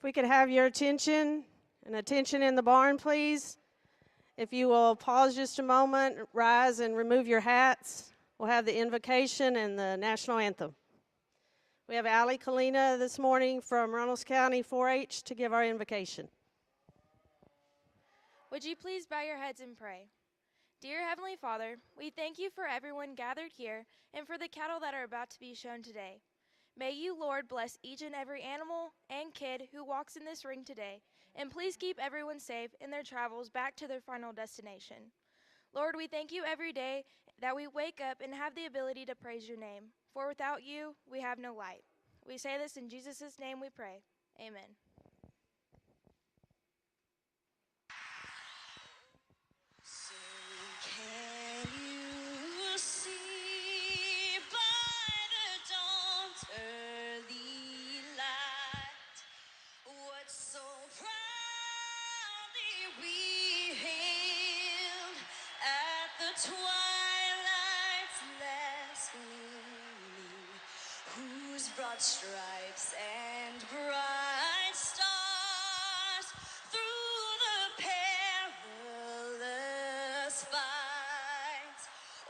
If we could have your attention and attention in the barn, please. If you will pause just a moment, rise and remove your hats. We'll have the invocation and the national anthem. We have Allie Kalina this morning from Reynolds County 4-H to give our invocation. Would you please bow your heads and pray? Dear Heavenly Father, we thank you for everyone gathered here and for the cattle that are about to be shown today. May you, Lord, bless each and every animal and kid who walks in this ring today, and please keep everyone safe in their travels back to their final destination. Lord, we thank you every day that we wake up and have the ability to praise your name, for without you, we have no light. We say this in Jesus' name we pray. Amen. Stripes and bright stars through the perilous fights,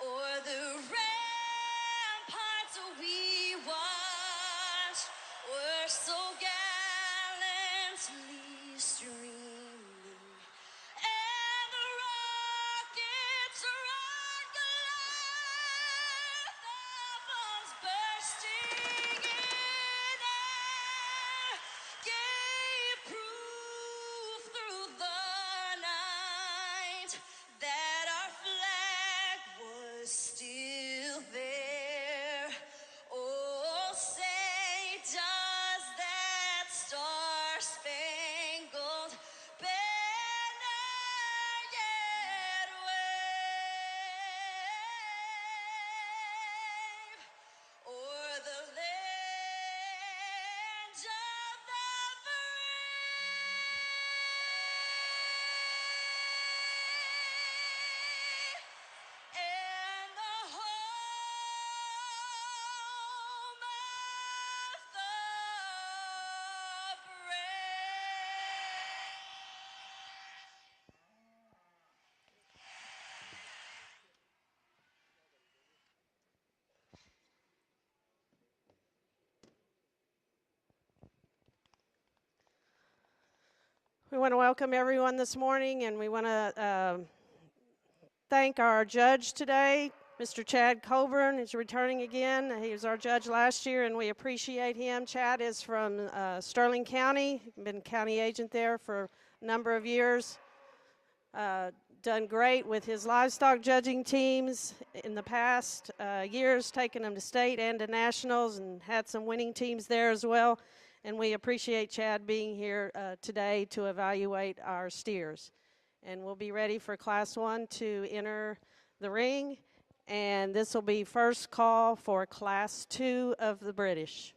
o'er the ramparts we watched, were so gallantly streaming, and the rockets run glare, the bombs bursting We want to welcome everyone this morning, and we want to thank our judge today, Mr. Chad Coburn. He's returning again. He was our judge last year, and we appreciate him. Chad is from Sterling County, been county agent there for a number of years. Done great with his livestock judging teams in the past years, taking them to state and to nationals, and had some winning teams there as well. And we appreciate Chad being here today to evaluate our steers. And we'll be ready for Class 1 to enter the ring. And this will be first call for Class 2 of the British.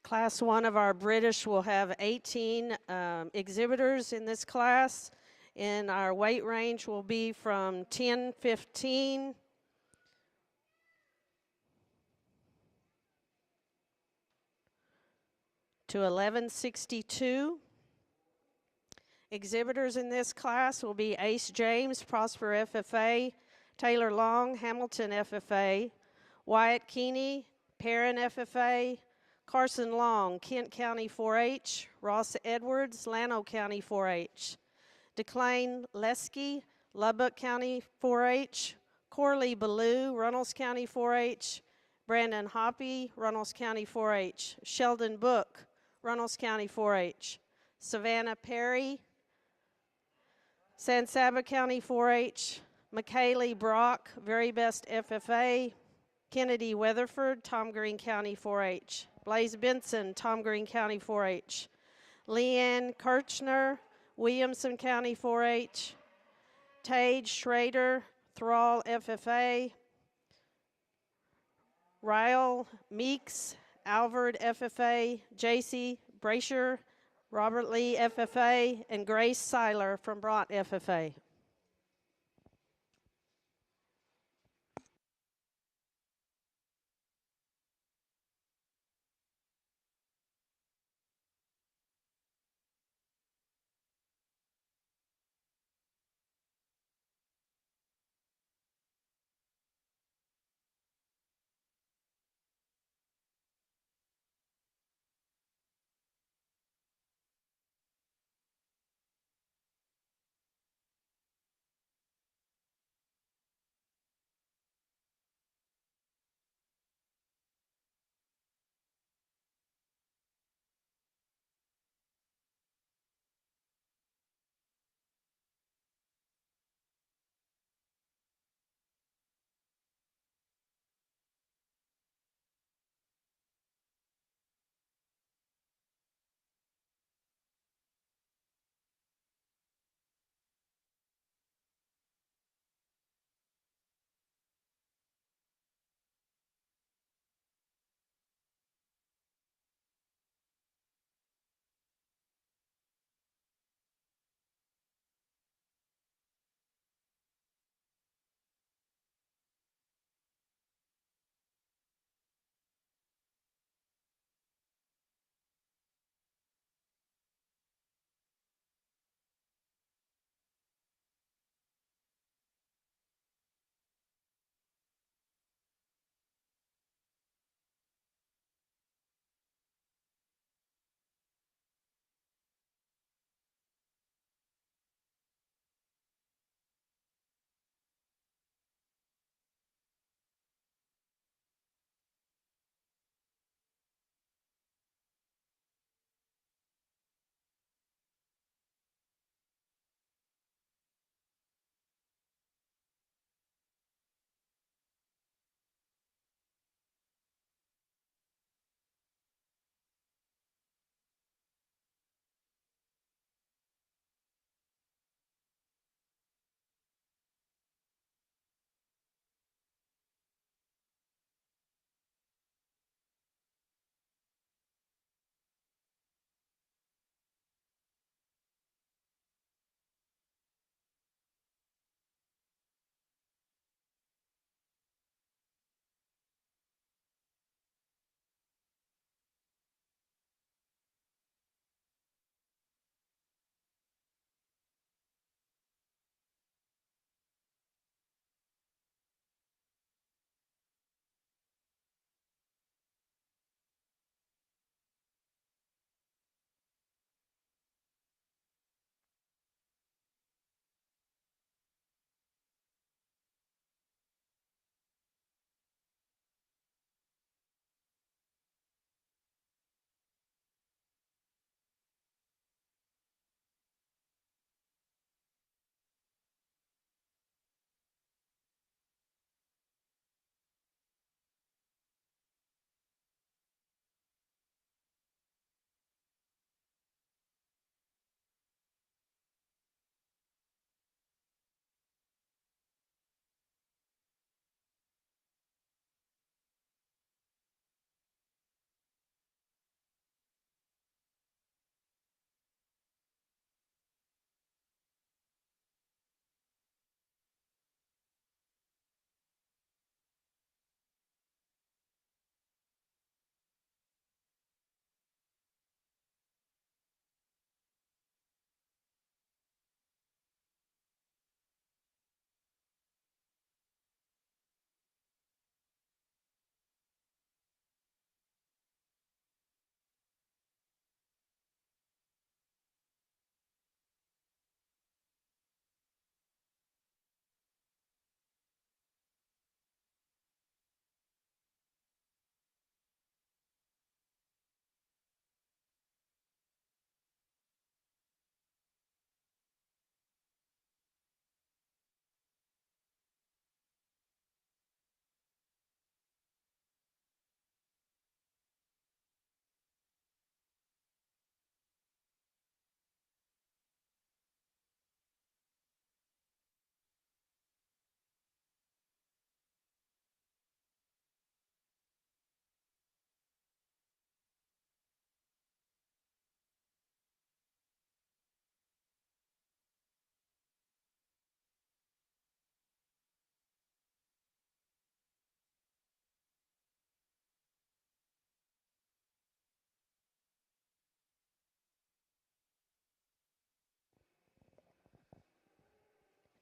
Class 1 of our British will have 18 exhibitors in this class, and our weight range will be from 1015 to 1162. Exhibitors in this class will be Ace James, Prosper FFA, Taylor Long, Hamilton FFA, Wyatt Keeney, Perrin FFA, Carson Long, Kent County 4-H, Ross Edwards, Llano County 4-H, DeClain Lesky, Lubbock County 4-H, Corley Ballou, Runnels County 4-H, Brandon Hoppy, Runnels County 4-H, Sheldon Book, Runnels County 4-H, Savannah Perry, San Saba County 4-H, McKaylee Brock, Very Best FFA, Kennedy Weatherford, Tom Green County 4-H, Blaze Benson, Tom Green County 4-H, Leanne Kirchner, Williamson County 4-H, Tage Schrader, Thrall FFA, Ryle Meeks, Alvord FFA, J.C. Brasher, Robert Lee FFA, and Grace Seiler from Bront FFA.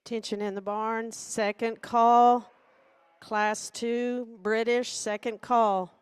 Attention in the barn, second call. Class 2, British, second call.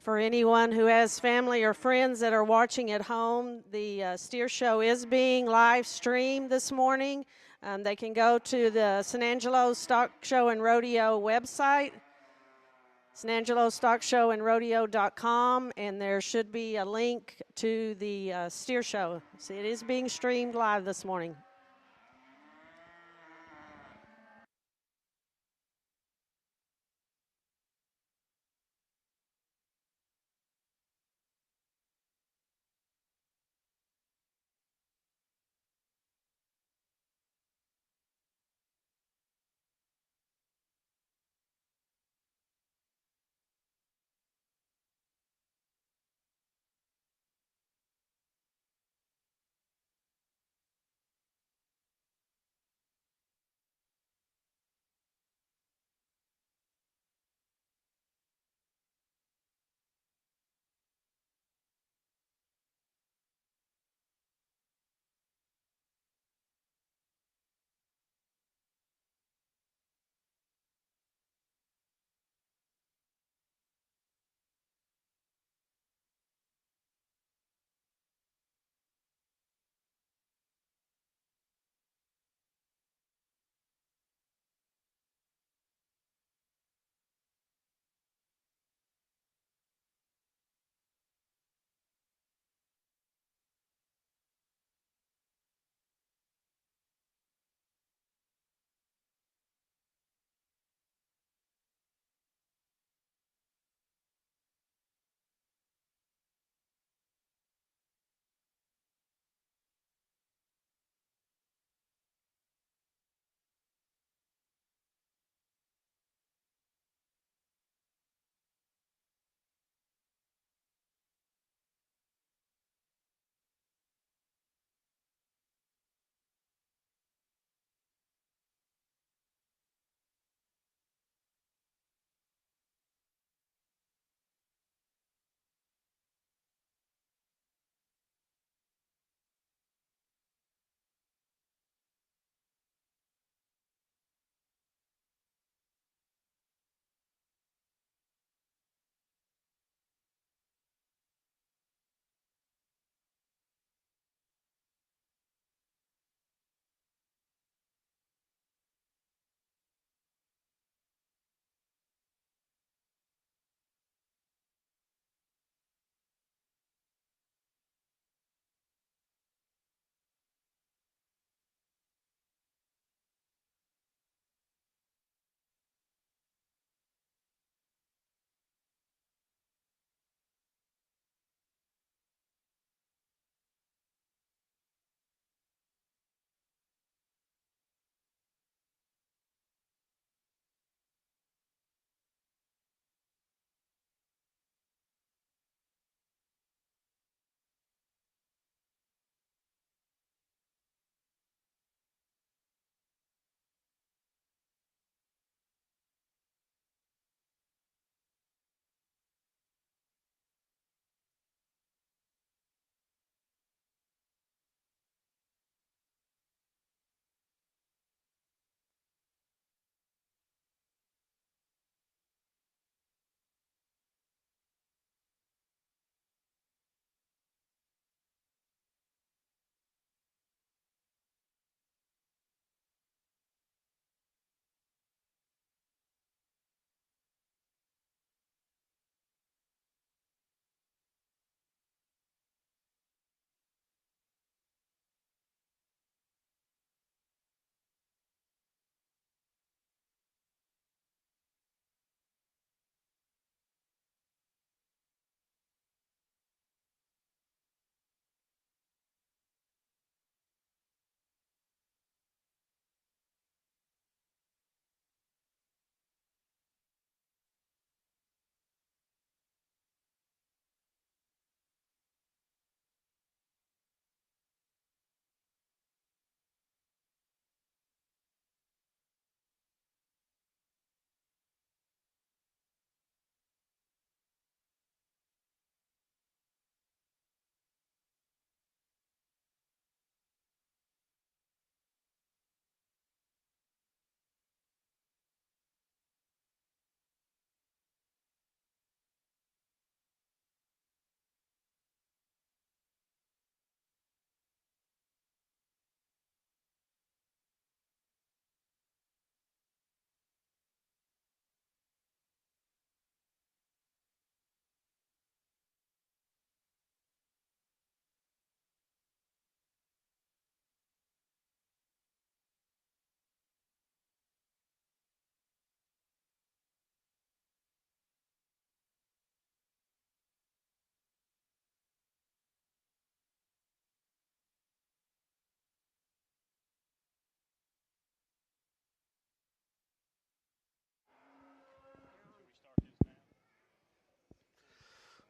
For anyone who has family or friends that are watching at home, the steer show is being live streamed this morning. They can go to the San Angelo Stock Show and Rodeo website, sanangelostockshowandrodeo.com, and there should be a link to the steer show. So it is being streamed live this morning.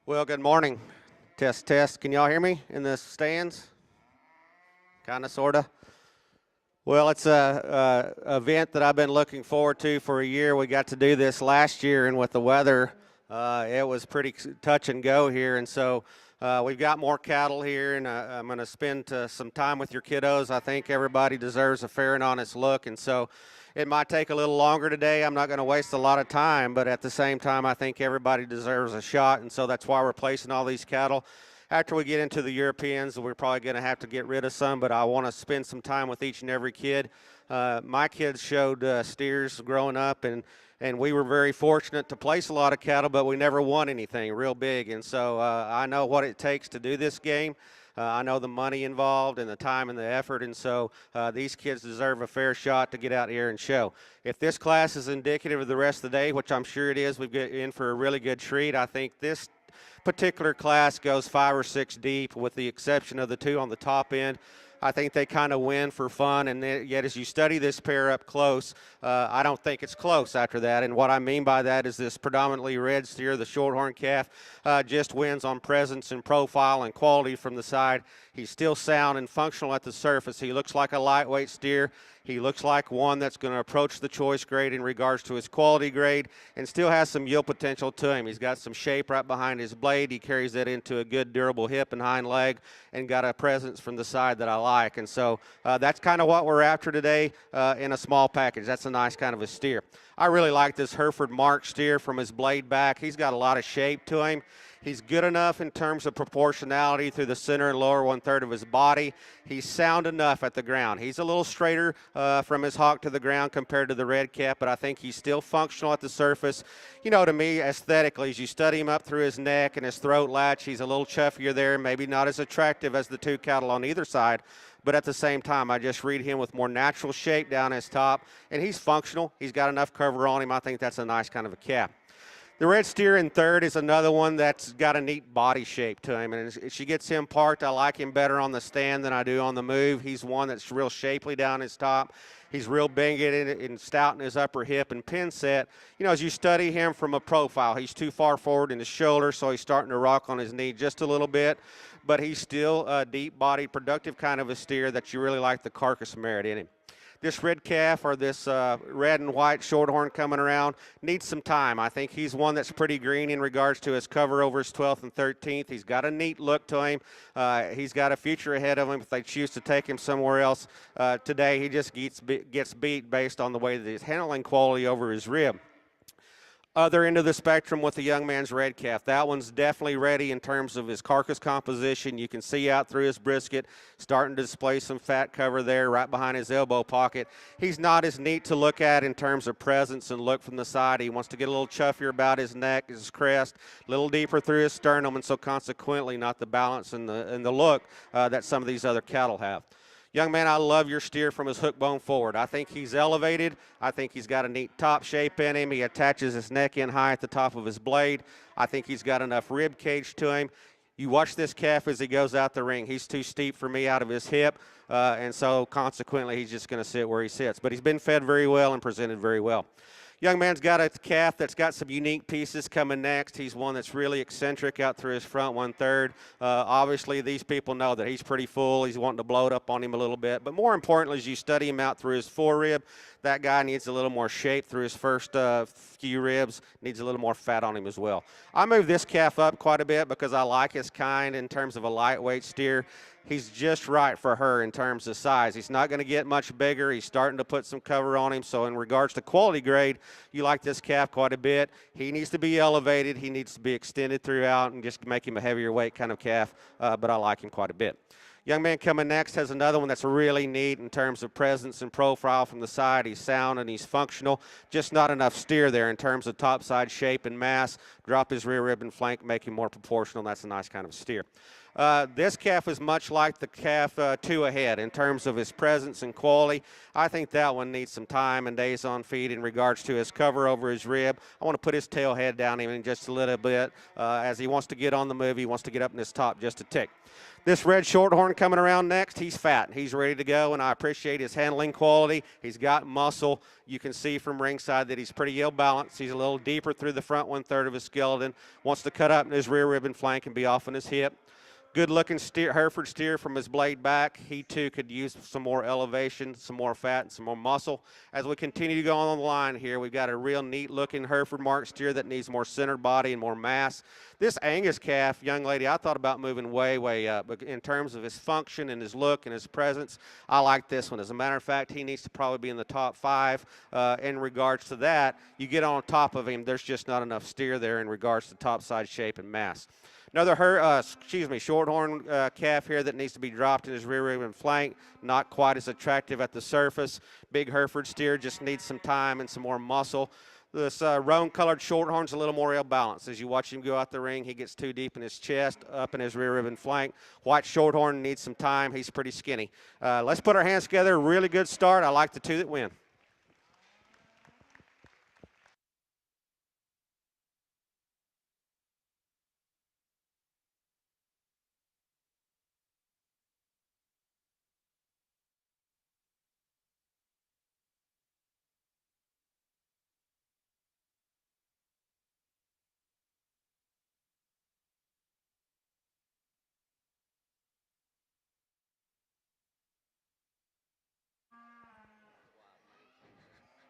Well, good morning. Test, test. Can y'all hear me in the stands? Kind of, sort of. Well, it's a event that I've been looking forward to for a year. We got to do this last year, and with the weather, it was pretty touch and go here. And so we've got more cattle here, and I'm going to spend some time with your kiddos. I think everybody deserves a fair and honest look, and so it might take a little longer today. I'm not going to waste a lot of time, but at the same time, I think everybody deserves a shot, and so that's why we're placing all these cattle. After we get into the Europeans, we're probably going to have to get rid of some, but I want to spend some time with each and every kid. My kids showed steers growing up, and we were very fortunate to place a lot of cattle, but we never won anything real big, and so I know what it takes to do this game. I know the money involved and the time and the effort, and so these kids deserve a fair shot to get out here and show. If this class is indicative of the rest of the day, which I'm sure it is, we've got in for a really good treat. I think this particular class goes 5 or 6 deep, with the exception of the 2 on the top end. I think they kind of win for fun, and yet as you study this pair up close, I don't think it's close after that. And what I mean by that is this predominantly red steer, the shorthorn calf, just wins on presence and profile and quality from the side. He's still sound and functional at the surface. He looks like a lightweight steer. He looks like one that's going to approach the choice grade in regards to his quality grade, and still has some yield potential to him. He's got some shape right behind his blade. He carries that into a good durable hip and hind leg, and got a presence from the side that I like. And so that's kind of what we're after today in a small package. That's a nice kind of a steer. I really like this Hereford Mark steer from his blade back. He's got a lot of shape to him. He's good enough in terms of proportionality through the center and lower 1/3 of his body. He's sound enough at the ground. He's a little straighter from his hock to the ground compared to the red cap, but I think he's still functional at the surface. You know, to me, aesthetically, as you study him up through his neck and his throat latch, he's a little chuffier there, maybe not as attractive as the 2 cattle on either side. But at the same time, I just read him with more natural shape down his top, and he's functional. He's got enough cover on him. I think that's a nice kind of a calf. The red steer in third is another one that's got a neat body shape to him, and as she gets him parked, I like him better on the stand than I do on the move. He's one that's real shapely down his top. He's real big and stout in his upper hip and pin set. You know, as you study him from a profile, he's too far forward in his shoulder, so he's starting to rock on his knee just a little bit, but he's still a deep-bodied, productive kind of a steer that you really like the carcass merit in him. This red calf, or this red and white shorthorn coming around, needs some time. I think he's one that's pretty green in regards to his cover over his 12th and 13th. He's got a neat look to him. He's got a future ahead of him if they choose to take him somewhere else. Today he just gets beat based on the way that he's handling quality over his rib. Other end of the spectrum with the young man's red calf. That one's definitely ready in terms of his carcass composition. You can see out through his brisket, starting to display some fat cover there right behind his elbow pocket. He's not as neat to look at in terms of presence and look from the side. He wants to get a little chuffier about his neck, his crest, a little deeper through his sternum, and so consequently not the balance and the look that some of these other cattle have. Young man, I love your steer from his hook bone forward. I think he's elevated. I think he's got a neat top shape in him. He attaches his neck in high at the top of his blade. I think he's got enough rib cage to him. You watch this calf as he goes out the ring. He's too steep for me out of his hip, and so consequently he's just going to sit where he sits. But he's been fed very well and presented very well. Young man's got a calf that's got some unique pieces coming next. He's one that's really eccentric out through his front 1/3. Obviously, these people know that he's pretty full. He's wanting to blow it up on him a little bit. But more importantly, as you study him out through his forerib, that guy needs a little more shape through his first few ribs, needs a little more fat on him as well. I move this calf up quite a bit because I like his kind in terms of a lightweight steer. He's just right for her in terms of size. He's not going to get much bigger. He's starting to put some cover on him. So in regards to quality grade, you like this calf quite a bit. He needs to be elevated. He needs to be extended throughout and just make him a heavier weight kind of calf, but I like him quite a bit. Young man coming next has another one that's really neat in terms of presence and profile from the side. He's sound and he's functional. Just not enough steer there in terms of top side shape and mass. Drop his rear rib and flank, make him more proportional. That's a nice kind of steer. This calf is much like the calf two ahead in terms of his presence and quality. I think that one needs some time and days on feed in regards to his cover over his rib. I want to put his tail head down even just a little bit as he wants to get on the move. He wants to get up in his top just a tick. This red shorthorn coming around next, he's fat. He's ready to go, and I appreciate his handling quality. He's got muscle. You can see from ringside that he's pretty ill-balanced. He's a little deeper through the front one-third of his skeleton. Wants to cut up in his rear rib and flank and be off on his hip. Good-looking steer, Hereford steer from his blade back. He, too, could use some more elevation, some more fat, and some more muscle. As we continue to go on the line here, we've got a real neat-looking Hereford mark steer that needs more centered body and more mass. This Angus calf, young lady, I thought about moving way, way up. But in terms of his function and his look and his presence, I like this one. As a matter of fact, he needs to probably be in the top 5 in regards to that. You get on top of him, there's just not enough steer there in regards to topside shape and mass. Another shorthorn calf here that needs to be dropped in his rear rib and flank. Not quite as attractive at the surface. Big Hereford steer just needs some time and some more muscle. This roan-colored shorthorn's a little more ill-balanced. As you watch him go out the ring, he gets too deep in his chest, up in his rear rib and flank. White shorthorn needs some time. He's pretty skinny. Let's put our hands together. Really good start. I like the two that win.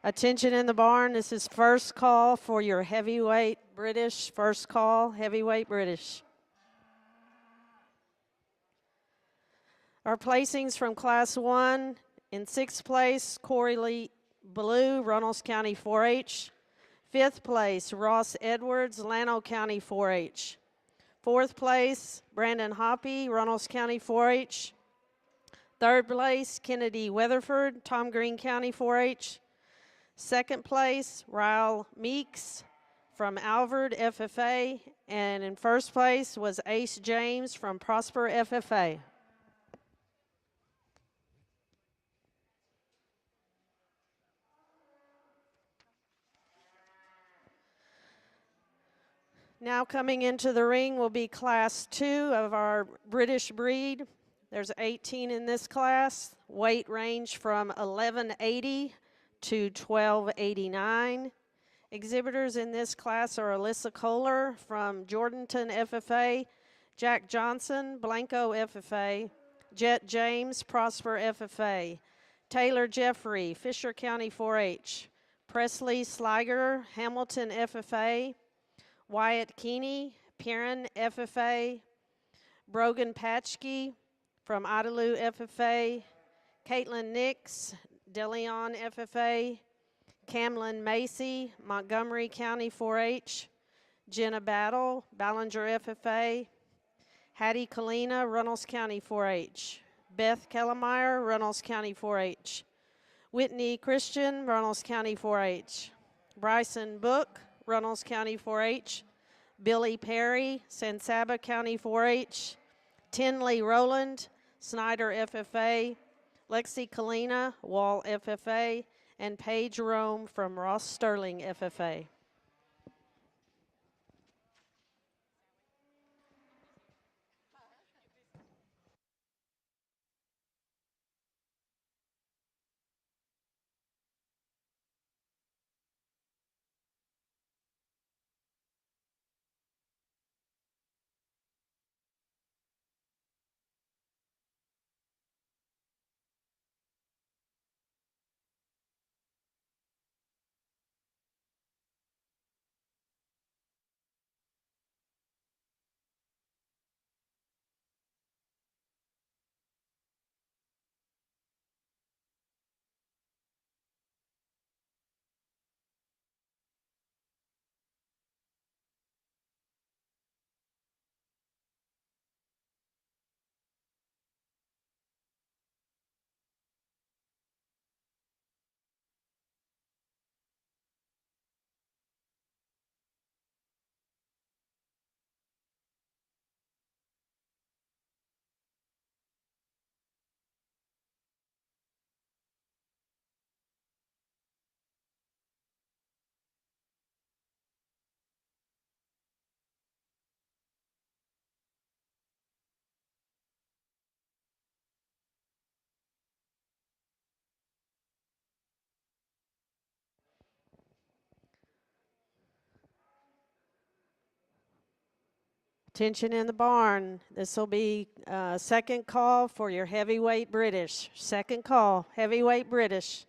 Attention in the barn, this is first call for your heavyweight British. First call, heavyweight British. Our placings from Class 1, in 6th place, Corey Lee Blue, Runnels County 4-H. 5th place, Ross Edwards, Llano County 4-H. 4th place, Brandon Hoppy, Runnels County 4-H. 3rd place, Kennedy Weatherford, Tom Green County 4-H. 2nd place, Ryle Meeks from Alvord FFA. And in 1st place was Ace James from Prosper FFA. Now coming into the ring will be Class 2 of our British breed. There's 18 in this class. Weight range from 1180 to 1289. Exhibitors in this class are Alyssa Kohler from Jordanton FFA, Jack Johnson, Blanco FFA, Jet James, Prosper FFA, Taylor Jeffrey, Fisher County 4-H, Presley Sliger, Hamilton FFA, Wyatt Keeney, Perrin FFA, Brogan Patchke from Idalou FFA, Caitlin Nix, DeLeon FFA, Camlin Macy, Montgomery County 4-H, Jenna Battle, Ballinger FFA, Hattie Kalina, Runnels County 4-H, Beth Kellemeyer, Runnels County 4-H, Whitney Christian, Runnels County 4-H, Bryson Book, Runnels County 4-H, Billy Perry, San Saba County 4-H, Tinley Rowland, Snyder FFA, Lexi Kalina, Wall FFA, and Paige Rome from Ross Sterling FFA. Attention in the barn. This will be second call for your heavyweight British. Second call, heavyweight British.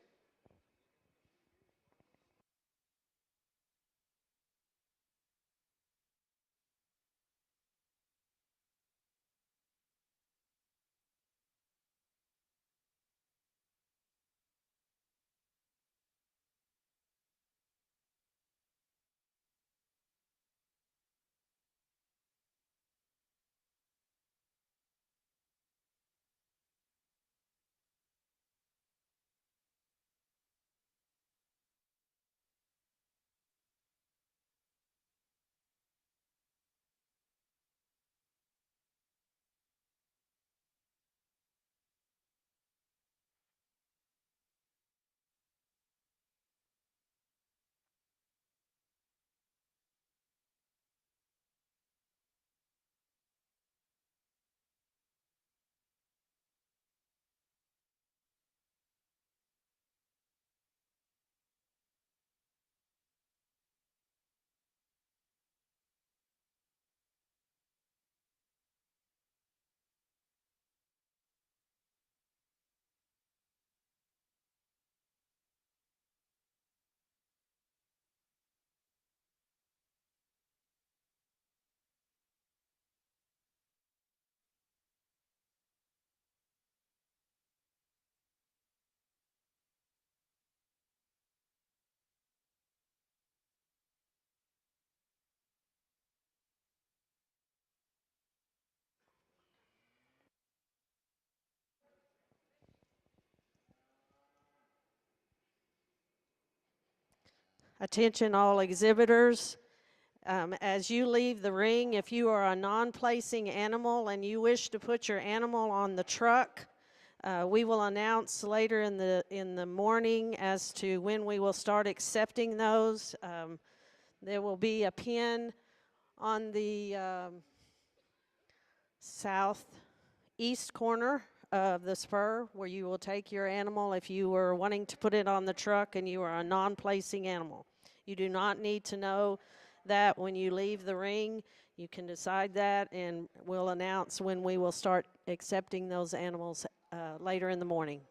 Attention all exhibitors. As you leave the ring, if you are a non-placing animal and you wish to put your animal on the truck, we will announce later in the morning as to when we will start accepting those. There will be a pin on the southeast corner of the spur where you will take your animal if you were wanting to put it on the truck and you are a non-placing animal. You do not need to know that when you leave the ring. You can decide that, and we'll announce when we will start accepting those animals later in the morning.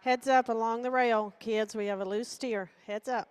Heads up along the rail, kids. We have a loose steer. Heads up.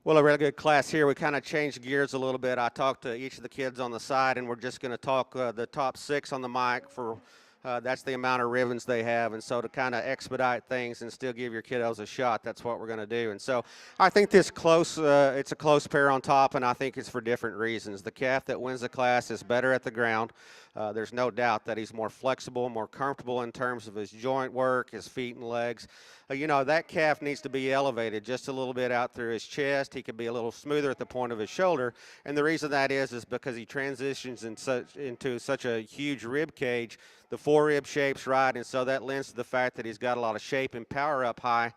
Well, a really good class here. We kind of changed gears a little bit. I talked to each of the kids on the side, and we're just going to talk the top 6 on the mic for that's the amount of ribbons they have. And so to kind of expedite things and still give your kiddos a shot, that's what we're going to do. And so I think this it's a close pair on top, and I think it's for different reasons. The calf that wins the class is better at the ground. There's no doubt that he's more flexible, more comfortable in terms of his joint work, his feet and legs. That calf needs to be elevated just a little bit out through his chest. He could be a little smoother at the point of his shoulder. And the reason that is because he transitions into such a huge rib cage. The forerib shape's right, and so that lends to the fact that he's got a lot of shape and power up high.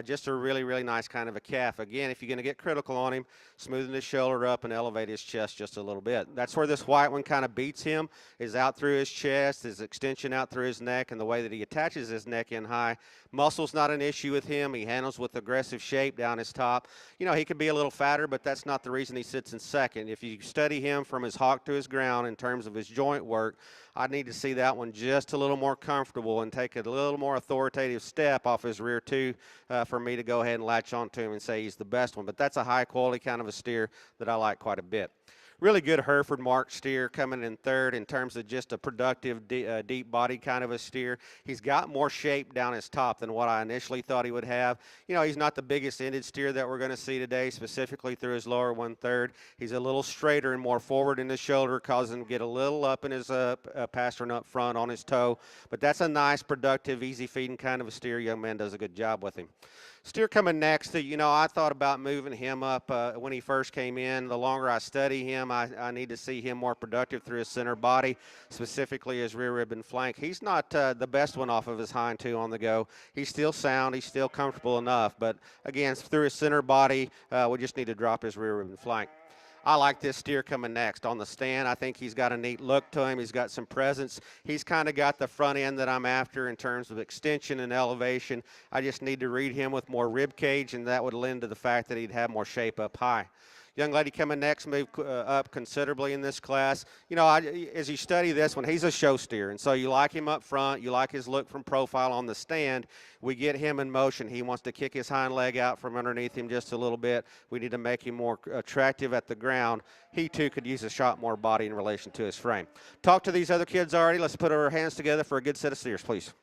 Just a really, really nice kind of a calf. Again, if you're going to get critical on him, smoothen his shoulder up and elevate his chest just a little bit. That's where this white one kind of beats him, is out through his chest, his extension out through his neck, and the way that he attaches his neck in high. Muscle's not an issue with him. He handles with aggressive shape down his top. He could be a little fatter, but that's not the reason he sits in second. If you study him from his hock to his ground in terms of his joint work, I need to see that one just a little more comfortable and take a little more authoritative step off his rear two for me to go ahead and latch onto him and say he's the best one. But that's a high quality kind of a steer that I like quite a bit. Really good Hereford marked steer coming in third in terms of just a productive, deep body kind of a steer. He's got more shape down his top than what I initially thought he would have. He's not the biggest ended steer that we're going to see today, specifically through his lower 1/3. He's a little straighter and more forward in the shoulder, causing him to get a little up in his pastern up front on his toe. But that's a nice, productive, easy feeding kind of a steer. Young man does a good job with him. Steer coming next, I thought about moving him up when he first came in. The longer I study him, I need to see him more productive through his center body, specifically his rear rib and flank. He's not the best one off of his hind two on the go. He's still sound. He's still comfortable enough. But, again, through his center body, we just need to drop his rear rib and flank. I like this steer coming next. On the stand, I think he's got a neat look to him. He's got some presence. He's kind of got the front end that I'm after in terms of extension and elevation. I just need to read him with more rib cage, and that would lend to the fact that he'd have more shape up high. Young lady coming next moved up considerably in this class. As you study this one, he's a show steer, and so you like him up front. You like his look from profile on the stand. We get him in motion. He wants to kick his hind leg out from underneath him just a little bit. We need to make him more attractive at the ground. He, too, could use a shot more body in relation to his frame. Talk to these other kids already. Let's put our hands together for a good set of steers, please.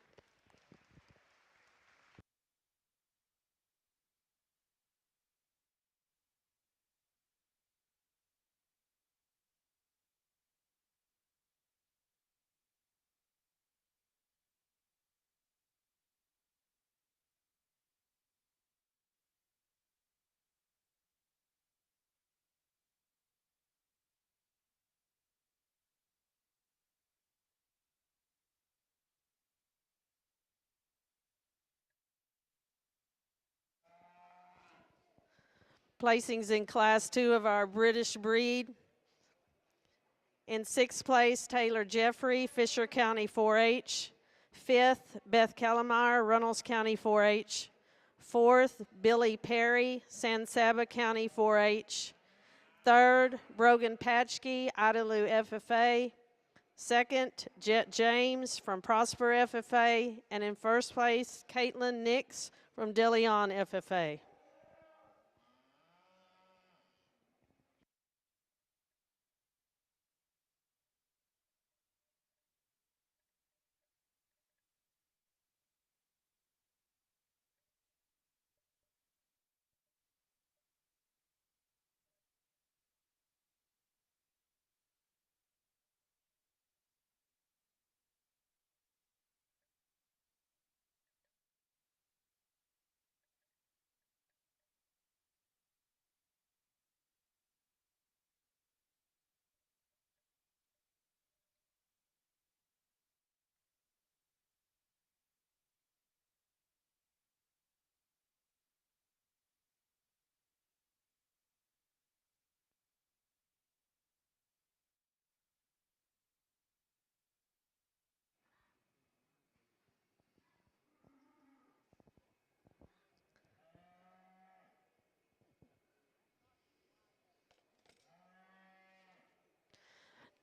Placings in Class 2 of our British breed. In 6th place, Taylor Jeffrey, Fisher County 4-H. 5th, Beth Kellemeyer, Runnels County 4-H. 4th, Billy Perry, San Saba County 4-H. 3rd, Brogan Patchke, Idalou FFA. 2nd, Jet James from Prosper FFA. And in 1st place, Caitlin Nix from De Leon FFA.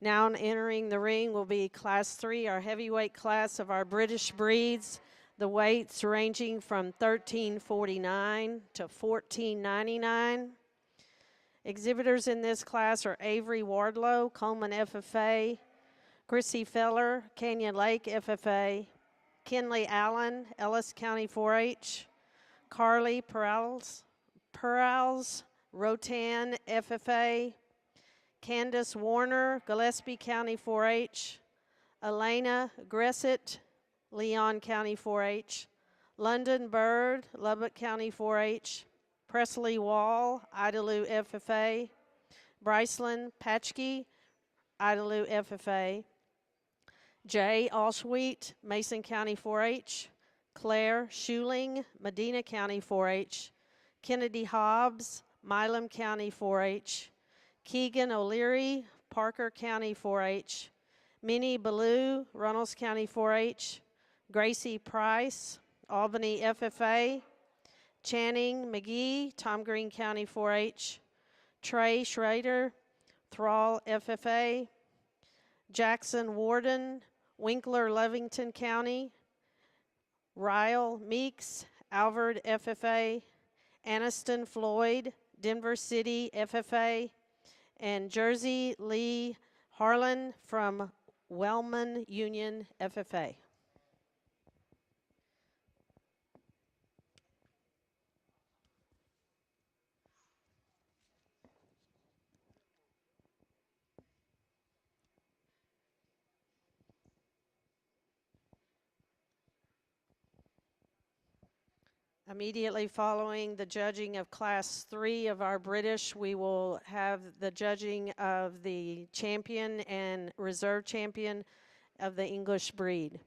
Now entering the ring will be Class 3, our heavyweight class of our British breeds. The weights ranging from 1349 to 1499. Exhibitors in this class are Avery Wardlow, Coleman FFA, Chrissy Feller, Canyon Lake FFA, Kenley Allen, Ellis County 4-H, Carly Perals, Rotan FFA, Candace Warner, Gillespie County 4-H, Elena Gressett, Leon County 4-H, London Bird, Lubbock County 4-H, Presley Wall, Idalou FFA, Bryceland Patchke, Idalou FFA, Jay Allsweet, Mason County 4-H, Claire Schuling, Medina County 4-H, Kennedy Hobbs, Milam County 4-H, Keegan O'Leary, Parker County 4-H, Minnie Ballou, Runnels County 4-H, Gracie Price, Albany FFA, Channing McGee, Tom Green County 4-H, Trey Schrader, Thrall FFA, Jackson Warden, Winkler Lovington County, Ryle Meeks, Alvord FFA, Aniston Floyd, Denver City FFA, and Jersey Lee Harlan from Wellman Union FFA. Immediately following the judging of Class 3 of our British, we will have the judging of the champion and reserve champion of the English breed.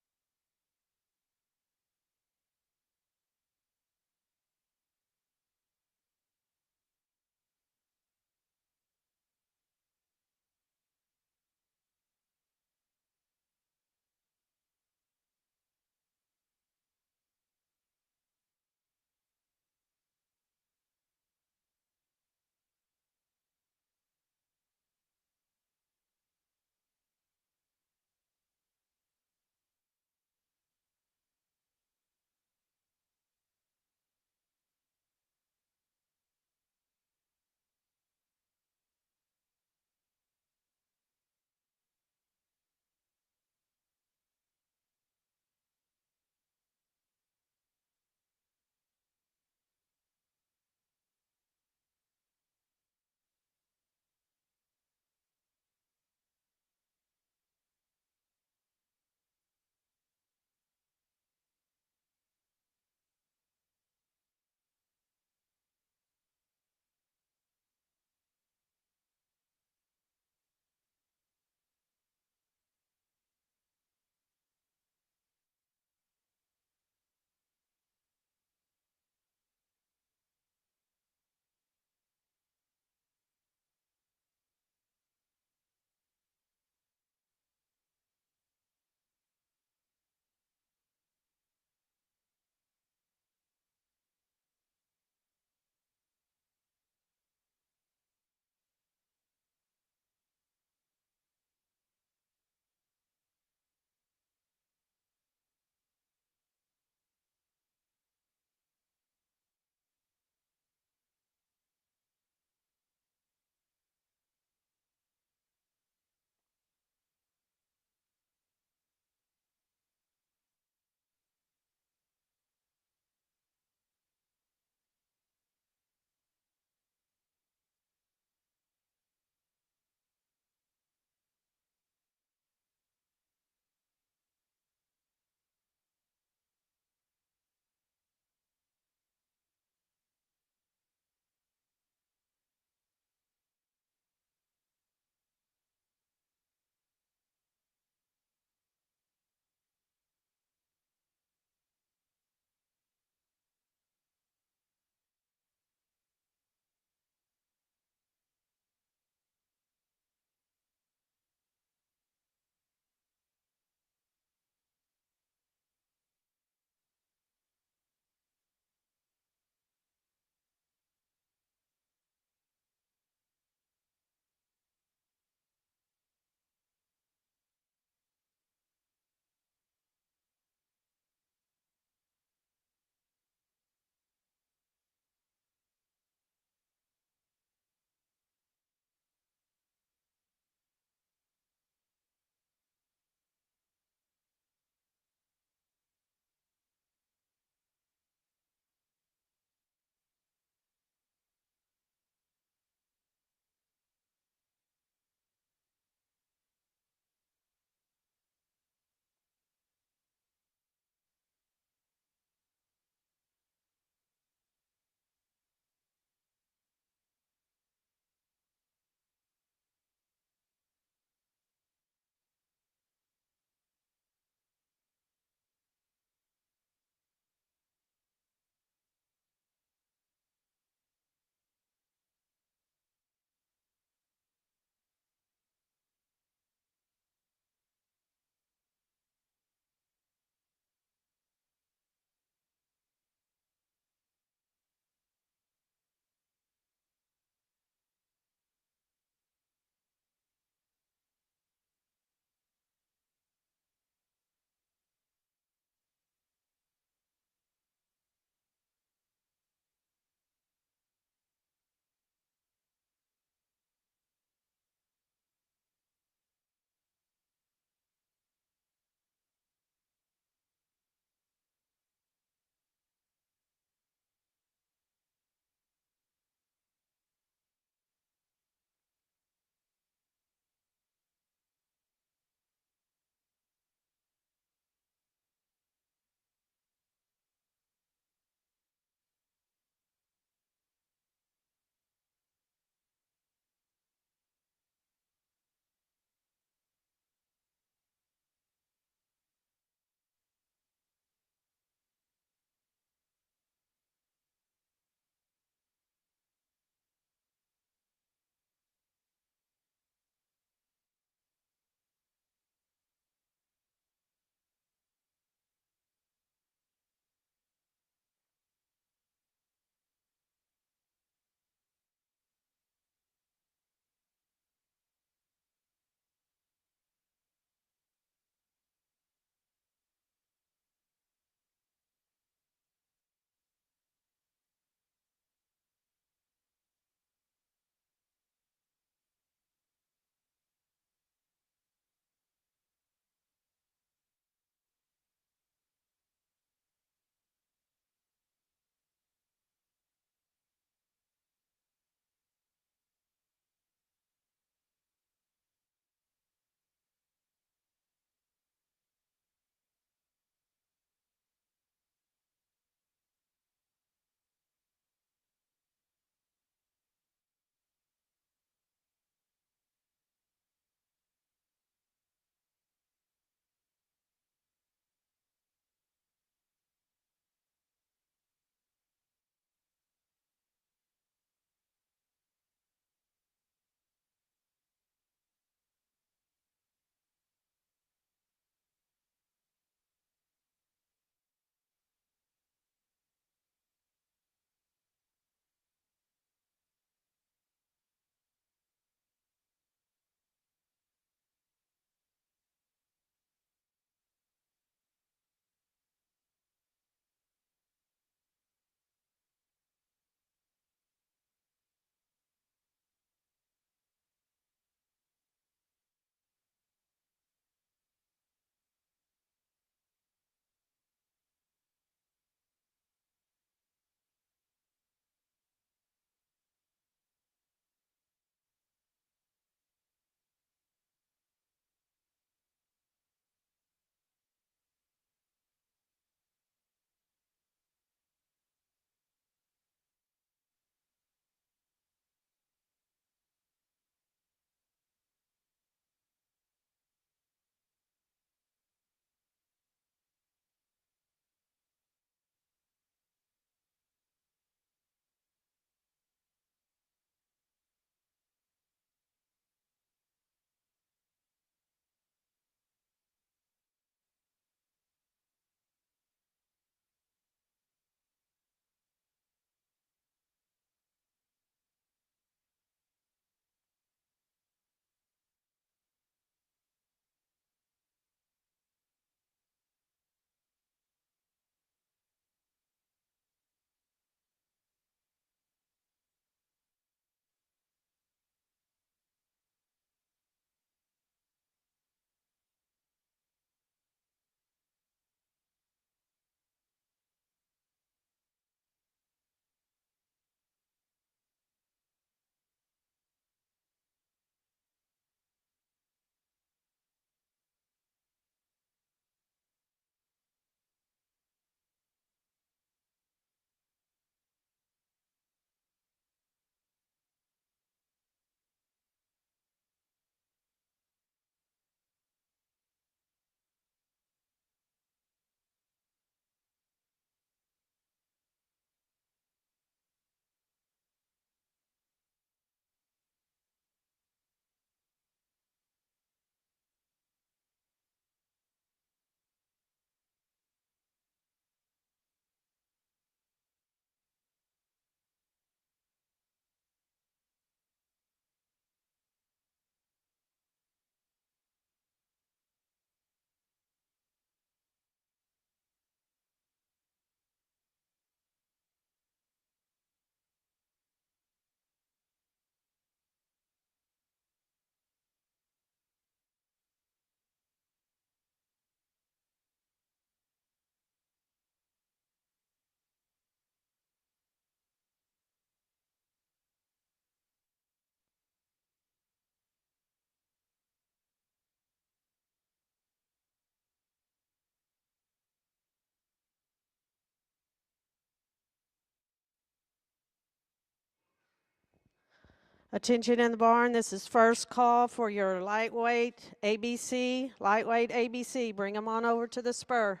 Attention in the barn, this is first call for your lightweight ABC. Lightweight ABC, bring them on over to the spur.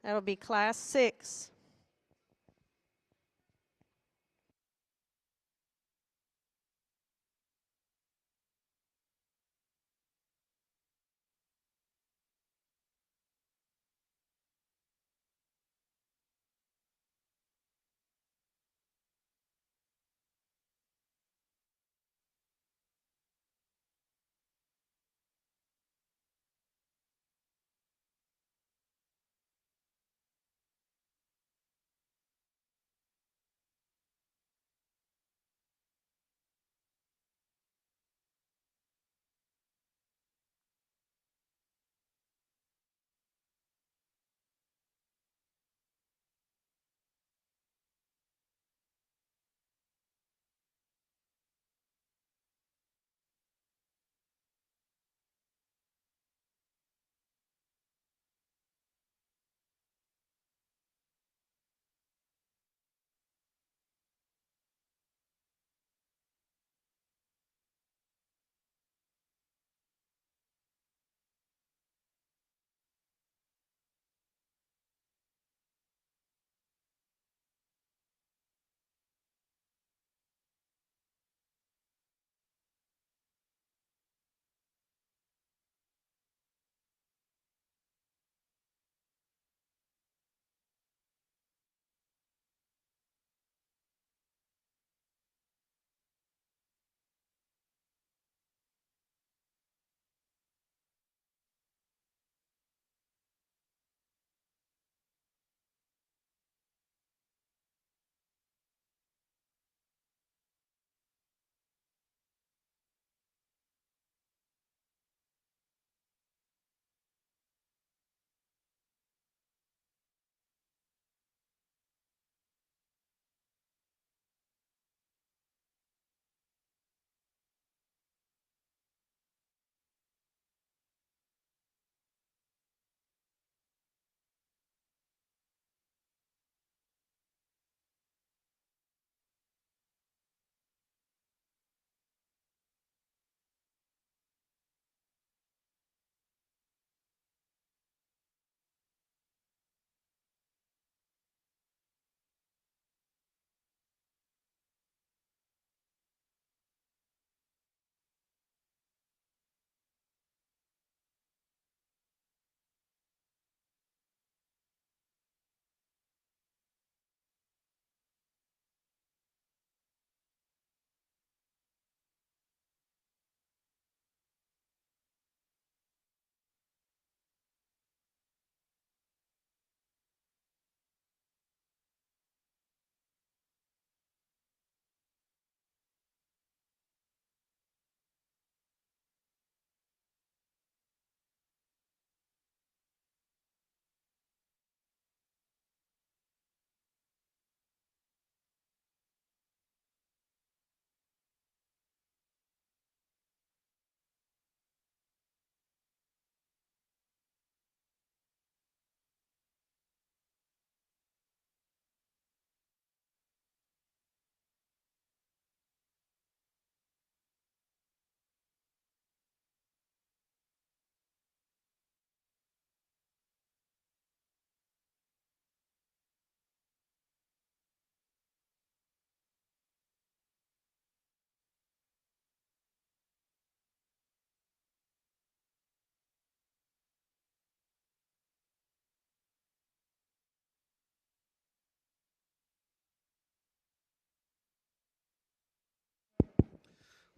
That'll be class 6.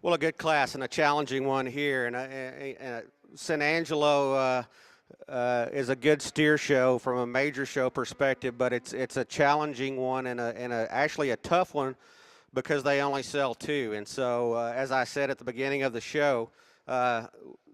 Well, a good class and a challenging one here. And San Angelo is a good steer show from a major show perspective, but it's a challenging one and actually a tough one because they only sell 2. And so, as I said at the beginning of the show, uh,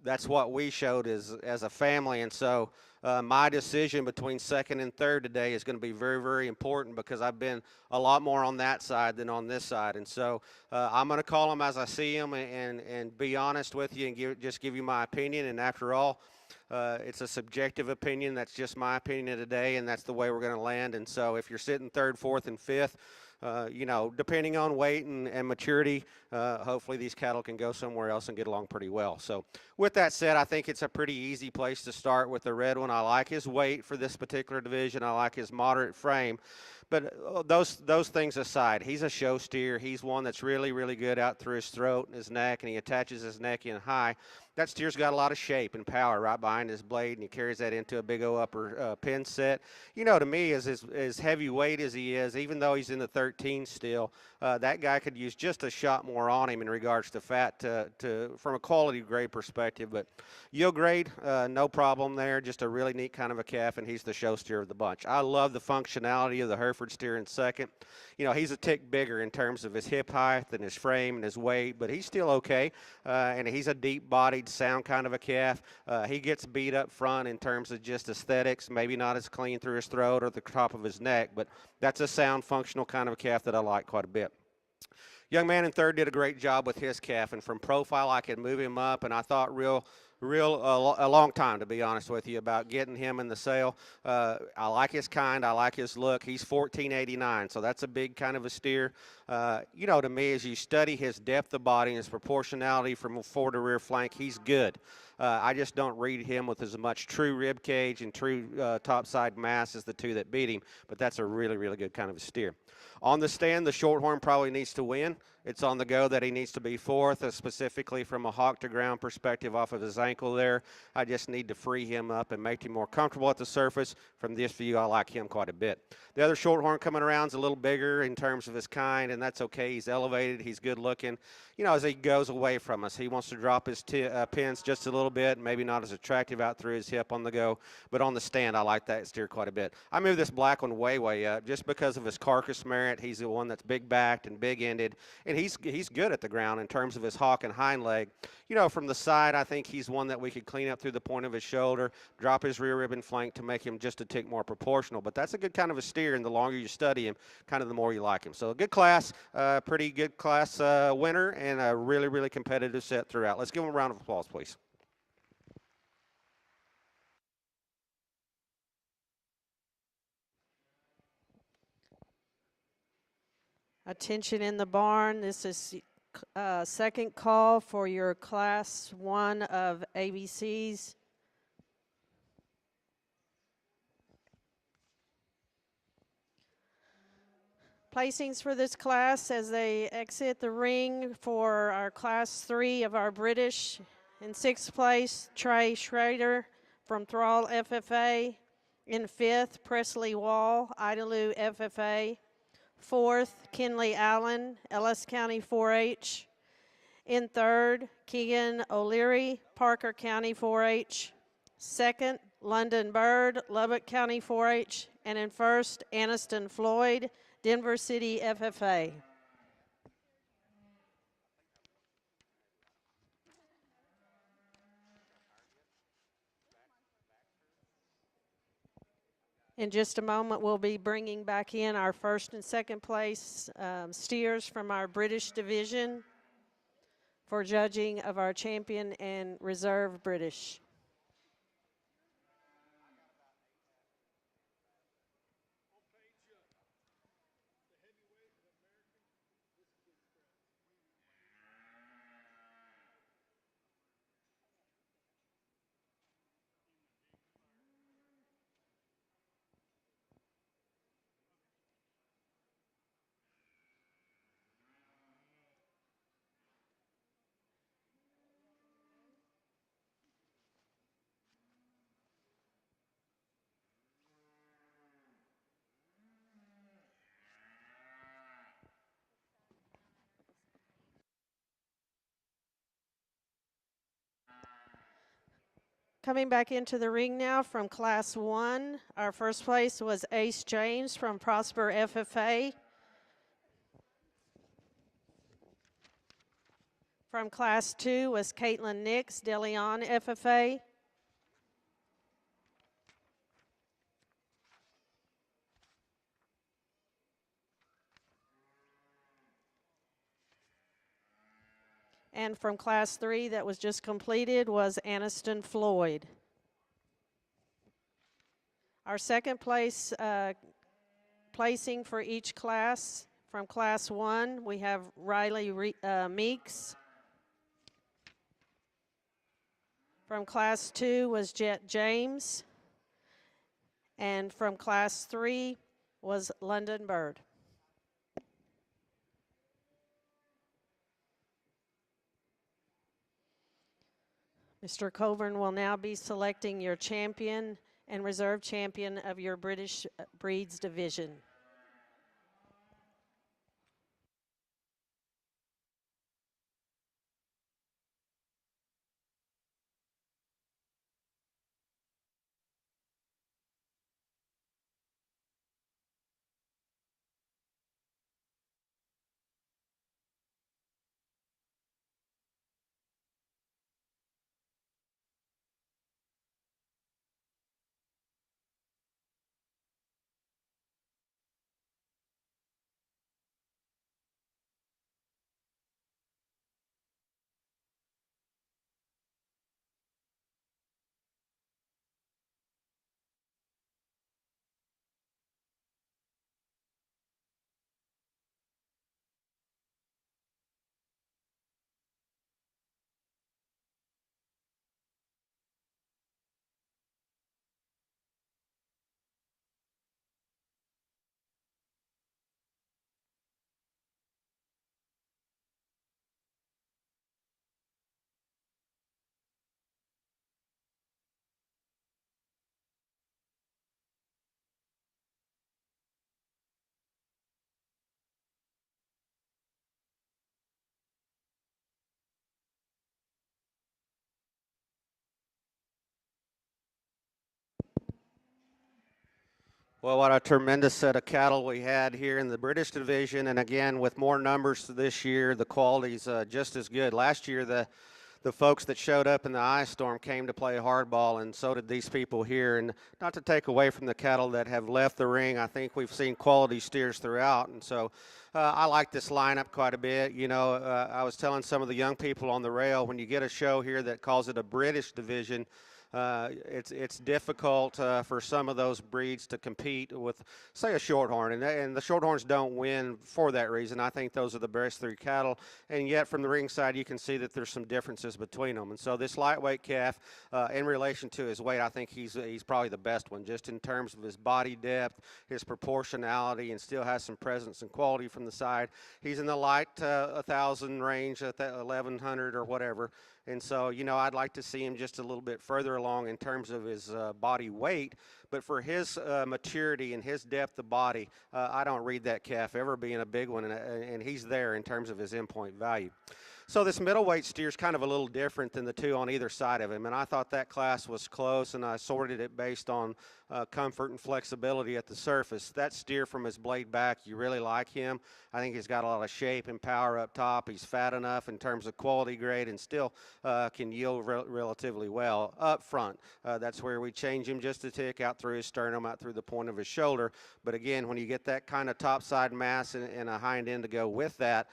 that's what we showed as a family. And so, my decision between second and third today is going to be very, very important because I've been a lot more on that side than on this side. And so, I'm going to call them as I see them and be honest with you and just give you my opinion. And after all, it's a subjective opinion. That's just my opinion today, and that's the way we're going to land. And so, if you're sitting third, fourth, and fifth, You know, depending on weight and maturity, hopefully these cattle can go somewhere else and get along pretty well. So with that said, I think it's a pretty easy place to start with the red one. I like his weight for this particular division. I like his moderate frame. But those things aside, he's a show steer. He's one that's really, really good out through his throat and his neck, and he attaches his neck in high. That steer's got a lot of shape and power right behind his blade, and he carries that into a big old upper pin set. You know, to me, as heavy weight as he is, even though he's in the 13 still, that guy could use just a shot more on him in regards to fat from a quality grade perspective. But yield grade, no problem there. Just a really neat kind of a calf, and he's the show steer of the bunch. I love the functionality of the Hereford steer in second. You know, he's a tick bigger in terms of his hip height and his frame and his weight, but he's still okay, and he's a deep-bodied, sound kind of a calf. He gets beat up front in terms of just aesthetics, maybe not as clean through his throat or the top of his neck, but that's a sound, functional kind of a calf that I like quite a bit. Young man in third did a great job with his calf, and from profile I could move him up, and I thought a long time, to be honest with you, about getting him in the sale. I like his kind. I like his look. He's 1489, so that's a big kind of a steer. You know, to me, as you study his depth of body and his proportionality from forward to rear flank, he's good. I just don't read him with as much true rib cage and true topside mass as the two that beat him, but that's a really, really good kind of a steer. On the stand, the Shorthorn probably needs to win. It's on the go that he needs to be fourth, specifically from a hawk to ground perspective off of his ankle there. I just need to free him up and make him more comfortable at the surface. From this view, I like him quite a bit. The other Shorthorn coming around is a little bigger in terms of his kind, and that's okay. He's elevated. He's good looking. You know, as he goes away from us, he wants to drop his pins just a little bit, maybe not as attractive out through his hip on the go, but on the stand, I like that steer quite a bit. I move this black one way, way up just because of his carcass merit. He's the one that's big-backed and big-ended, and he's good at the ground in terms of his hawk and hind leg. You know, from the side, I think he's one that we could clean up through the point of his shoulder, drop his rear rib and flank to make him just a tick more proportional. But that's a good kind of a steer, and the longer you study him, kind of the more you like him. So a good class, pretty good class winner, and a really, really competitive set throughout. Let's give him a round of applause, please. Attention in the barn. This is second call for your Class 1 of ABCs. Placings for this class as they exit the ring for our Class 3 of our British. In sixth place, Trey Schrader from Thrall FFA. In fifth, Presley Wall, Idalou FFA. Fourth, Kinley Allen, Ellis County 4-H. In third, Keegan O'Leary, Parker County 4-H. Second, London Bird, Lubbock County 4-H. And in first, Aniston Floyd, Denver City FFA. In just a moment, we'll be bringing back in our first and second place steers from our British division for judging of our champion and reserve British. Coming back into the ring now from Class 1, our first place was Ace James from Prosper FFA. From Class 2 was Caitlin Nix, De Leon FFA. And from Class 3 that was just completed was Aniston Floyd. Our second place placing for each class From Class 1, we have Riley Meeks. From Class 2 was Jet James. And from Class 3 was London Bird. Mr. Coburn will now be selecting your champion and reserve champion of your British Breeds division. Well, what a tremendous set of cattle we had here in the British division, and again, with more numbers this year, the quality's just as good. Last year, the folks that showed up in the ice storm came to play hardball, and so did these people here. And not to take away from the cattle that have left the ring, I think we've seen quality steers throughout, and so I like this lineup quite a bit. You know, I was telling some of the young people on the rail, when you get a show here that calls it a British division, it's difficult for some of those breeds to compete with, say, a shorthorn, and the shorthorns don't win for that reason. I think those are the best three cattle, and yet from the ringside you can see that there's some differences between them. And so this lightweight calf, in relation to his weight, I think he's probably the best one, just in terms of his body depth, his proportionality, and still has some presence and quality from the side. He's in the light 1,000 range, 1,100 or whatever. And so, you know, I'd like to see him just a little bit further along in terms of his body weight. But for his maturity and his depth of body, I don't read that calf ever being a big one, and he's there in terms of his endpoint value. So this middleweight steer is kind of a little different than the two on either side of him, and I thought that class was close, and I sorted it based on comfort and flexibility at the surface. That steer from his blade back, you really like him. I think he's got a lot of shape and power up top. He's fat enough in terms of quality grade and still can yield relatively well up front. That's where we change him just a tick out through his sternum, out through the point of his shoulder. But again, when you get that kind of topside mass and a hind end to go with that,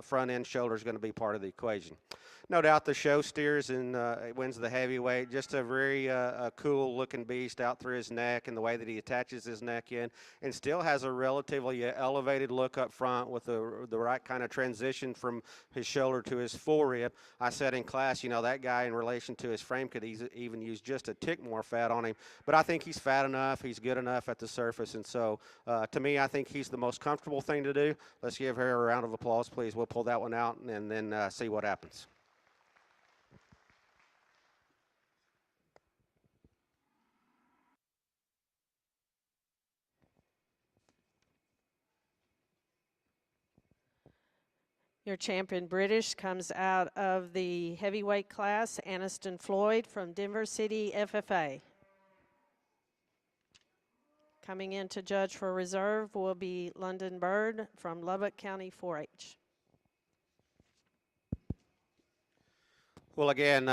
front end shoulder is going to be part of the equation. No doubt the show steers and wins the heavyweight. Just a very cool looking beast out through his neck and the way that he attaches his neck in, and still has a relatively elevated look up front with the right kind of transition from his shoulder to his forearm. I said in class, you know, that guy in relation to his frame could even use just a tick more fat on him, but I think he's fat enough, he's good enough at the surface, and so to me, I think he's the most comfortable thing to do. Let's give her a round of applause, please. We'll pull that one out and then see what happens. Your champion British comes out of the heavyweight class, Aniston Floyd from Denver City FFA. Coming in to judge for reserve will be London Bird from Lubbock County 4-H. Well, again,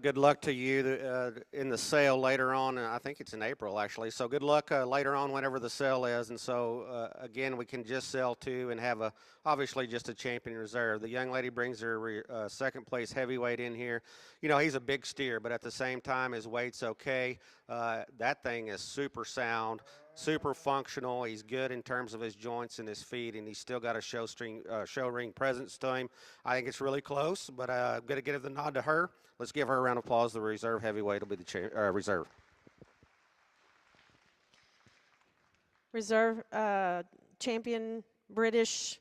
good luck to you in the sale later on. I think it's in April, actually. So good luck later on whenever the sale is. And so, again, we can just sell two and have obviously just a champion reserve. The young lady brings her second place heavyweight in here. You know, he's a big steer, but at the same time, his weight's okay. That thing is super sound. super functional. He's good in terms of his joints and his feet, and he's still got a show ring presence to him. I think it's really close, but I'm going to give the nod to her. Let's give her a round of applause. The reserve heavyweight will be the reserve. Reserve champion British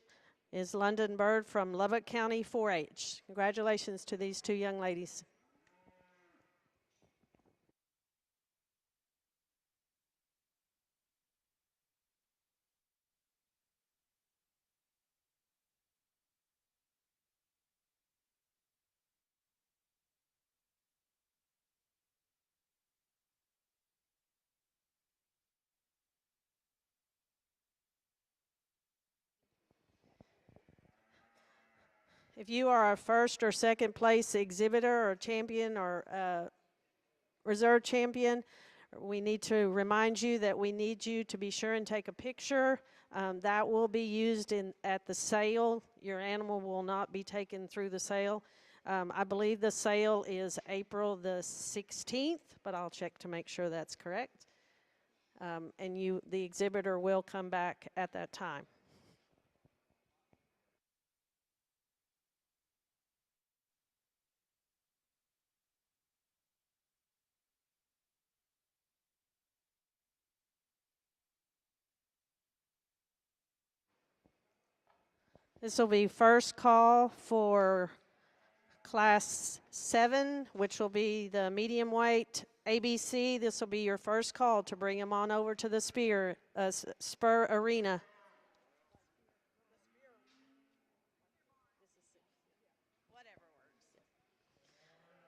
is London Bird from Lubbock County 4-H. Congratulations to these two young ladies. If you are a first or second place exhibitor or champion or reserve champion, we need to remind you that we need you to be sure and take a picture. That will be used at the sale. Your animal will not be taken through the sale. I believe the sale is April the 16th, but I'll check to make sure that's correct. And the exhibitor will come back at that time. This will be first call for Class 7, which will be the medium weight ABC. This will be your first call to bring them on over to the Spur Arena.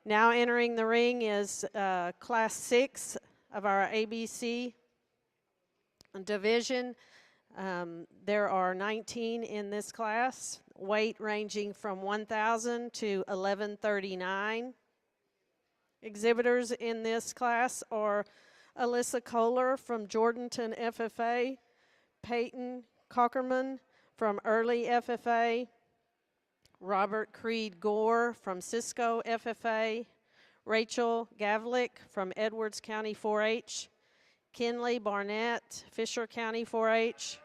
Now entering the ring is Class 6 of our ABC division. There are 19 in this class, weight ranging from 1,000 to 1,139. Exhibitors in this class are Alyssa Kohler from Jordanton FFA, Peyton Cockerman from Early FFA, Robert Creed Gore from Cisco FFA, Rachel Gavlik from Edwards County 4-H, Kinley Barnett, Fisher County 4-H,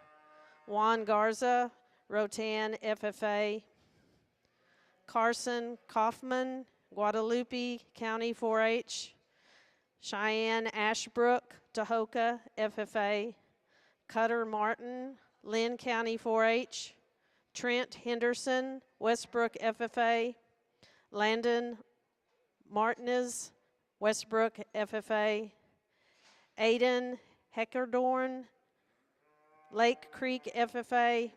Juan Garza, Rotan FFA, Carson Kaufman, Guadalupe County 4-H, Cheyenne Ashbrook, Tahoka FFA, Cutter Martin, Lynn County 4-H, Trent Henderson, Westbrook FFA, Landon Martinez, Westbrook FFA, Aiden Heckerdorn, Lake Creek FFA,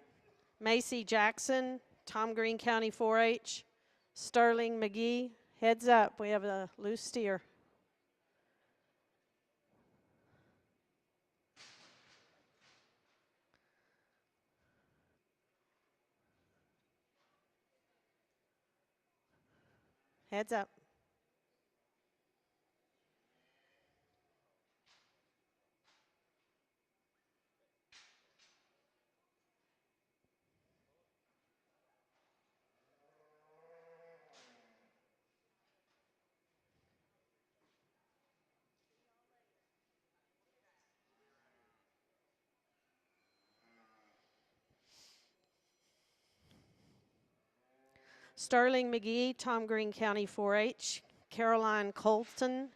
Macy Jackson, Tom Green County 4-H, Sterling McGee. Heads up, we have a loose steer. Heads up. Sterling McGee, Tom Green County 4-H, Caroline Colton,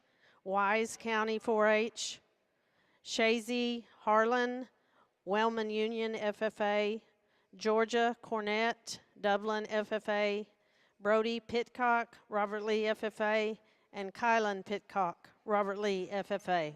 Wise County 4-H, Shazy Harlan, Wellman Union FFA, Georgia Cornett, Dublin FFA, Brody Pitcock, Robert Lee FFA, and Kylan Pitcock, Robert Lee FFA.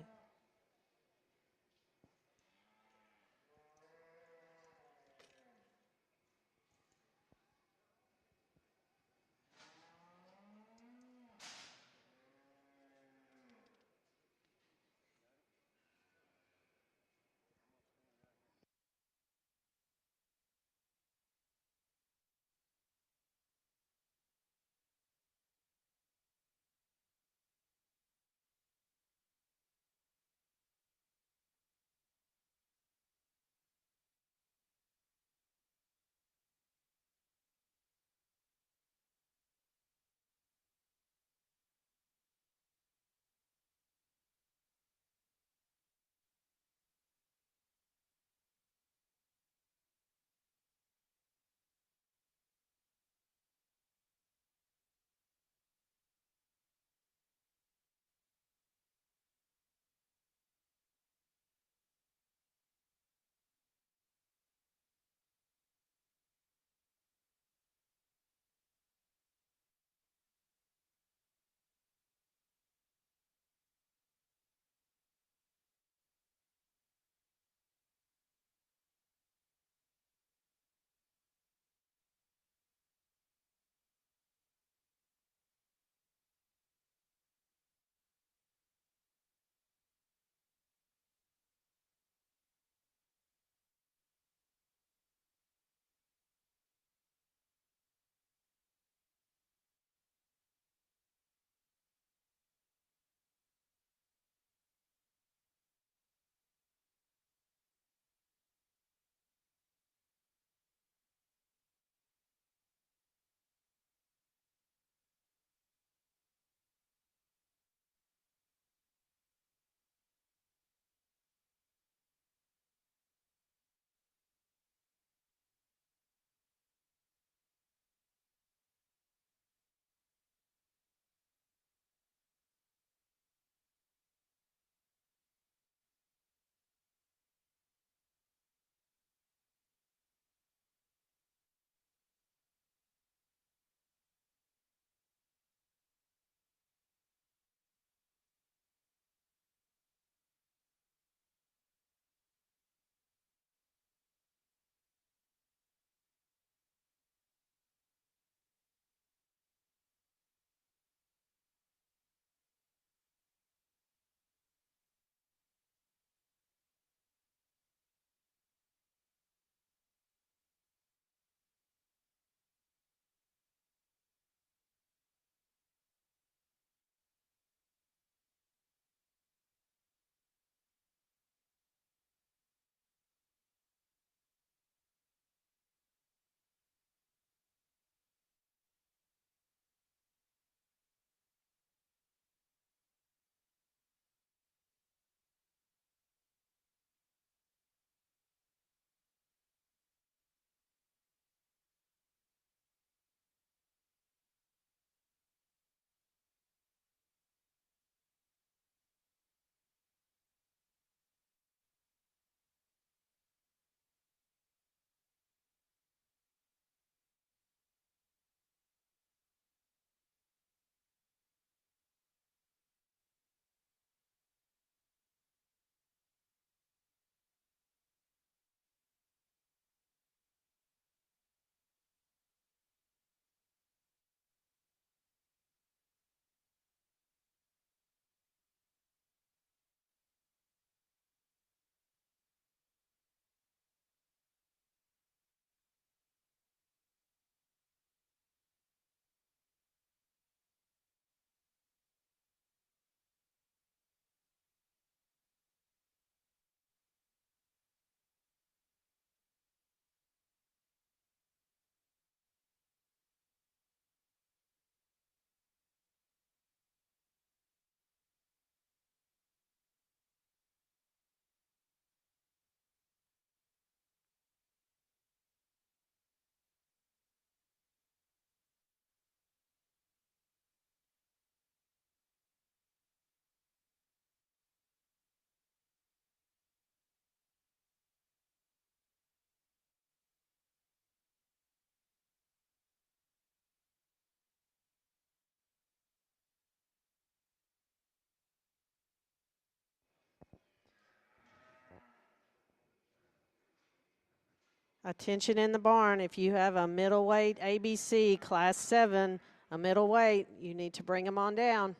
Attention in the barn. If you have a middleweight ABC Class 7, a middleweight, you need to bring them on down.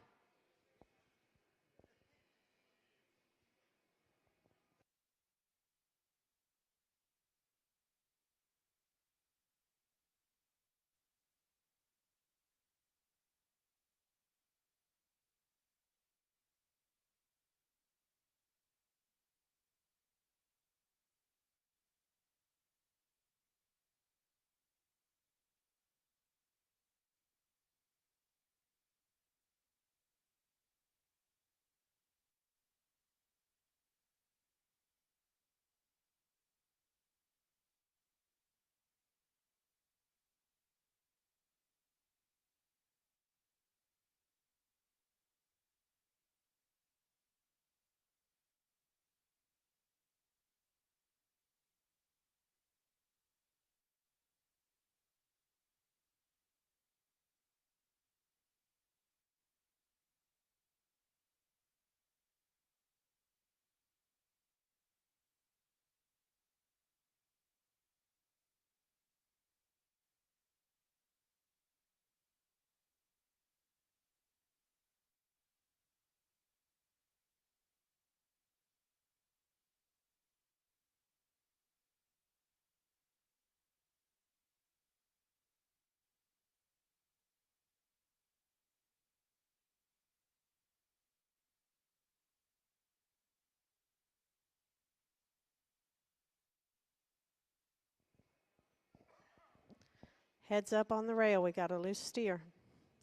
Heads up on the rail. We got a loose steer.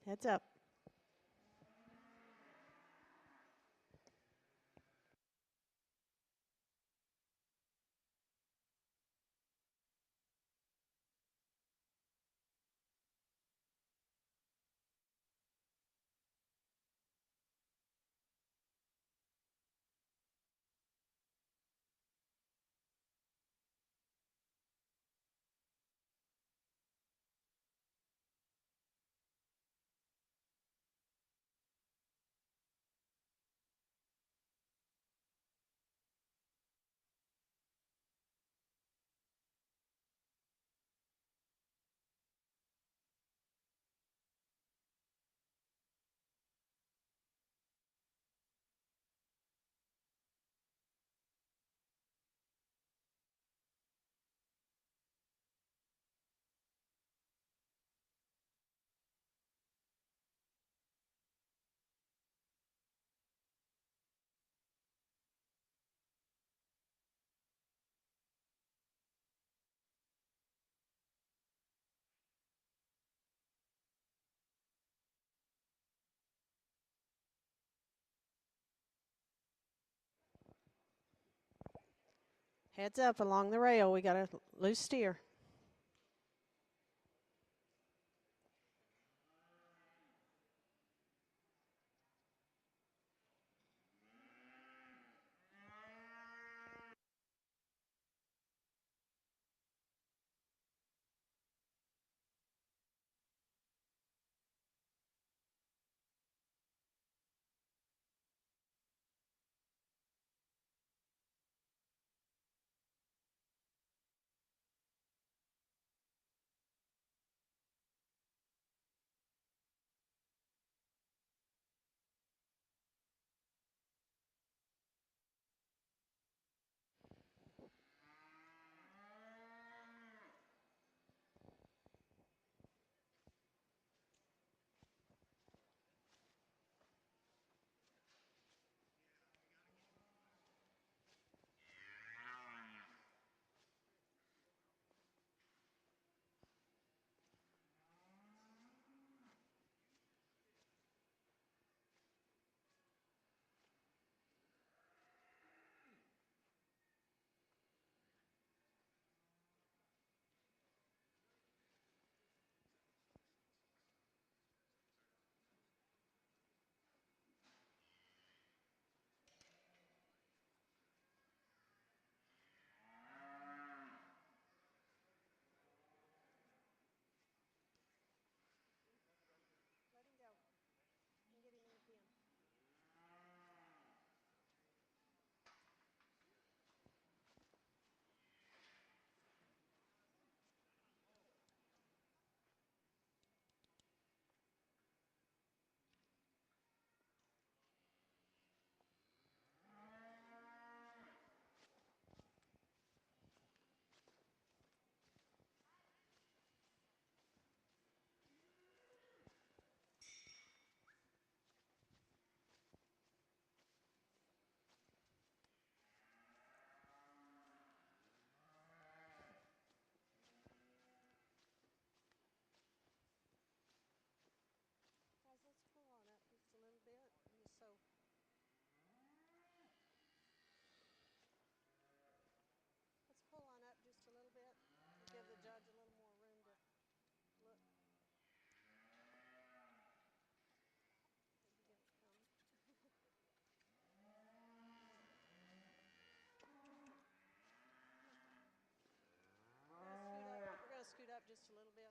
Heads up. Heads up along the rail. We got a loose steer. just a little bit.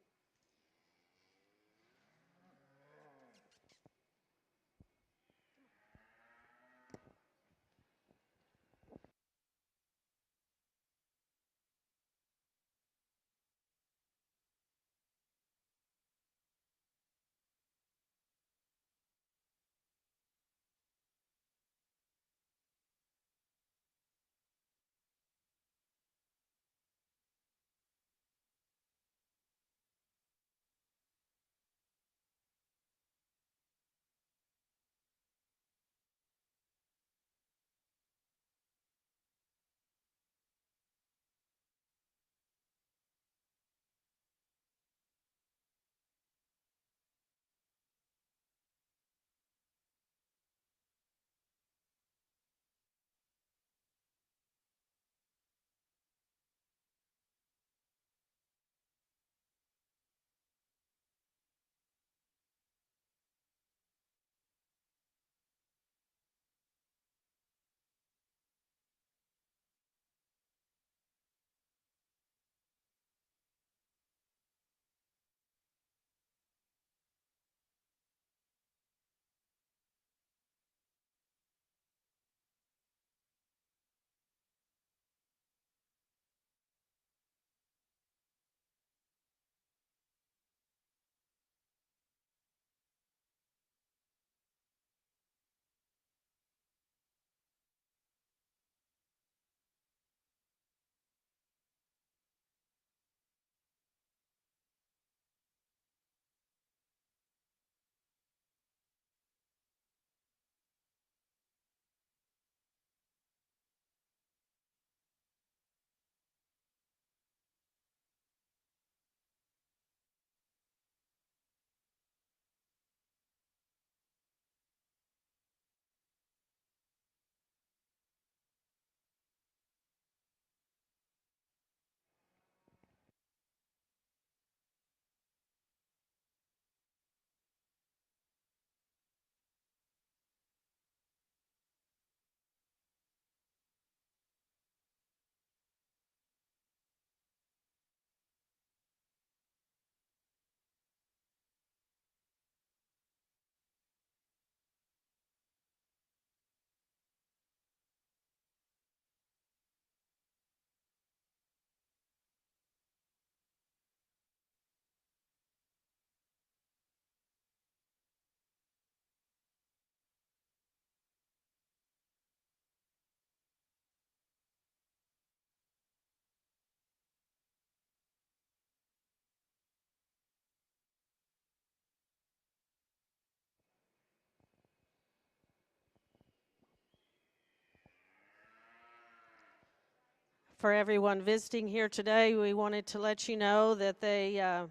For everyone visiting here today, we wanted to let you know that the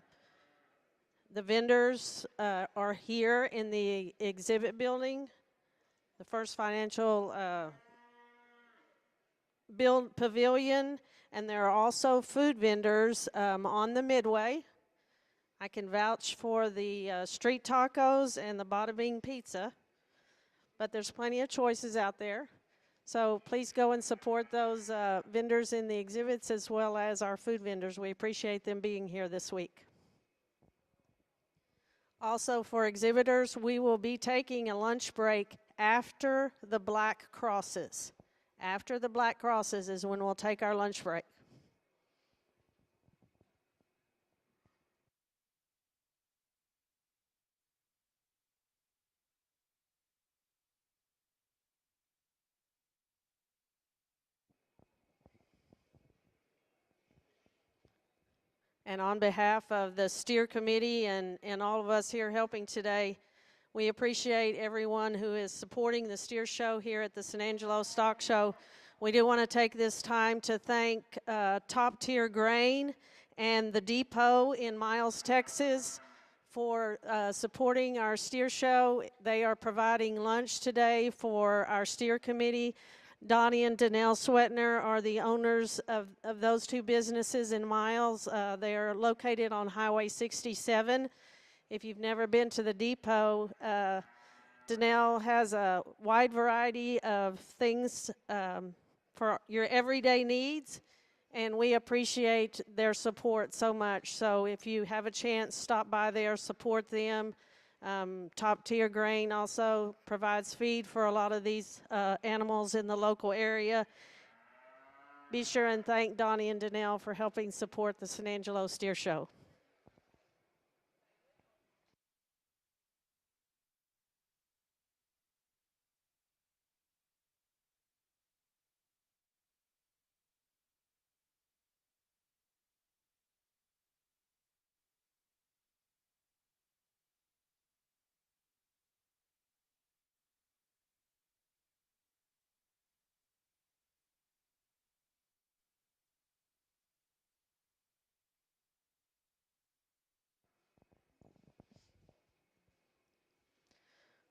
vendors are here in the exhibit building, the First Financial Pavilion, and there are also food vendors on the midway. I can vouch for the street tacos and the bada bing pizza, but there's plenty of choices out there. So please go and support those vendors in the exhibits as well as our food vendors. We appreciate them being here this week. Also for exhibitors, we will be taking a lunch break after the black crosses. After the black crosses is when we'll take our lunch break. And on behalf of the Steer Committee and all of us here helping today, we appreciate everyone who is supporting the Steer Show here at the San Angelo Stock Show. We do want to take this time to thank Top Tier Grain and the Depot in Miles, Texas for supporting our Steer Show. They are providing lunch today for our Steer Committee. Donnie and Danelle Sweatner are the owners of those two businesses in Miles. They are located on Highway 67. If you've never been to the depot, Danelle has a wide variety of things for your everyday needs. and we appreciate their support so much. So if you have a chance, stop by there, support them. Top Tier Grain also provides feed for a lot of these animals in the local area. Be sure and thank Donnie and Danelle for helping support the San Angelo Steer Show.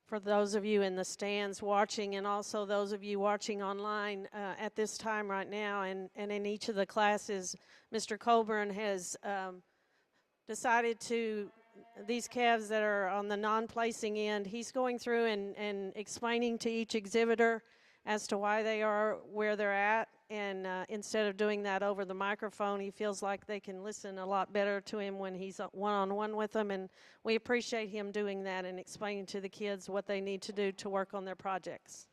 For those of you in the stands watching, and also those of you watching online at this time right now, and in each of the classes, Mr. Colburn has decided to, these calves that are on the non-placing end, he's going through and explaining to each exhibitor as to why they are where they're at, and instead of doing that over the microphone, he feels like they can listen a lot better to him when he's one-on-one with them, and we appreciate him doing that and explaining to the kids what they need to do to work on their projects.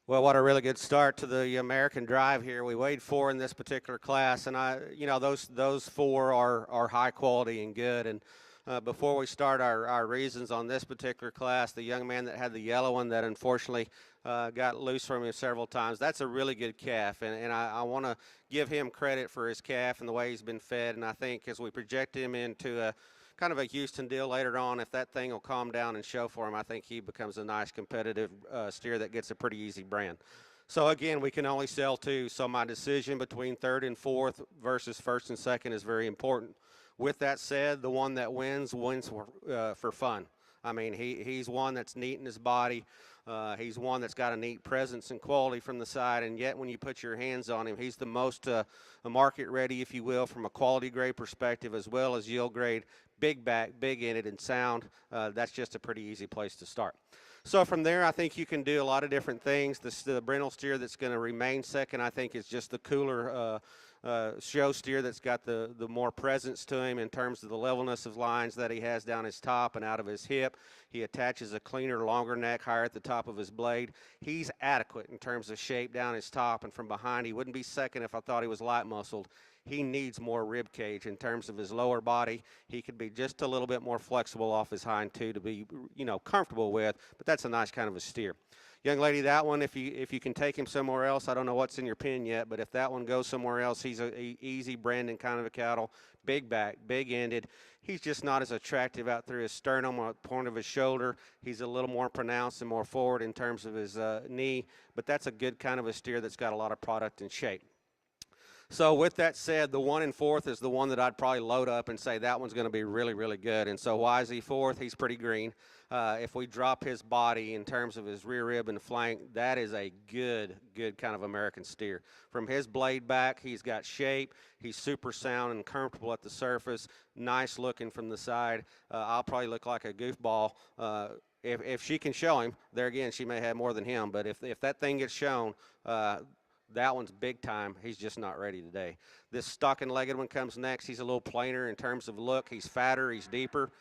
Well, what a really good start to the American Drive here. We weighed 4 in this particular class, and those 4 are high quality and good. And before we start our reasons on this particular class, the young man that had the yellow one that unfortunately got loose from him several times, that's a really good calf, and I want to give him credit for his calf and the way he's been fed. And I think as we project him into a kind of a Houston deal later on, if that thing will calm down and show for him, I think he becomes a nice competitive steer that gets a pretty easy brand. So again, we can only sell 2, so my decision between 3rd and 4th versus 1st and 2nd is very important. With that said, the one that wins for fun. I mean, he's one that's neat in his body. He's one that's got a neat presence and quality from the side, and yet when you put your hands on him, he's the most market ready, if you will, from a quality grade perspective as well as yield grade. Big back, big-ended, and sound. That's just a pretty easy place to start. So from there, I think you can do a lot of different things. The brindle steer that's going to remain second, I think, is just the cooler show steer that's got the more presence to him in terms of the levelness of lines that he has down his top and out of his hip. He attaches a cleaner, longer neck higher at the top of his blade. He's adequate in terms of shape down his top and from behind. He wouldn't be second if I thought he was light muscled. He needs more rib cage in terms of his lower body. He could be just a little bit more flexible off his hind two to be, comfortable with, but that's a nice kind of a steer. Young lady, that one, if you can take him somewhere else, I don't know what's in your pen yet, but if that one goes somewhere else, he's a easy Brandon kind of a cattle, big back, big-ended. He's just not as attractive out through his sternum or the point of his shoulder. He's a little more pronounced and more forward in terms of his knee, but that's a good kind of a steer that's got a lot of product and shape. So with that said, the 1 and 4th is the one that I'd probably load up and say that one's going to be really, really good. And so why is he 4th? He's pretty green. If we drop his body in terms of his rear rib and flank, that is a good kind of American steer. From his blade back, he's got shape. He's super sound and comfortable at the surface. Nice looking from the side. I'll probably look like a goofball. If she can show him, there again, she may have more than him. But if that thing gets shown, that one's big time. He's just not ready today. This stocking-legged one comes next. He's a little plainer in terms of look. He's fatter. He's deeper.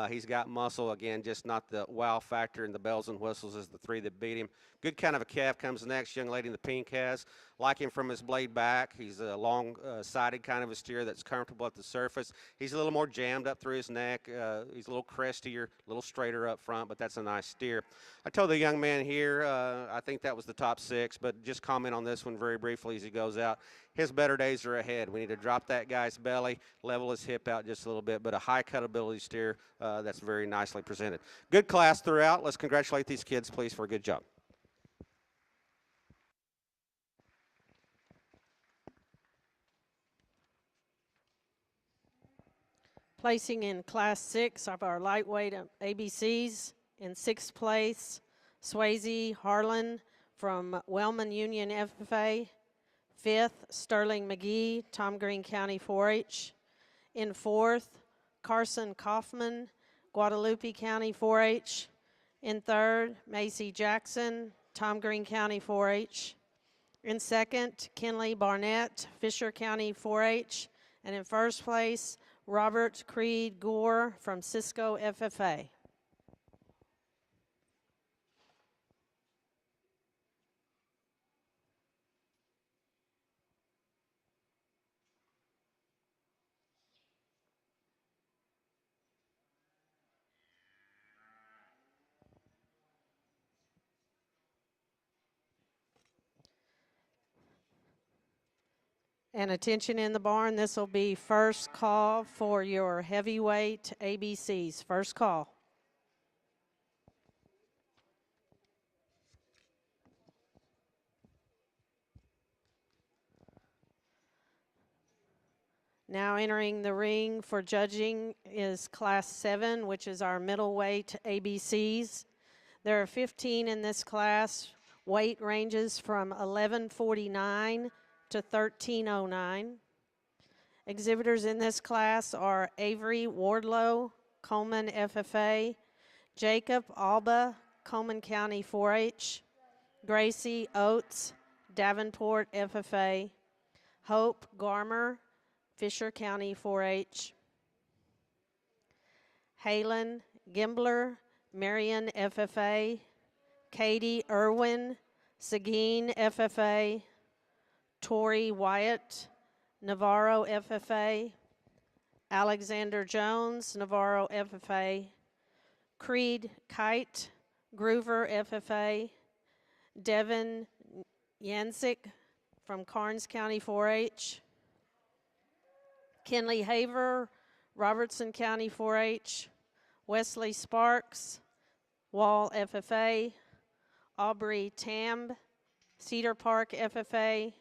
He's got muscle. Again, just not the wow factor and the bells and whistles as the 3 that beat him. Good kind of a calf comes next. Young lady in the pink has. Like him from his blade back. He's a long-sided kind of a steer that's comfortable at the surface. He's a little more jammed up through his neck. He's a little crestier, a little straighter up front, but that's a nice steer. I told the young man here, I think that was the top 6, but just comment on this one very briefly as he goes out. His better days are ahead. We need to drop that guy's belly, level his hip out just a little bit, but a high cutability steer that's very nicely presented. Good class throughout. Let's congratulate these kids, please, for a good job. Placing in Class 6 of our lightweight ABCs, in 6th place, Swayze Harlan from Wellman Union FFA. 5th, Sterling McGee, Tom Green County 4-H. In 4th, Carson Kaufman, Guadalupe County 4-H. In 3rd, Macy Jackson, Tom Green County 4-H. In 2nd, Kenley Barnett, Fisher County 4-H. And in 1st place, Robert Creed Gore from Cisco FFA. And attention in the barn, this will be first call for your heavyweight ABCs. First call. Now entering the ring for judging is Class 7, which is our middleweight ABCs. There are 15 in this class. Weight ranges from 1149 to 1309. Exhibitors in this class are Avery Wardlow, Coleman FFA, Jacob Alba, Coleman County 4-H, Gracie Oates, Davenport FFA, Hope Garmer, Fisher County 4-H, Halen Gimbler, Marion FFA, Katie Irwin, Seguin FFA, Tori Wyatt, Navarro FFA, Alexander Jones, Navarro FFA, Creed Kite, Groover FFA, Devin Yancic from Karnes County 4-H, Kenley Haver, Robertson County 4-H, Wesley Sparks, Wall FFA, Aubrey Tamb, Cedar Park FFA,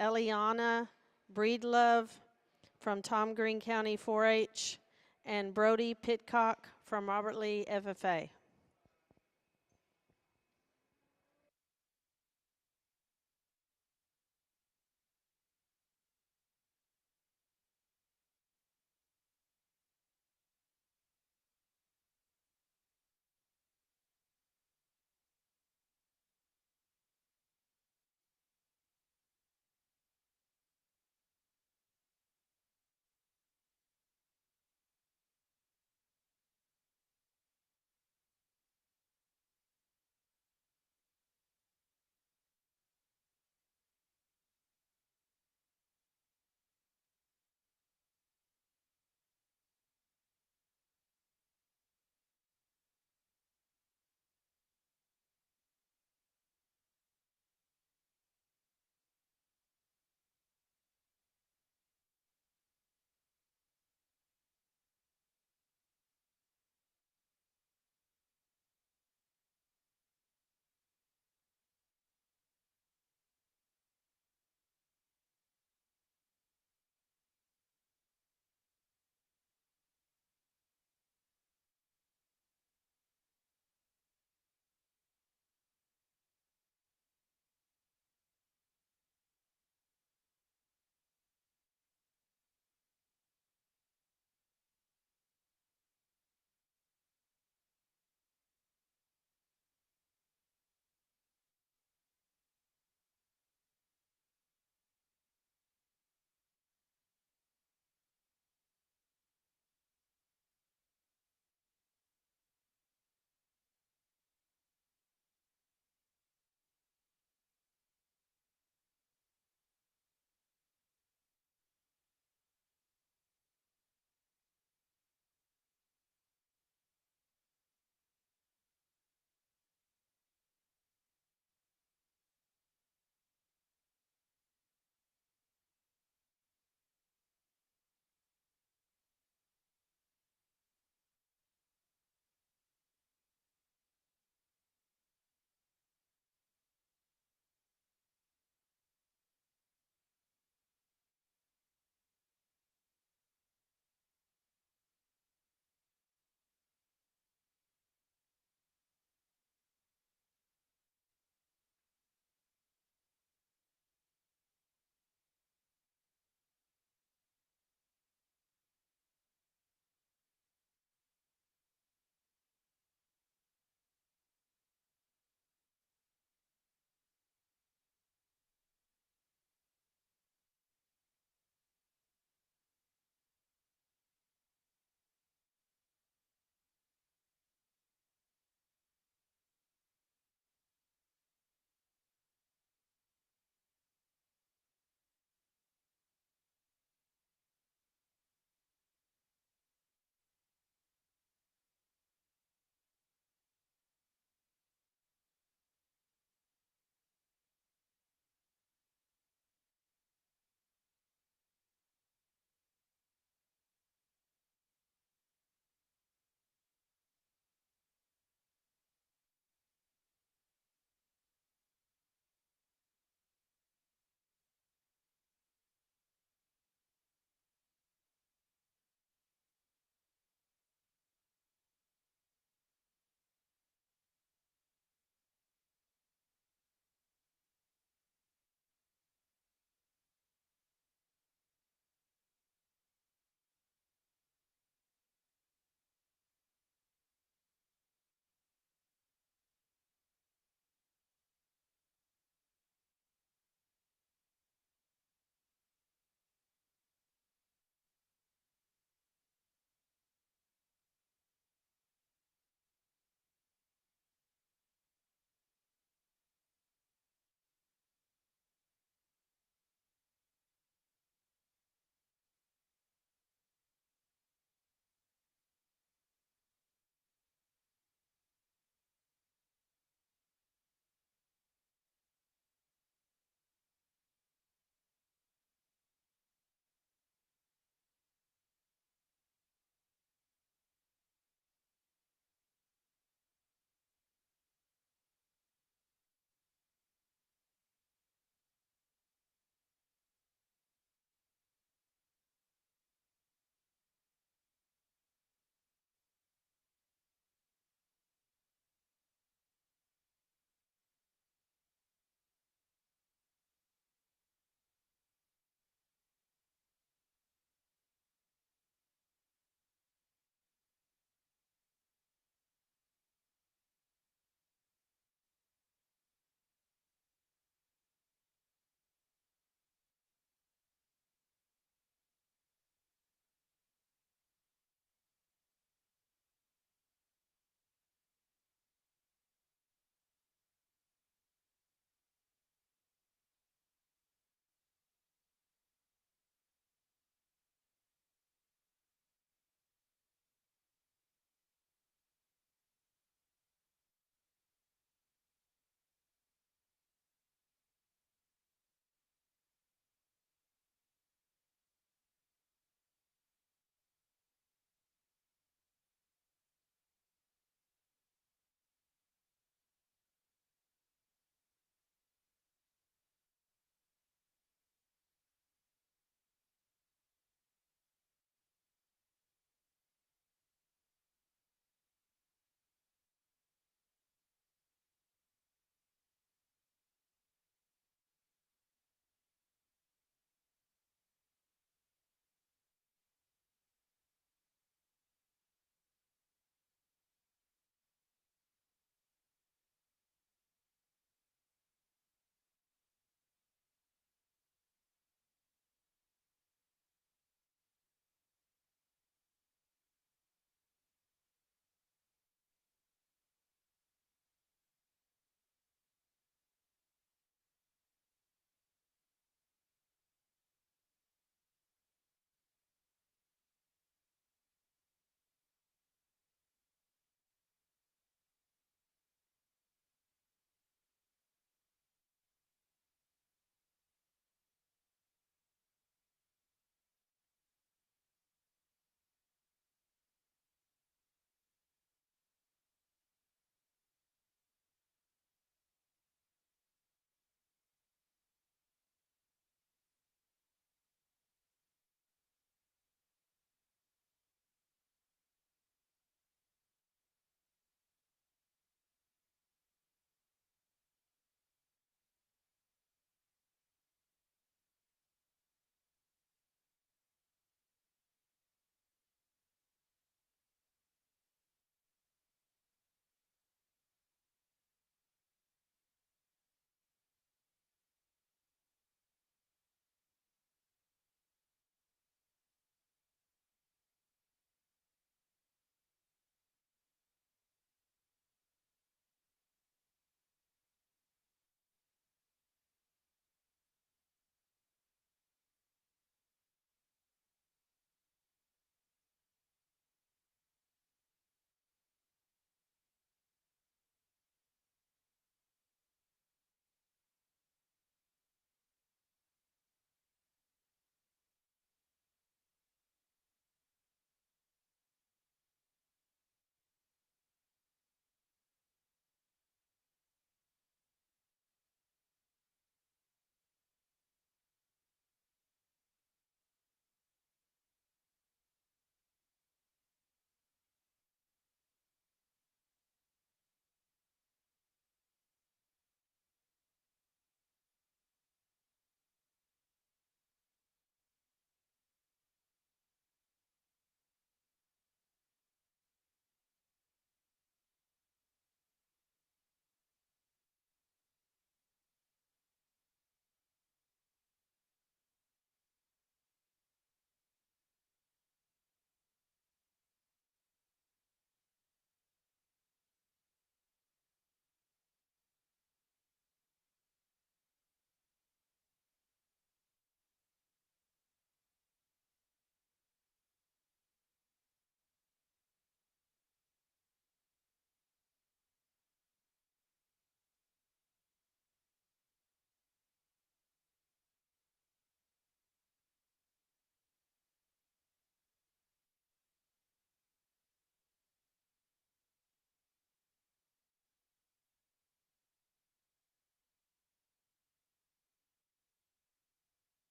Eliana Breedlove from Tom Green County 4-H, and Brody Pitcock from Robert Lee FFA.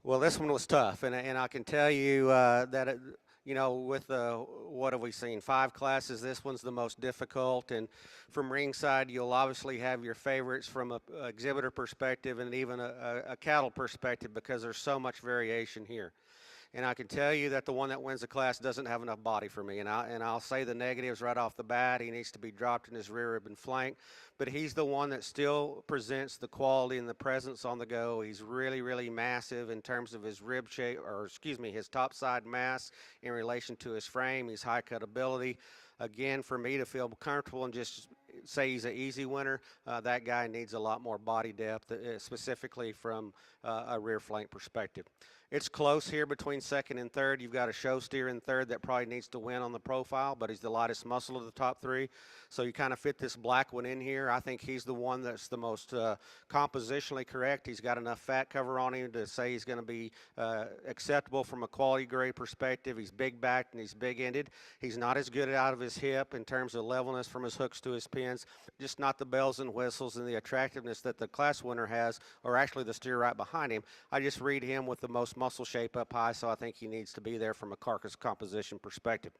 Well, this one was tough, and I can tell you that with what have we seen? 5 classes. This one's the most difficult, and from ringside, you'll obviously have your favorites from a exhibitor perspective and even a cattle perspective because there's so much variation here. And I can tell you that the one that wins the class doesn't have enough body for me. And I'll say the negatives right off the bat. He needs to be dropped in his rear rib and flank. But he's the one that still presents the quality and the presence on the go. He's really, really massive in terms of his rib shape, his top side mass in relation to his frame. He's high cutability. Again, for me to feel comfortable and just say he's an easy winner, that guy needs a lot more body depth, specifically from a rear flank perspective. It's close here between second and third. You've got a show steer in third that probably needs to win on the profile, but he's the lightest muscle of the top 3. So you kind of fit this black one in here. I think he's the one that's the most compositionally correct. He's got enough fat cover on him to say he's going to be acceptable from a quality grade perspective. He's big backed and he's big ended. He's not as good out of his hip in terms of levelness from his hooks to his pins, just not the bells and whistles and the attractiveness that the class winner has, or actually the steer right behind him. I just read him with the most muscle shape up high, so I think he needs to be there from a carcass composition perspective.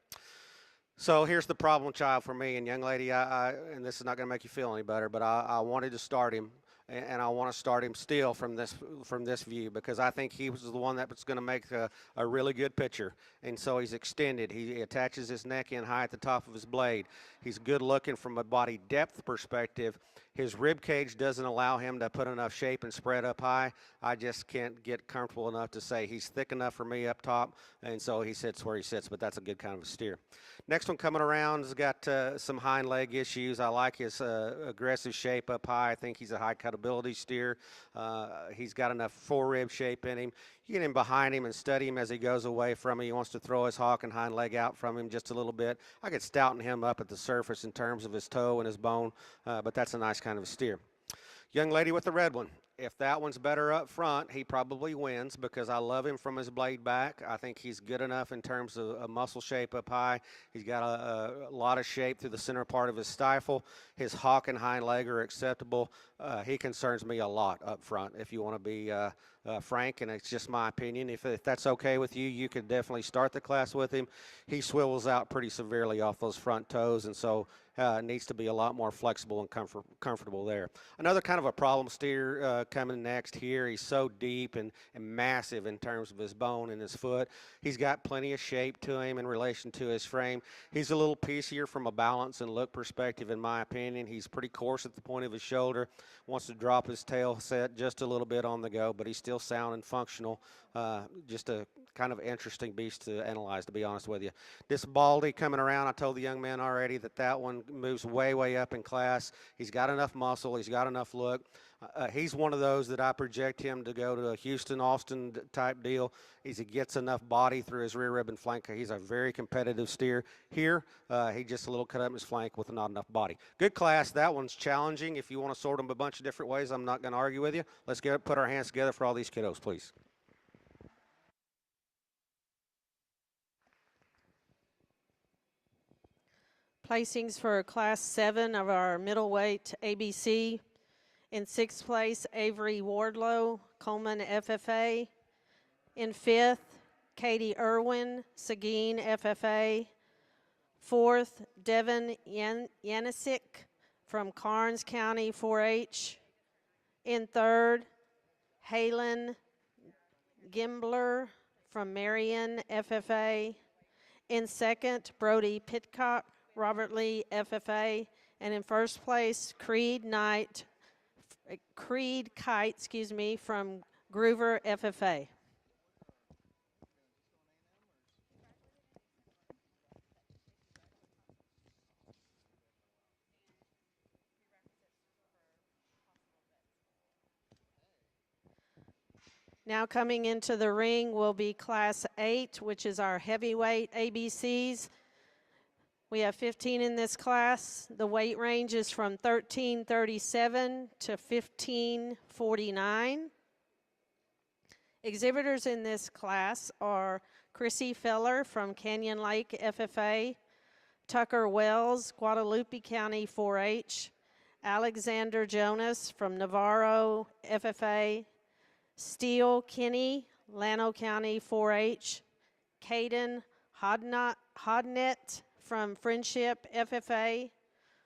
So here's the problem child for me, and young lady, and this is not going to make you feel any better, but I wanted to start him, and I want to start him still from this view because I think he was the one that was going to make a really good pitcher. And so he's extended. He attaches his neck in high at the top of his blade. He's good looking from a body depth perspective. His rib cage doesn't allow him to put enough shape and spread up high. I just can't get comfortable enough to say he's thick enough for me up top, and so he sits where he sits, but that's a good kind of a steer. Next one coming around has got some hind leg issues. I like his aggressive shape up high. I think he's a high cutability steer. He's got enough fore-rib shape in him. You get him behind him and study him as he goes away from him. He wants to throw his hock and hind leg out from him just a little bit. I could stouten him up at the surface in terms of his toe and his bone, but that's a nice kind of a steer. Young lady with the red one. If that one's better up front, he probably wins because I love him from his blade back. I think he's good enough in terms of a muscle shape up high. He's got a lot of shape through the center part of his stifle. His hock and hind leg are acceptable. He concerns me a lot up front, if you want to be frank, and it's just my opinion. If that's okay with you, you could definitely start the class with him. He swivels out pretty severely off those front toes, and so needs to be a lot more flexible and comfortable there. Another kind of a problem steer coming next here. He's so deep and massive in terms of his bone and his foot. He's got plenty of shape to him in relation to his frame. He's a little piecier from a balance and look perspective, in my opinion. He's pretty coarse at the point of his shoulder, wants to drop his tail set just a little bit on the go, but he's still sound and functional. Just a kind of interesting beast to analyze, to be honest with you. This Baldy coming around, I told the young man already that one moves way up in class. He's got enough muscle. He's got enough look. He's one of those that I project him to go to a Houston, Austin type deal. He gets enough body through his rear rib and flank. He's a very competitive steer. Here, he just a little cut up his flank with not enough body. Good class. That one's challenging. If you want to sort them a bunch of different ways, I'm not going to argue with you. Let's put our hands together for all these kiddos, please. Placings for Class 7 of our middleweight ABC. In 6th place, Avery Wardlow, Coleman FFA. In 5th, Katie Irwin, Seguin FFA. 4th, Devin Yanisic from Karnes County 4-H. In 3rd, Halen Gimbler from Marion FFA. In 2nd, Brody Pitcock, Robert Lee FFA. And in 1st place, Creed Kite, from Groover FFA. Now coming into the ring will be Class 8, which is our heavyweight ABCs. We have 15 in this class. The weight range is from 1337 to 1549. Exhibitors in this class are Chrissy Feller from Canyon Lake FFA, Tucker Wells, Guadalupe County 4-H, Alexander Jonas from Navarro FFA, Steele Kinney, Llano County 4-H, Caden Hodnett from Friendship FFA,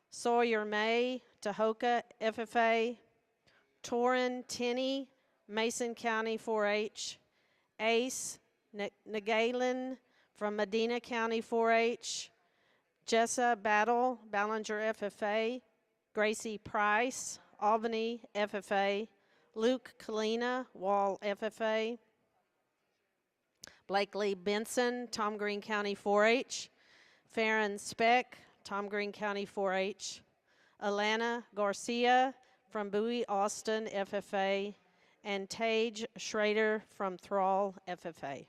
Sawyer May, Tahoka FFA, Torin Tinney, Mason County 4-H, Ace Nagalen from Medina County 4-H, Jessa Battle, Ballinger FFA, Gracie Price, Albany FFA, Luke Kalina, Wall FFA, Blakely Benson, Tom Green County 4-H, Farron Speck, Tom Green County 4-H, Alana Garcia from Bowie Austin FFA, and Tage Schrader from Thrall FFA.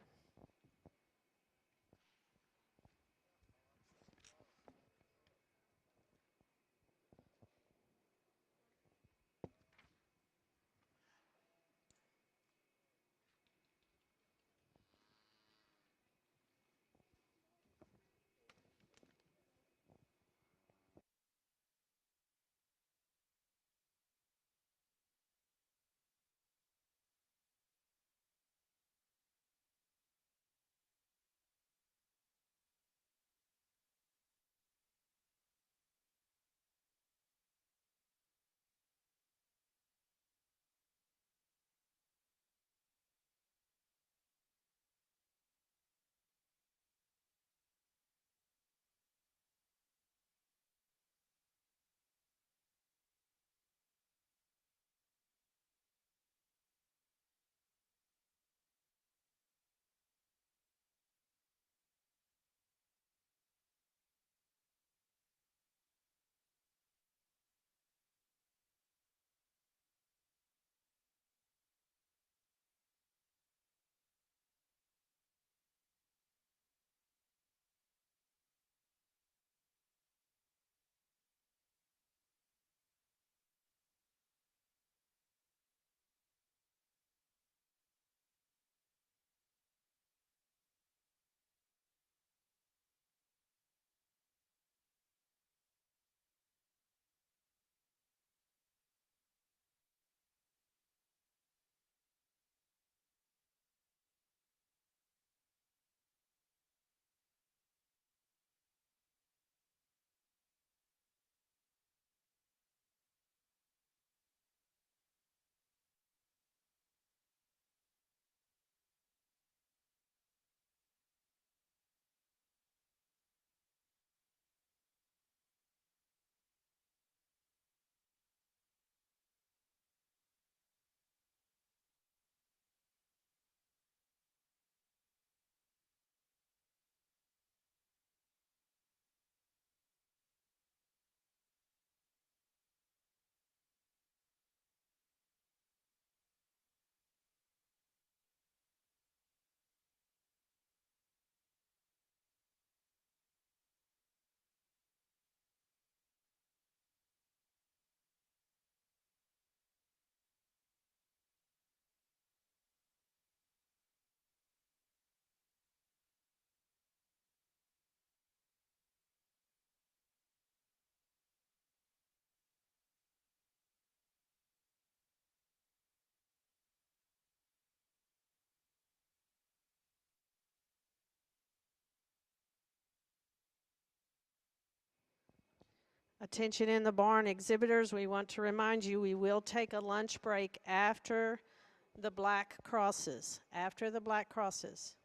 Attention in the barn exhibitors, we want to remind you we will take a lunch break after the black crosses. After the black crosses.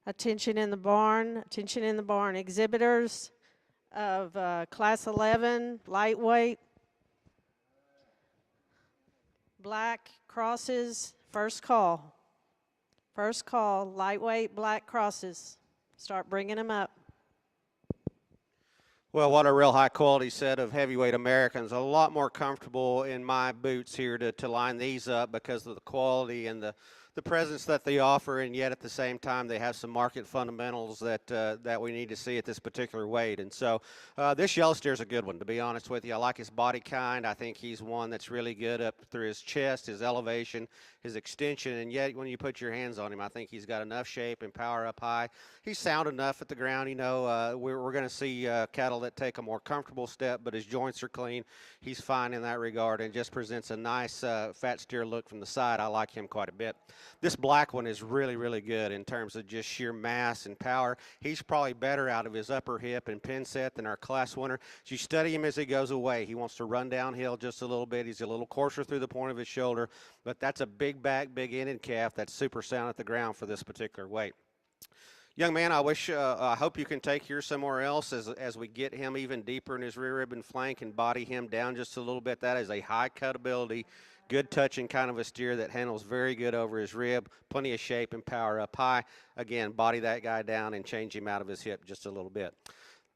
Attention in the barn, attention in the barn. Exhibitors of Class 11, lightweight, black crosses, first call. First call, lightweight, black crosses. Start bringing them up. Well, what a real high quality set of heavyweight Americans. A lot more comfortable in my boots here to line these up because of the quality and the presence that they offer, and yet at the same time they have some market fundamentals that we need to see at this particular weight. And so this yellow steer is a good one, to be honest with you. I like his body kind. I think he's one that's really good up through his chest, his elevation, his extension, and yet when you put your hands on him, I think he's got enough shape and power up high. He's sound enough at the ground. You know, we're going to see cattle that take a more comfortable step, but his joints are clean. He's fine in that regard and just presents a nice fat steer look from the side. I like him quite a bit. This black one is really, really good in terms of just sheer mass and power. He's probably better out of his upper hip and pin set than our class winner. As you study him as he goes away, he wants to run downhill just a little bit. He's a little coarser through the point of his shoulder, but that's a big back, big ended calf that's super sound at the ground for this particular weight. Young man, I hope you can take here somewhere else as we get him even deeper in his rear rib and flank and body him down just a little bit. That is a high cutability, good touching kind of a steer that handles very good over his rib, plenty of shape and power up high. Again, body that guy down and change him out of his hip just a little bit.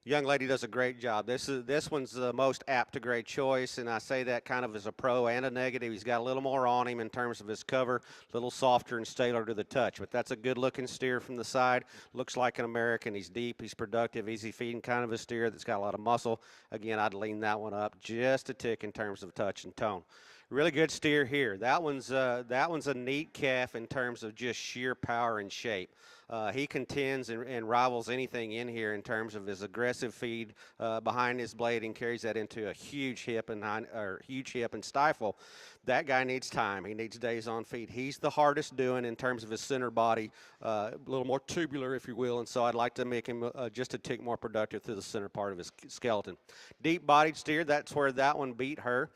Young lady does a great job. This one's the most apt to grade choice, and I say that kind of as a pro and a negative. He's got a little more on him in terms of his cover, a little softer and staler to the touch, but that's a good-looking steer from the side. Looks like an American. He's deep, he's productive, easy feeding kind of a steer that's got a lot of muscle. Again, I'd lean that one up just a tick in terms of touch and tone. Really good steer here. That one's a neat calf in terms of just sheer power and shape. He contends and rivals anything in here in terms of his aggressive feed behind his blade and carries that into a huge hip and stifle. That guy needs time. He needs days on feed. He's the hardest doing in terms of his center body, a little more tubular, if you will, and so I'd like to make him just a tick more productive through the center part of his skeleton. Deep-bodied steer, that's where that one beat her.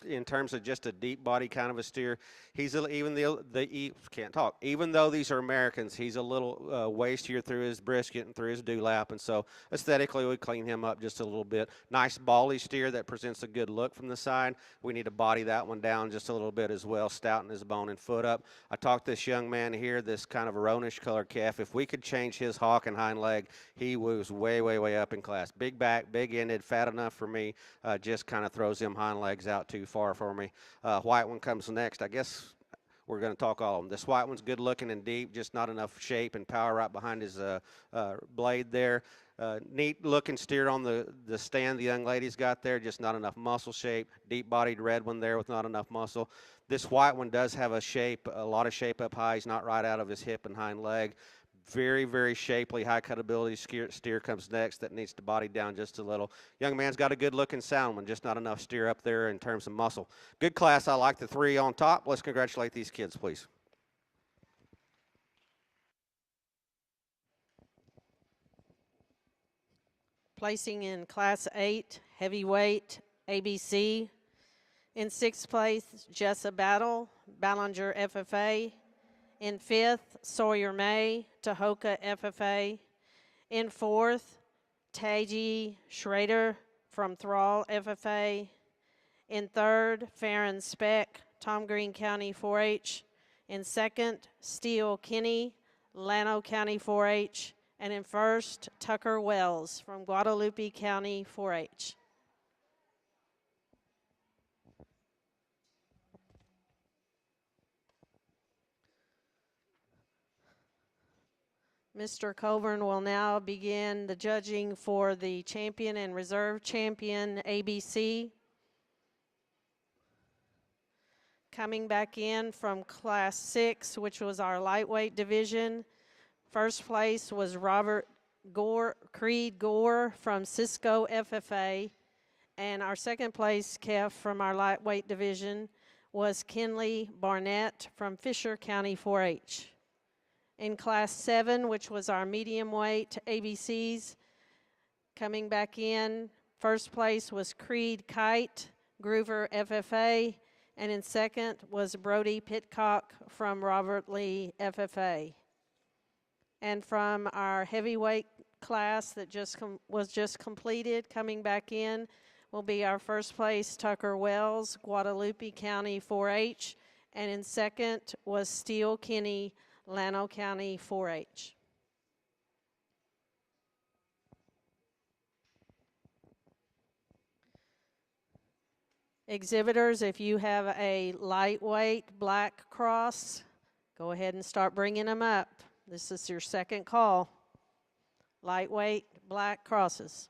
In terms of just a deep body kind of a steer, he's even even though these are Americans, he's a little wastier through his brisket and through his dewlap, and so aesthetically we clean him up just a little bit. Nice bally steer that presents a good look from the side. We need to body that one down just a little bit as well, stouten his bone and foot up. I talked to this young man here, this kind of a roanish colored calf. If we could change his hock and hind leg, he was way, way, way up in class. Big back, big ended, fat enough for me, just kind of throws them hind legs out too far for me. White one comes next. I guess we're going to talk all of them. This white one's good looking and deep, just not enough shape and power right behind his blade there. Neat looking steer on the stand the young lady's got there, just not enough muscle shape. Deep bodied red one there with not enough muscle. This white one does have a lot of shape up high. He's not right out of his hip and hind leg. Very, very shapely, high cutability steer comes next that needs to body down just a little. Young man's got a good-looking sound one, just not enough steer up there in terms of muscle. Good class. I like the three on top. Let's congratulate these kids, please. Placing in Class 8, heavyweight, ABC. In 6th place, Jessa Battle, Ballinger FFA. In 5th, Sawyer May, Tahoka FFA. In 4th, Taji Schrader from Thrall FFA. In 3rd, Farron Speck, Tom Green County 4-H. In 2nd, Steele Kinney, Llano County 4-H. And in 1st, Tucker Wells from Guadalupe County 4-H. Mr. Coburn will now begin the judging for the champion and reserve champion ABC. Coming back in from Class 6, which was our lightweight division. First place was Creed Gore from Cisco FFA. And our second place calf from our lightweight division was Kenley Barnett from Fisher County 4-H. In Class 7, which was our medium weight ABCs, coming back in, first place was Creed Kite, Groover FFA, and in second was Brody Pitcock from Robert Lee FFA. And from our heavyweight class that was just completed, coming back in will be our first place Tucker Wells, Guadalupe County 4-H, and in second was Steele Kinney, Llano County 4-H. Exhibitors, if you have a lightweight black cross, go ahead and start bringing them up. This is your second call. Lightweight black crosses.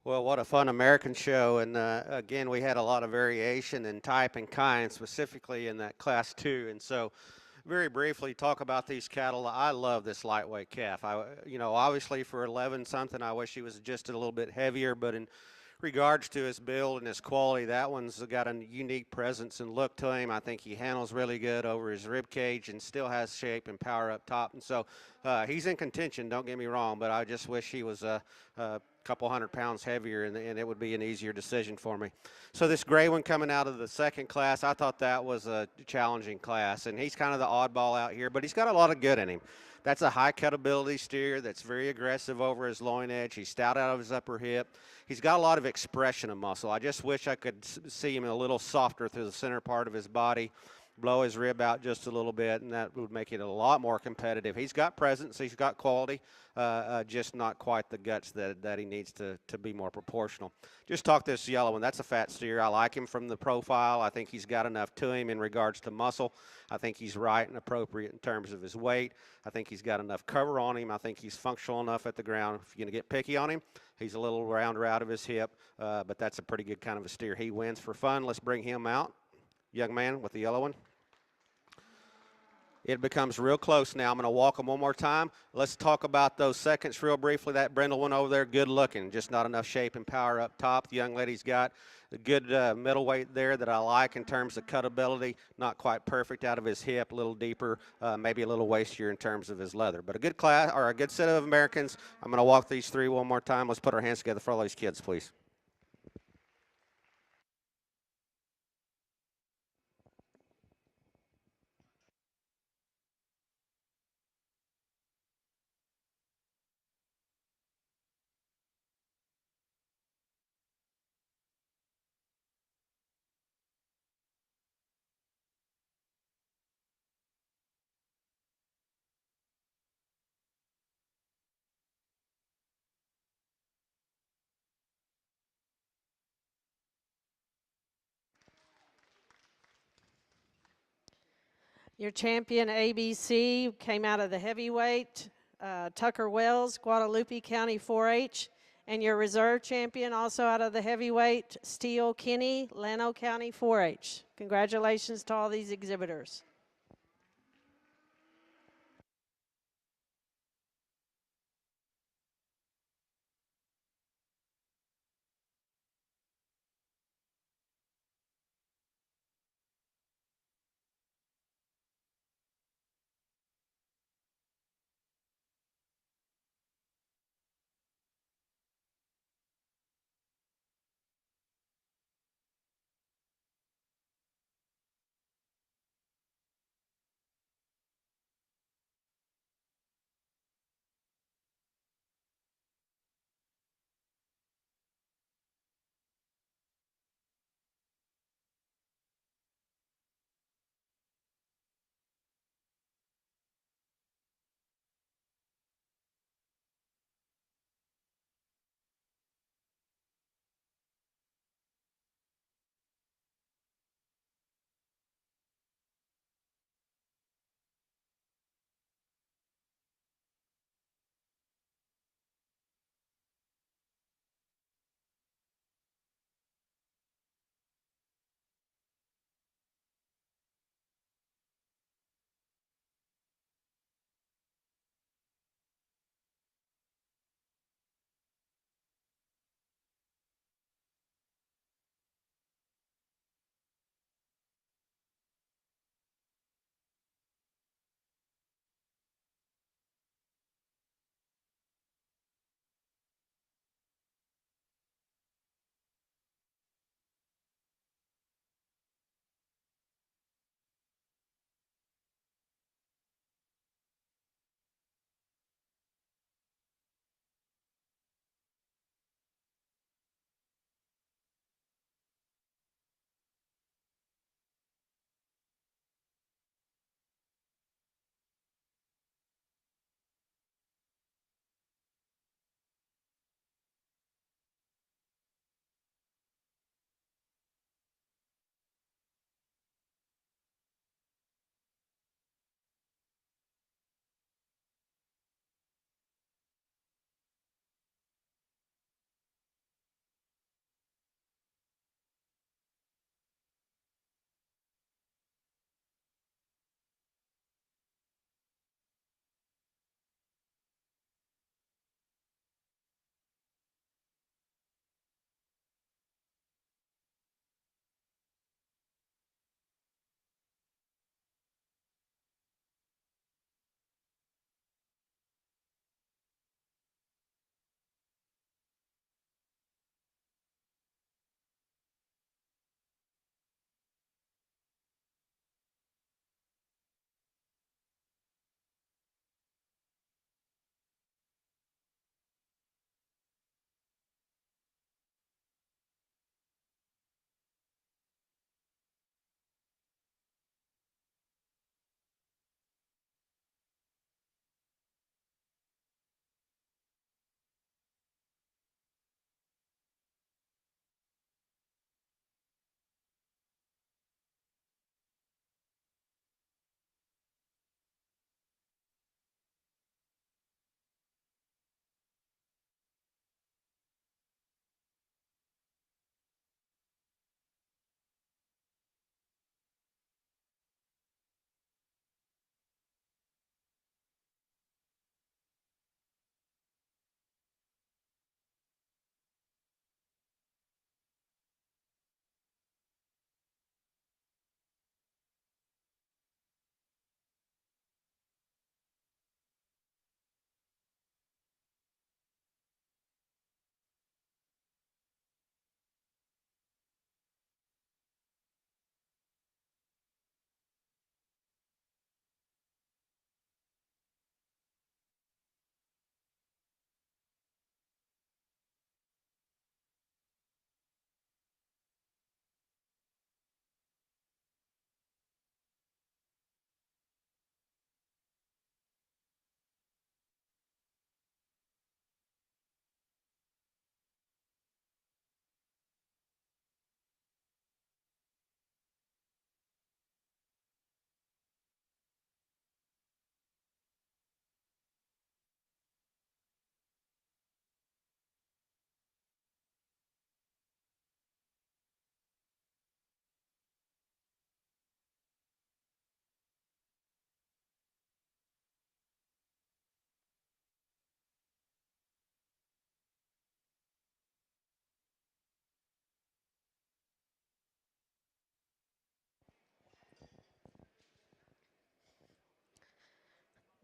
Well, what a fun American show. And again, we had a lot of variation in type and kind, specifically in that class 2. And so, very briefly, talk about these cattle. I love this lightweight calf. Obviously for 11 something, I wish he was just a little bit heavier, but in regards to his build and his quality, that one's got a unique presence and look to him. I think he handles really good over his rib cage and still has shape and power up top. And so he's in contention, don't get me wrong, but I just wish he was a couple 100 pounds heavier, and it would be an easier decision for me. So this gray one coming out of the second class, I thought that was a challenging class, and he's kind of the oddball out here, but he's got a lot of good in him. That's a high cutability steer that's very aggressive over his loin edge. He's stout out of his upper hip. He's got a lot of expression of muscle. I just wish I could see him a little softer through the center part of his body, blow his rib out just a little bit, and that would make it a lot more competitive. He's got presence, he's got quality, just not quite the guts that he needs to be more proportional. Just talk this yellow one. That's a fat steer. I like him from the profile. I think he's got enough to him in regards to muscle. I think he's right and appropriate in terms of his weight. I think he's got enough cover on him. I think he's functional enough at the ground. If you're going to get picky on him, he's a little rounder out of his hip, but that's a pretty good kind of a steer. He wins for fun. Let's bring him out. Young man with the yellow one. It becomes real close now. I'm going to walk them one more time. Let's talk about those seconds real briefly. That Brindle one over there, good looking, just not enough shape and power up top. The young lady's got a good middleweight there that I like in terms of cutability. Not quite perfect out of his hip, a little deeper, maybe a little wastier in terms of his leather. But a good class, or a good set of Americans. I'm going to walk these three one more time. Let's put our hands together for all these kids, please. Your champion ABC came out of the heavyweight, Tucker Wells, Guadalupe County 4-H. And your reserve champion also out of the heavyweight, Steele Kinney, Llano County 4-H. Congratulations to all these exhibitors.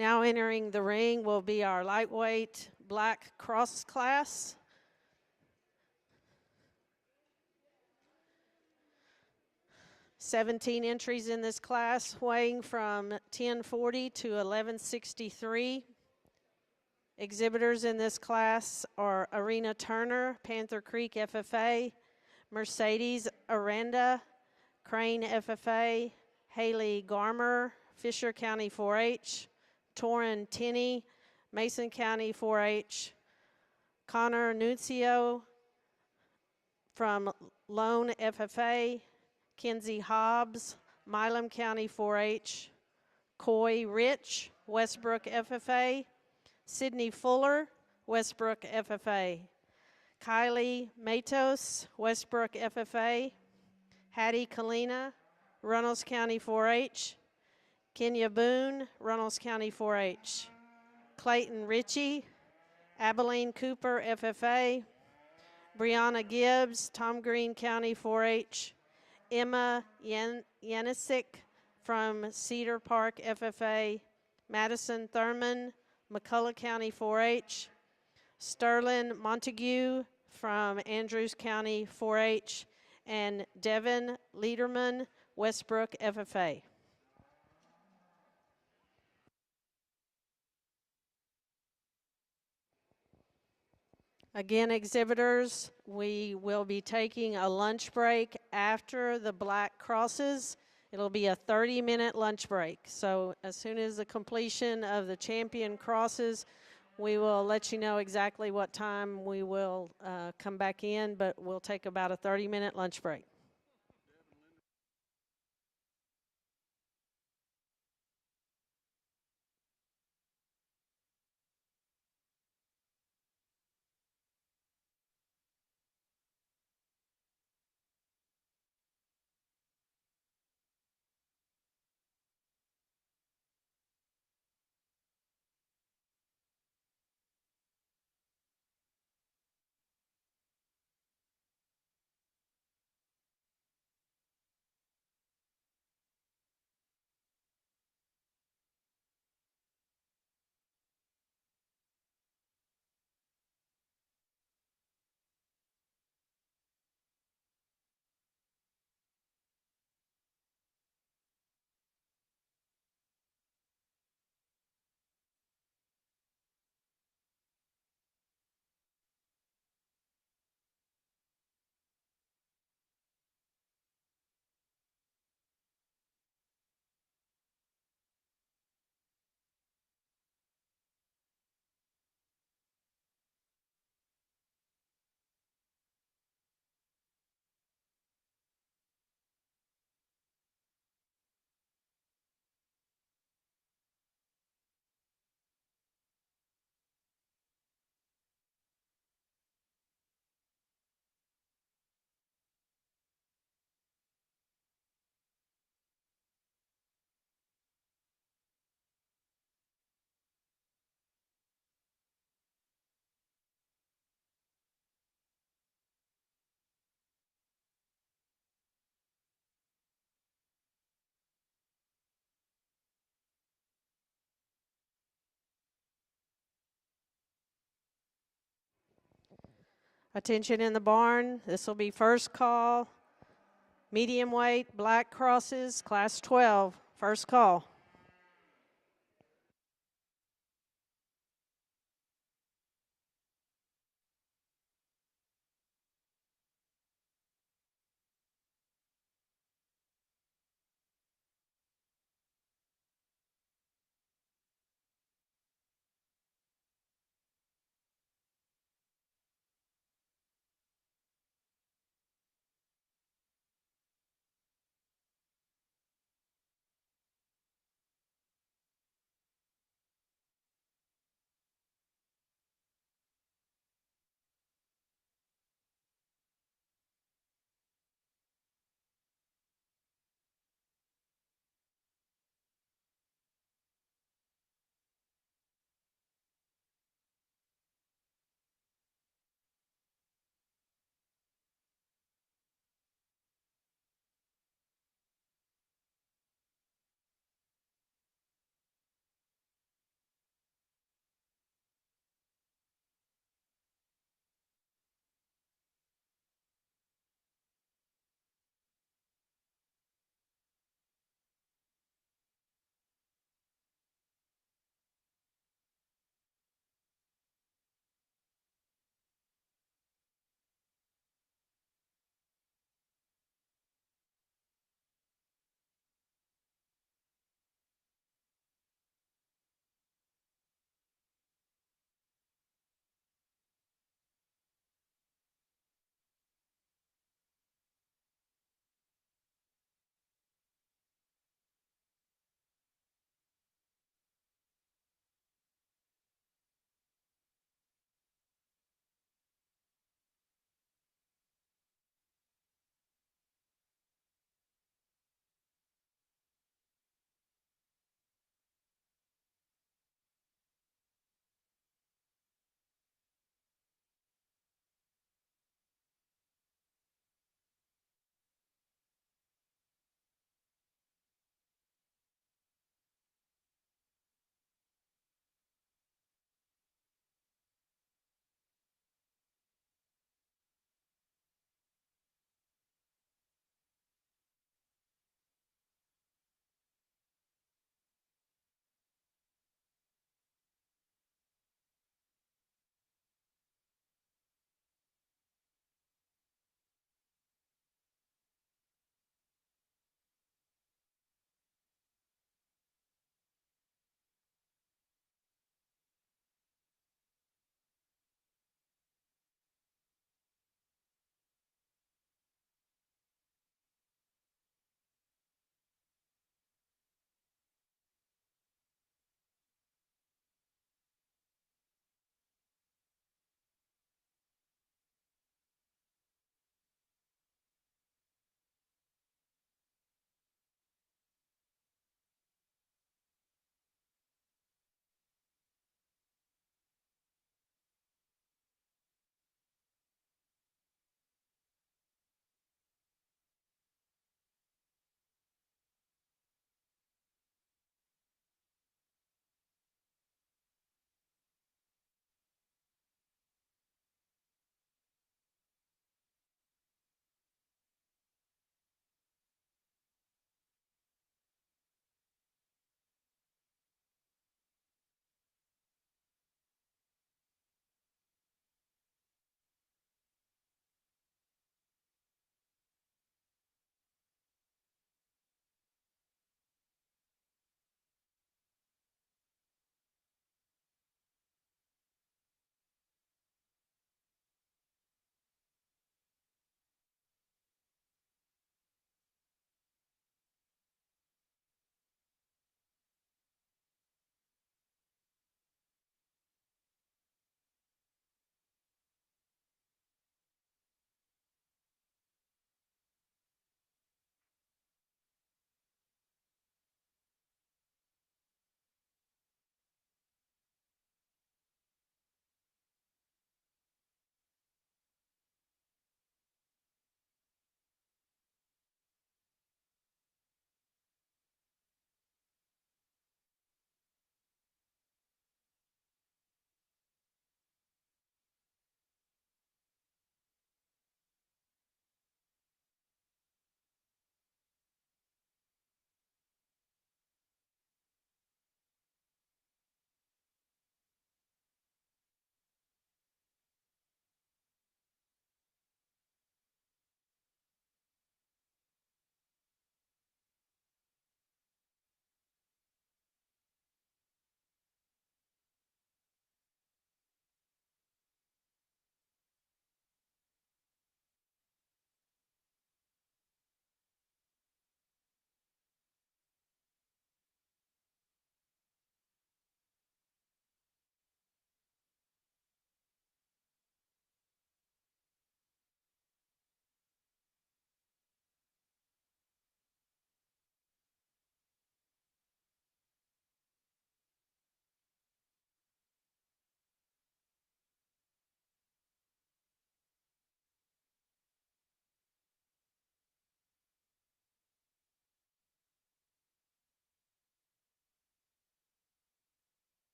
Now entering the ring will be our lightweight black cross class. "17 entries in this class, weighing from 1040 to 1163. Exhibitors in this class are Arena Turner, Panther Creek FFA, Mercedes Aranda, Crane FFA, Haley Garmer, Fisher County 4-H, Torrin Tinney, Mason County 4-H, Connor Nuncio from Lone FFA, Kenzie Hobbs, Milam County 4-H, Coy Rich, Westbrook FFA, Sydney Fuller, Westbrook FFA, Kylie Matos, Westbrook FFA, Hattie Kalina, Runnels County 4-H, Kenya Boone, Runnels County 4-H, Clayton Ritchie, Abilene Cooper FFA, Brianna Gibbs, Tom Green County 4-H, Emma Yanisic from Cedar Park FFA, Madison Thurman, McCullough County 4-H, Sterling Montague from Andrews County 4-H, and Devin Liederman, Westbrook FFA. Again, exhibitors, we will be taking a lunch break after the black crosses. It'll be a 30-minute lunch break. So as soon as the completion of the champion crosses, we will let you know exactly what time we will come back in, but we'll take about a 30-minute lunch break. Attention in the barn, this will be first call. Medium weight, black crosses, class 12, first call.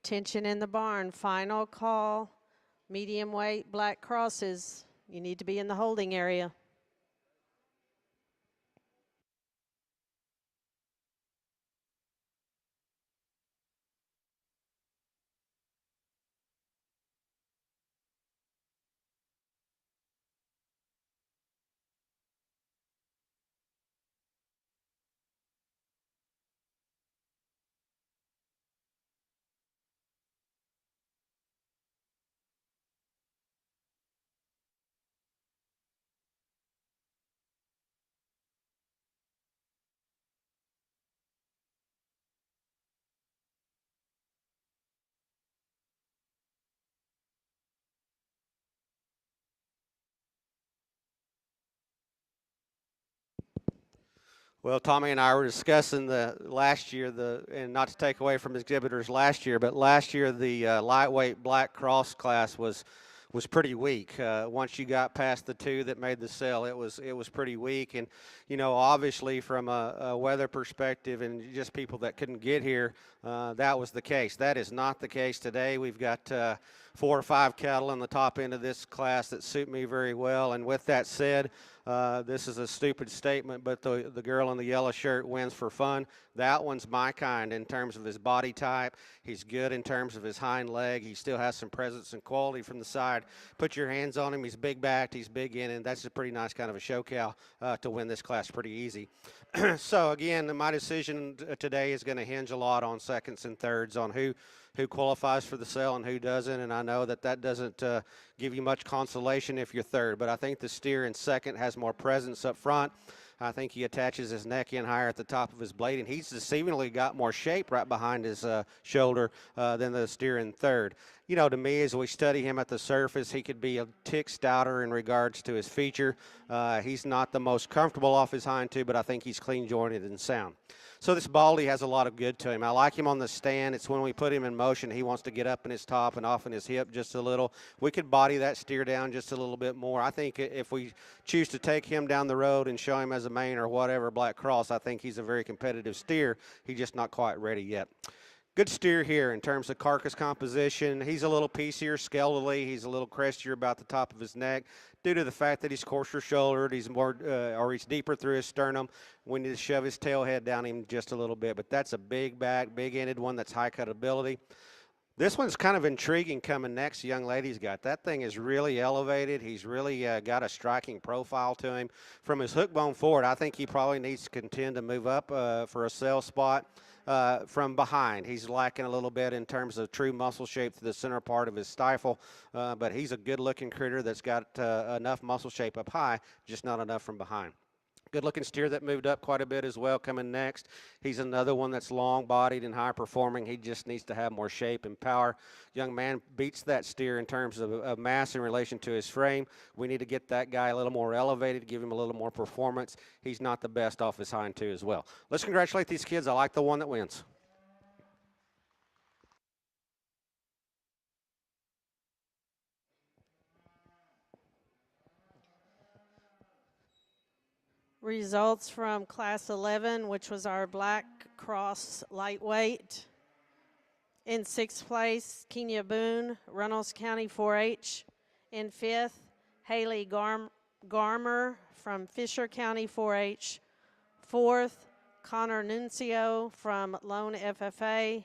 Attention in the barn, final call, medium weight, black crosses. You need to be in the holding area. Well, Tommy and I were discussing the last year, and not to take away from Exhibitors last year, but last year the lightweight black cross class was pretty weak. Once you got past the two that made the sale, it was pretty weak. And obviously from a weather perspective and just people that couldn't get here, that was the case. That is not the case today. We've got 4 or 5 cattle on the top end of this class that suit me very well. And with that said, this is a stupid statement, but the girl in the yellow shirt wins for fun. That one's my kind in terms of his body type. He's good in terms of his hind leg. He still has some presence and quality from the side. Put your hands on him. He's big backed. He's big in, and that's a pretty nice kind of a show cow to win this class pretty easy. So again, my decision today is going to hinge a lot on seconds and thirds, on who qualifies for the sale and who doesn't. And I know that doesn't give you much consolation if you're third, but I think the steer in second has more presence up front. I think he attaches his neck in higher at the top of his blade, and he's deceivingly got more shape right behind his shoulder than the steer in third. To me, as we study him at the surface, he could be a tick stouter in regards to his feature. He's not the most comfortable off his hind two, but I think he's clean jointed and sound. So this Baldy has a lot of good to him. I like him on the stand. It's when we put him in motion, he wants to get up in his top and off in his hip just a little. We could body that steer down just a little bit more. I think if we choose to take him down the road and show him as a main or whatever black cross, I think he's a very competitive steer. He's just not quite ready yet. Good steer here in terms of carcass composition. He's a little piecier skeletally. He's a little crestier about the top of his neck due to the fact that he's coarser shouldered. He's he's deeper through his sternum. We need to shove his tail head down him just a little bit. But that's a big back, big-ended one that's high cutability. This one's kind of intriguing coming next. The young lady's got. That thing is really elevated. He's really got a striking profile to him. From his hook bone forward, I think he probably needs to contend to move up for a sale spot. From behind, he's lacking a little bit in terms of true muscle shape to the center part of his stifle, but he's a good-looking critter that's got enough muscle shape up high, just not enough from behind. Good-looking steer that moved up quite a bit as well coming next. He's another one that's long-bodied and high-performing. He just needs to have more shape and power. Young man beats that steer in terms of mass in relation to his frame. We need to get that guy a little more elevated, give him a little more performance. He's not the best off his hind two as well. Let's congratulate these kids. I like the one that wins. Results from Class 11, which was our black cross lightweight. In 6th place, Kenya Boone, Runnels County 4-H. In 5th, Haley Garmer from Fisher County 4-H. 4th, Connor Nuncio from Lone FFA.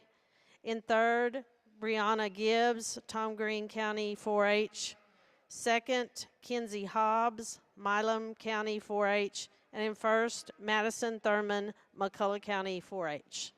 In 3rd, Brianna Gibbs, Tom Green County 4-H. 2nd, Kenzie Hobbs, Milam County 4-H. And in 1st, Madison Thurman, McCullough County 4-H.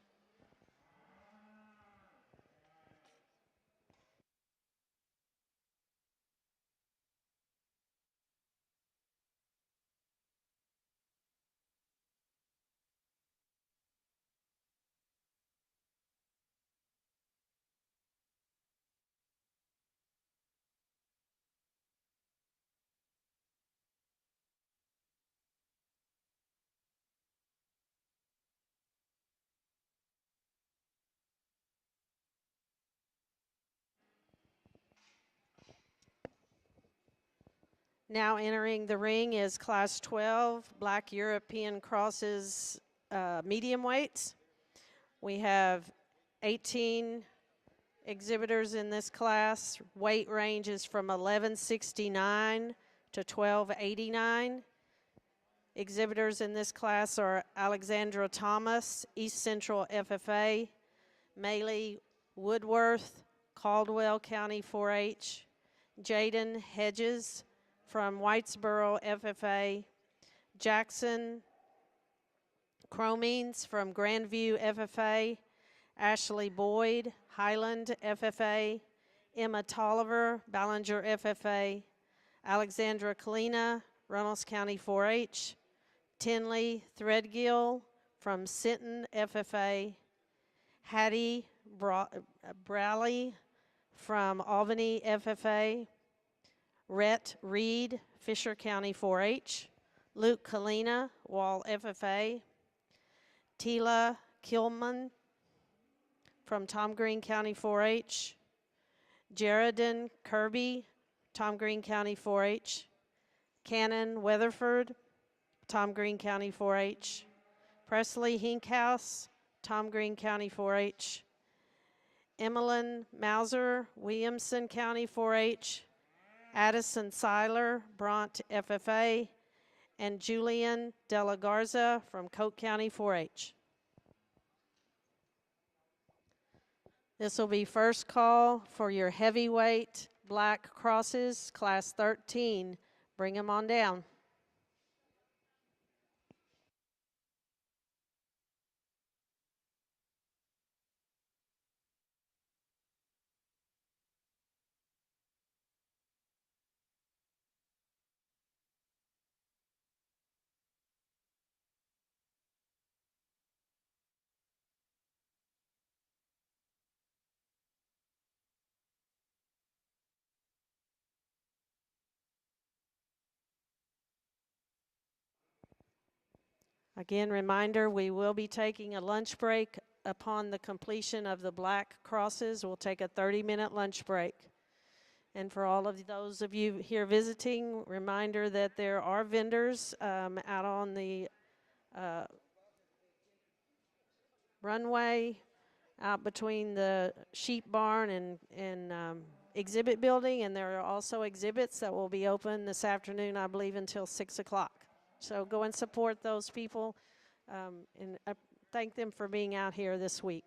Now entering the ring is Class 12, Black European Crosses medium weights. We have 18 Exhibitors in this class, weight range is from 1169 to 1289. Exhibitors in this class are Alexandra Thomas, East Central FFA, Maylee Woodworth, Caldwell County 4-H, Jaden Hedges from Whitesboro FFA, Jackson Cromines from Grandview FFA, Ashley Boyd, Highland FFA, Emma Tolliver, Ballinger FFA, Alexandra Kalina, Runnels County 4-H, Tinley Threadgill from Sinton FFA, Hattie Brally from Albany FFA, Rhett Reed, Fisher County 4-H, Luke Kalina, Wall FFA, Tila Kilman from Tom Green County 4-H, Jaredin Kirby, Tom Green County 4-H, Cannon Weatherford, Tom Green County 4-H, Presley Hinkhouse, Tom Green County 4-H, Emmeline Mauser, Williamson County 4-H, Addison Seiler, Bront FFA, and Julian De La Garza from Coke County 4-H. This will be first call for your heavyweight black crosses, class 13. Bring them on down. Again, reminder, we will be taking a lunch break upon the completion of the black crosses. We'll take a 30-minute lunch break. And for all of those of you here visiting, reminder that there are vendors out on the runway out between the sheep barn and exhibit building, and there are also exhibits that will be open this afternoon, I believe, until 6 o'clock. So go and support those people and thank them for being out here this week.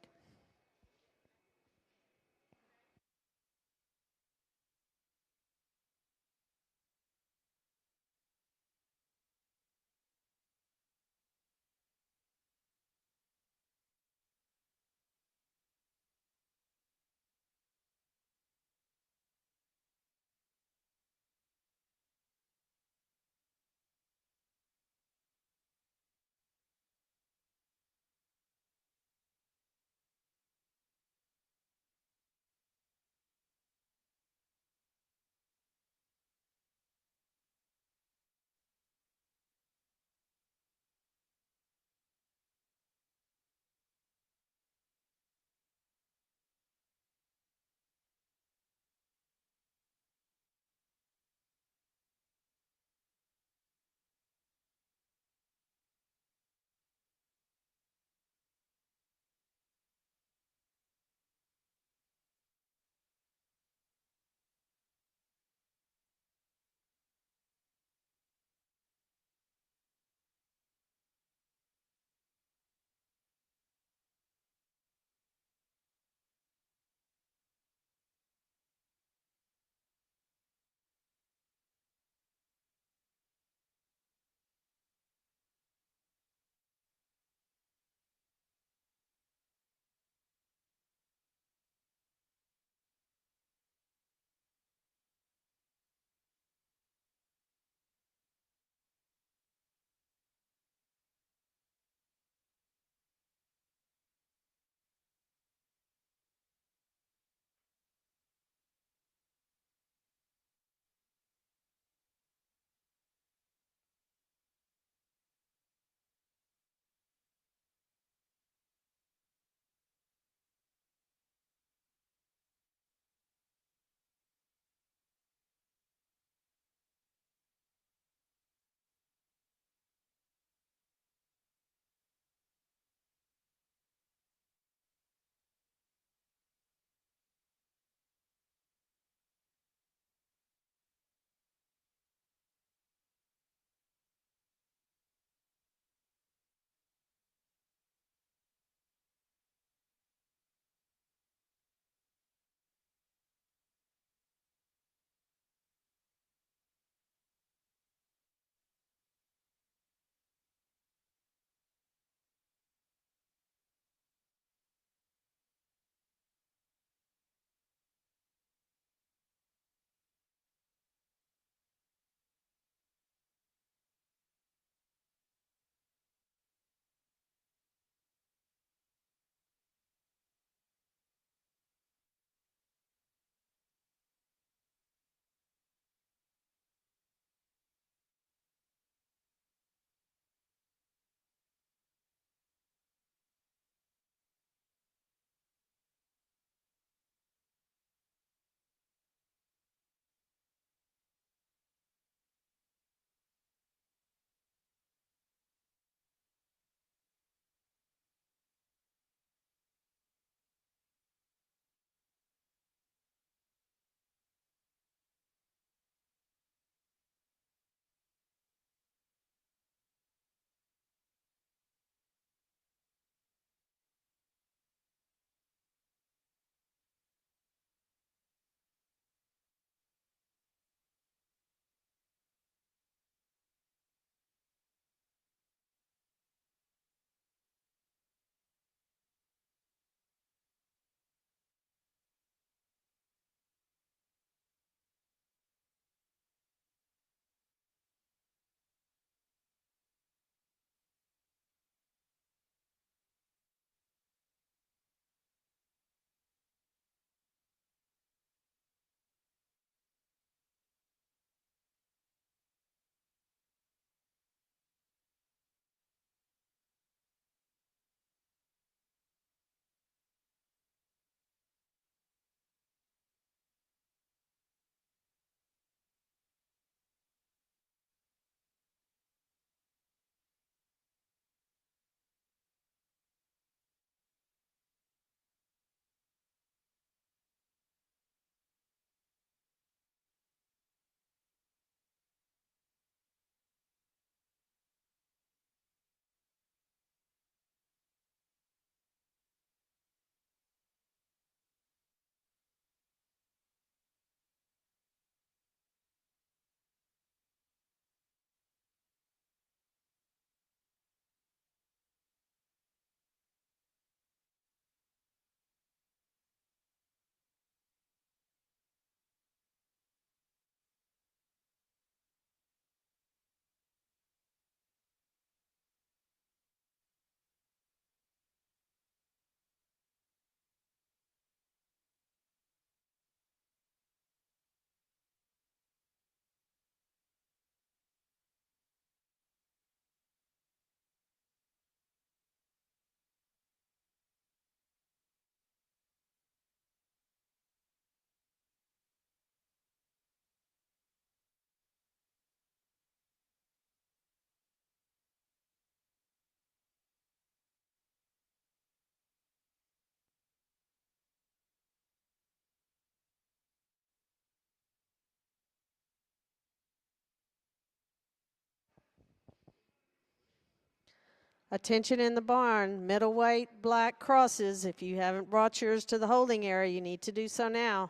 Attention in the barn, middleweight black crosses. If you haven't brought yours to the holding area, you need to do so now.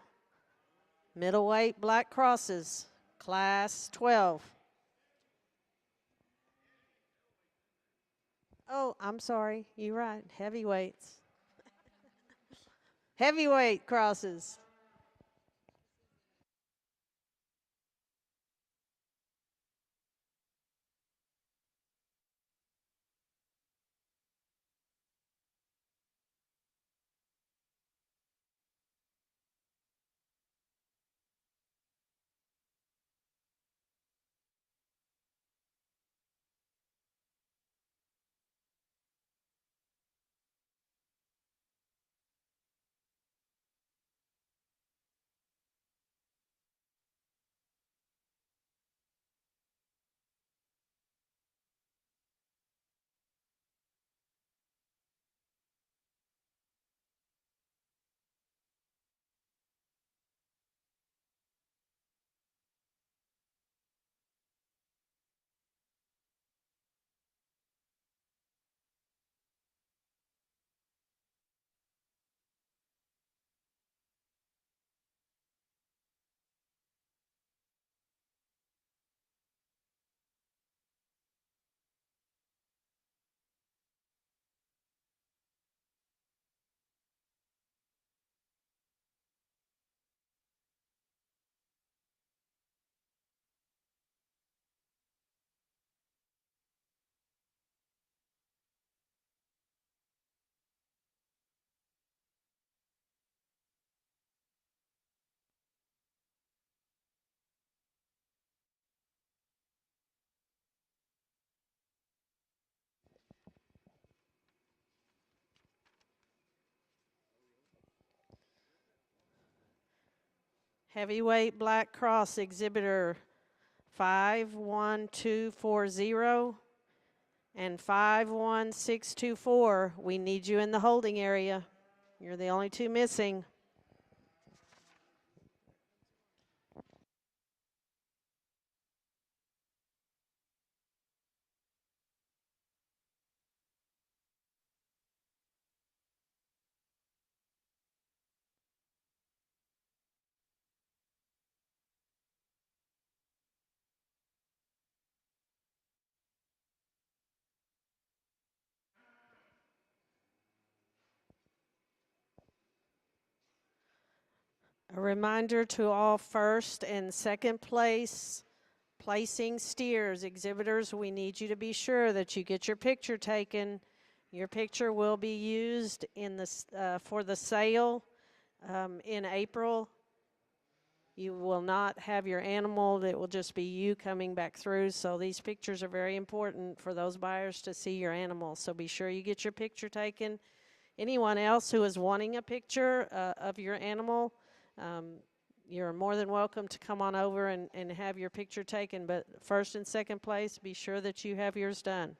Middleweight black crosses, class 12. Oh, I'm sorry, you're right, heavyweights. Heavyweight crosses. Heavyweight black cross, exhibitor 51240 and 51624. We need you in the holding area. You're the only two missing. A reminder to all first and second place placing steers, exhibitors, we need you to be sure that you get your picture taken. Your picture will be used in for the sale in April. You will not have your animal. It will just be you coming back through. So these pictures are very important for those buyers to see your animal. So be sure you get your picture taken. Anyone else who is wanting a picture of your animal, you're more than welcome to come on over and have your picture taken. But first and second place, be sure that you have yours done.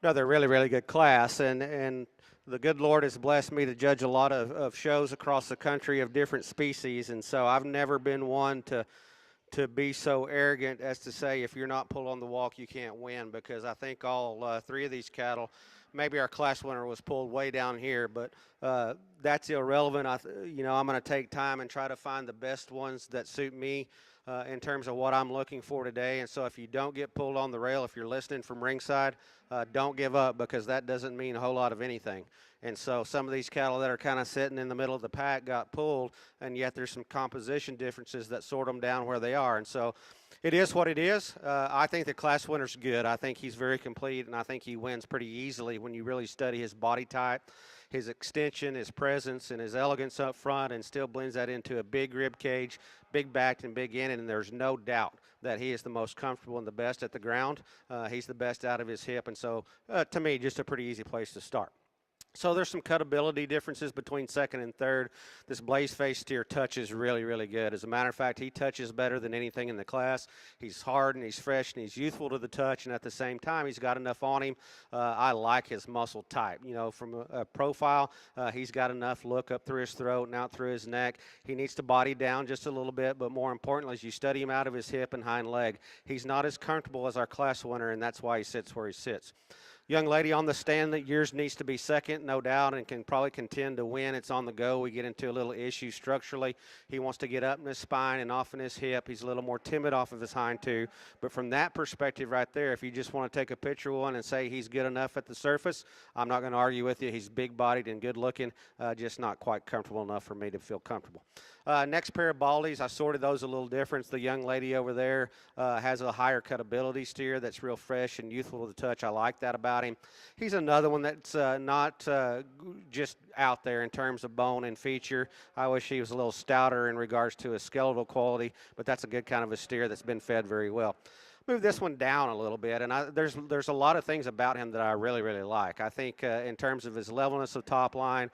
another really, really good class. And the good Lord has blessed me to judge a lot of shows across the country of different species. And so I've never been one to be so arrogant as to say if you're not pulled on the walk, you can't win, because I think all three of these cattle, maybe our class winner was pulled way down here, but that's irrelevant. I'm going to take time and try to find the best ones that suit me in terms of what I'm looking for today. And so if you don't get pulled on the rail, if you're listening from ringside, don't give up, because that doesn't mean a whole lot of anything. And so some of these cattle that are kind of sitting in the middle of the pack got pulled, and yet there's some composition differences that sort them down where they are. And so it is what it is. I think the class winner's good. I think he's very complete, and I think he wins pretty easily when you really study his body type, his extension, his presence, and his elegance up front, and still blends that into a big rib cage, big back and big in, and there's no doubt that he is the most comfortable and the best at the ground. He's the best out of his hip, and so to me, just a pretty easy place to start. So there's some cutability differences between second and third. This blaze face steer touches really, really good. As a matter of fact, he touches better than anything in the class. He's hard and he's fresh and he's youthful to the touch, and at the same time, he's got enough on him. I like his muscle type. From a profile, he's got enough look up through his throat and out through his neck. He needs to body down just a little bit, but more importantly, as you study him out of his hip and hind leg, he's not as comfortable as our class winner, and that's why he sits where he sits. Young lady on the stand that yours needs to be second, no doubt, and can probably contend to win. It's on the go. We get into a little issue structurally. He wants to get up in his spine and off in his hip. He's a little more timid off of his hind too. But from that perspective right there, if you just want to take a picture of one and say he's good enough at the surface, I'm not going to argue with you. He's big-bodied and good-looking, just not quite comfortable enough for me to feel comfortable. Next pair of baldies, I sorted those a little different. The young lady over there has a higher cutability steer that's real fresh and youthful to the touch. I like that about him. He's another one that's not just out there in terms of bone and feature. I wish he was a little stouter in regards to his skeletal quality, but that's a good kind of a steer that's been fed very well. Move this one down a little bit, and there's a lot of things about him that I really, really like. I think in terms of his levelness of top line,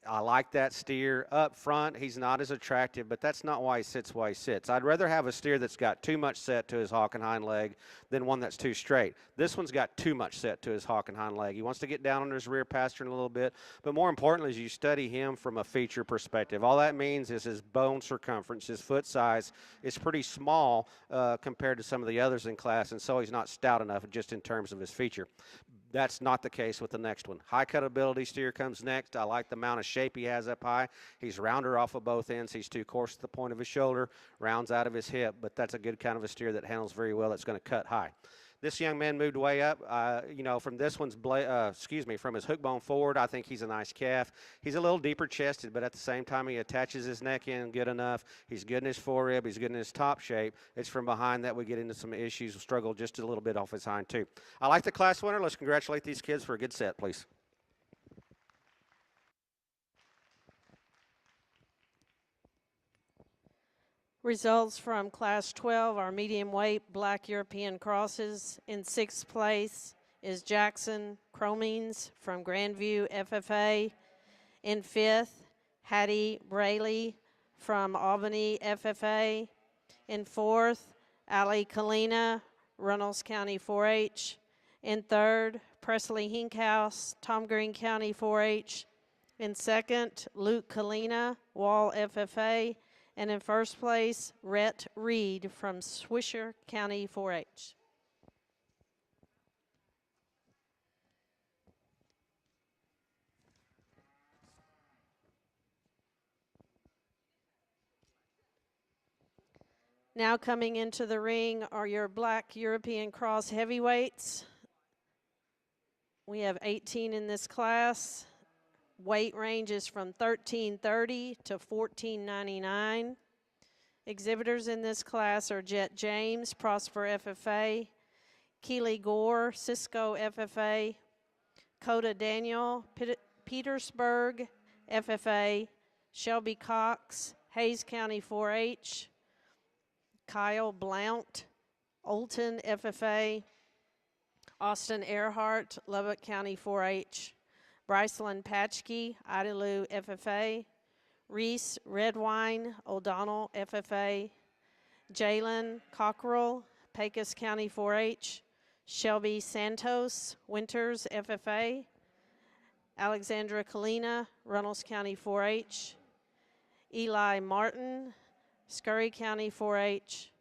I like that steer. Up front, he's not as attractive, but that's not why he sits. I'd rather have a steer that's got too much set to his hock and hind leg than one that's too straight. This one's got too much set to his hock and hind leg. He wants to get down on his rear pastern a little bit, but more importantly, as you study him from a feature perspective, all that means is his bone circumference, his foot size is pretty small compared to some of the others in class, and so he's not stout enough just in terms of his feature. That's not the case with the next one. High cutability steer comes next. I like the amount of shape he has up high. He's rounder off of both ends. He's too coarse at the point of his shoulder, rounds out of his hip, but that's a good kind of a steer that handles very well. It's going to cut high. This young man moved way up. From this one's, from his hook bone forward, I think he's a nice calf. He's a little deeper chested, but at the same time, he attaches his neck in good enough. He's good in his forerib. He's good in his top shape. It's from behind that we get into some issues. We'll struggle just a little bit off his hind, too. I like the class winner. Let's congratulate these kids for a good set, please. Results from Class 12 are medium weight black European crosses. In 6th place is Jackson Cromines from Grandview FFA. In 5th, Hattie Braley from Albany FFA. In 4th, Ali Kalina, Runnels County 4-H. In 3rd, Presley Hinkhouse, Tom Green County 4-H. In 2nd, Luke Kalina, Wall FFA. And in 1st place, Rhett Reed from Swisher County 4-H. Now coming into the ring are your black European cross heavyweights. We have 18 in this class. Weight ranges from 1330 to 1499. Exhibitors in this class are Jet James, Prosper FFA, Keely Gore, Cisco FFA, Coda Daniel, Petersburg FFA, Shelby Cox, Hayes County 4-H, Kyle Blount, Olton FFA, Austin Earhart, Lubbock County 4-H, Bryceland Patchkey, Idalou FFA, Reese Redwine, O'Donnell FFA, Jalen Cockrell, Pecos County 4-H, Shelby Santos, Winters, FFA. Alexandra Kalina, Runnels County 4-H. Eli Martin, Scurry County 4-H.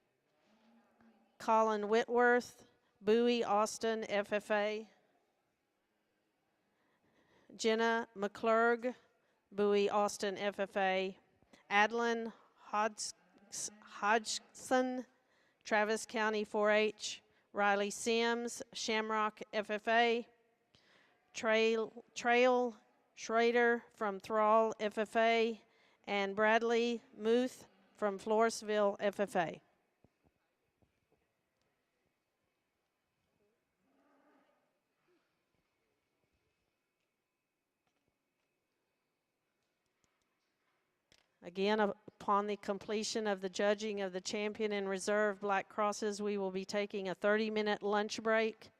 Colin Whitworth, Bowie, Austin, FFA. Jenna McClurg, Bowie, Austin, FFA. Adlin Hodgson, Travis County 4-H. Riley Sims, Shamrock, FFA. Trail Schrader from Thrall, FFA. And Bradley Muth from Floresville, FFA. Again, upon the completion of the judging of the champion and reserve black crosses, we will be taking a 30-minute lunch break.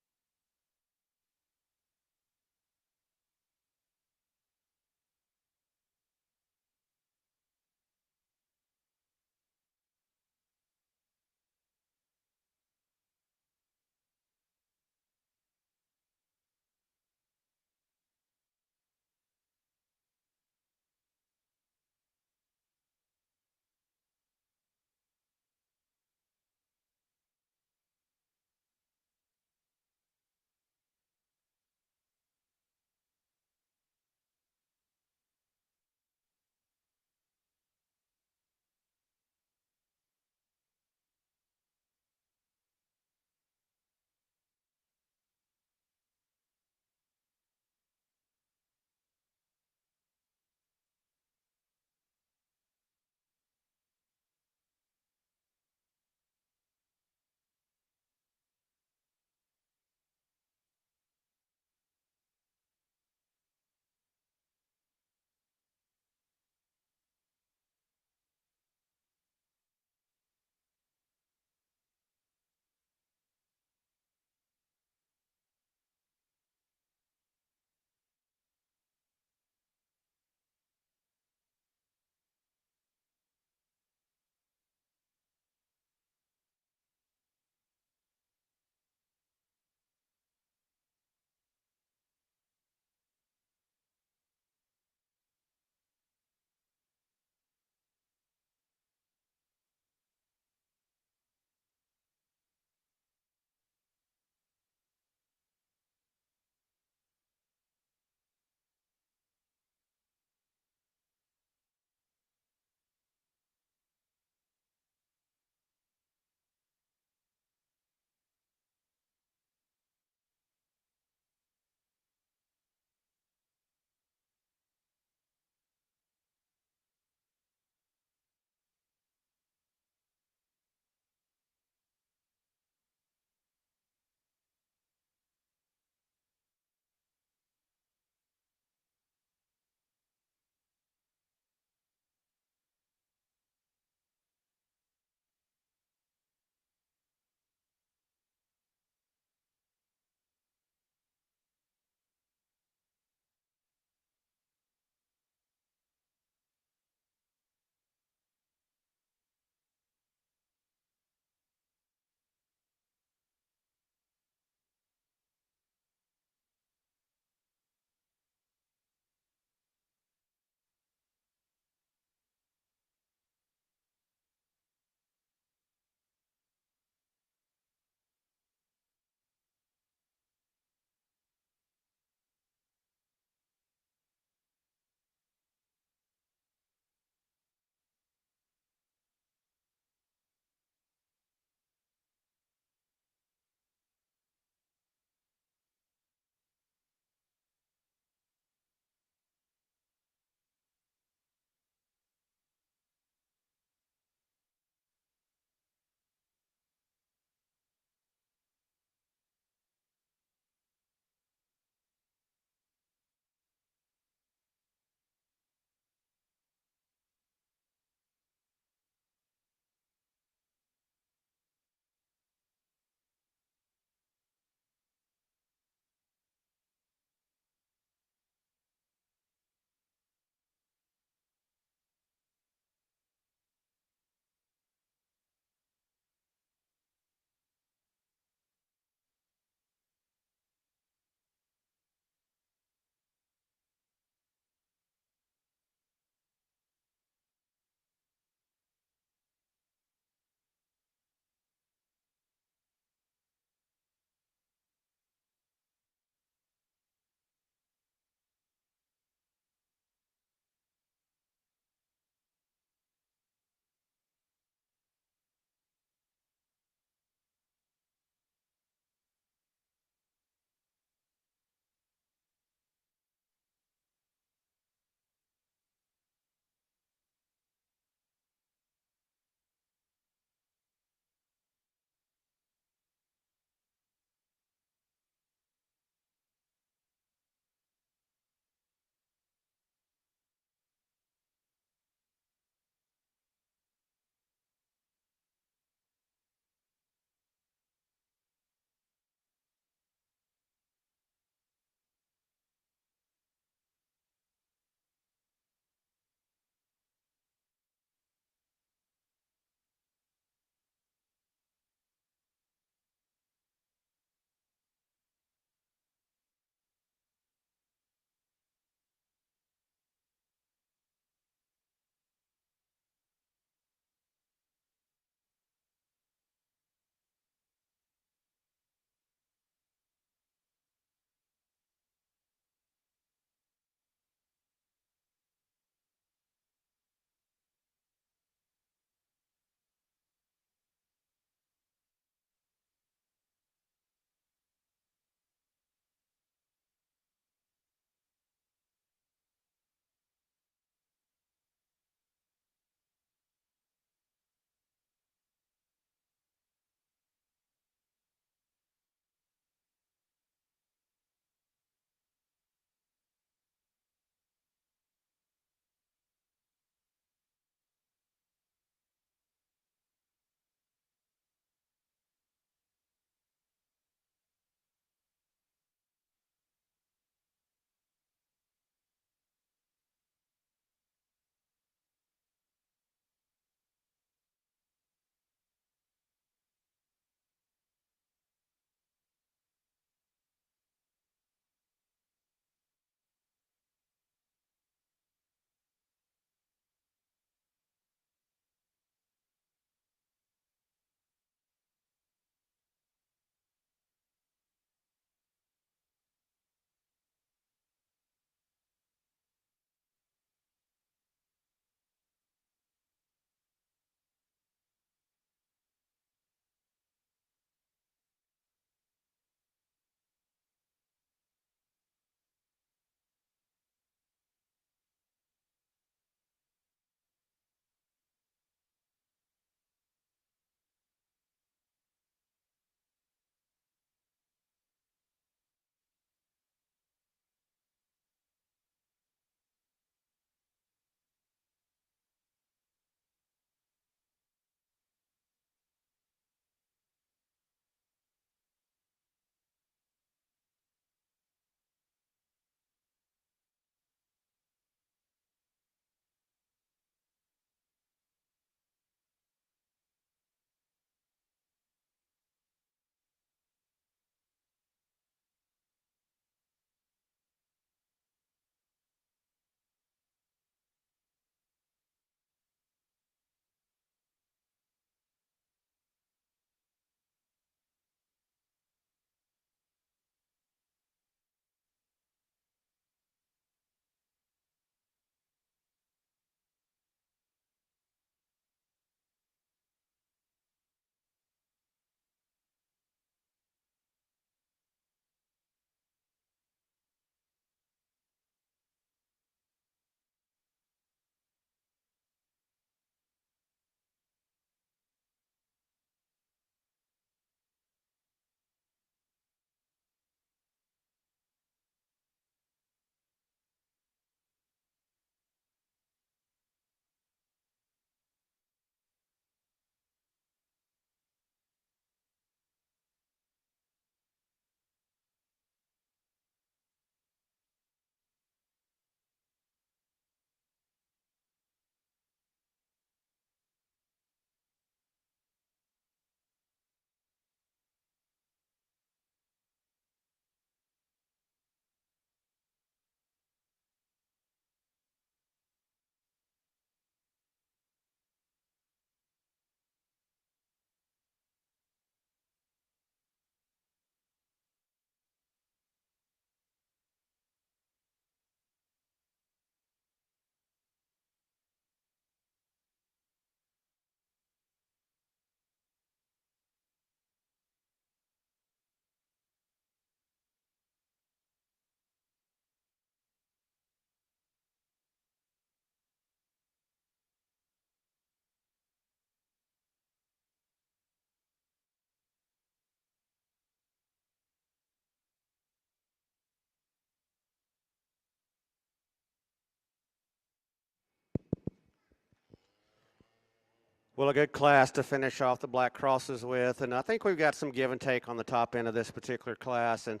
Well, a good class to finish off the black crosses with, and I think we've got some give and take on the top end of this particular class. And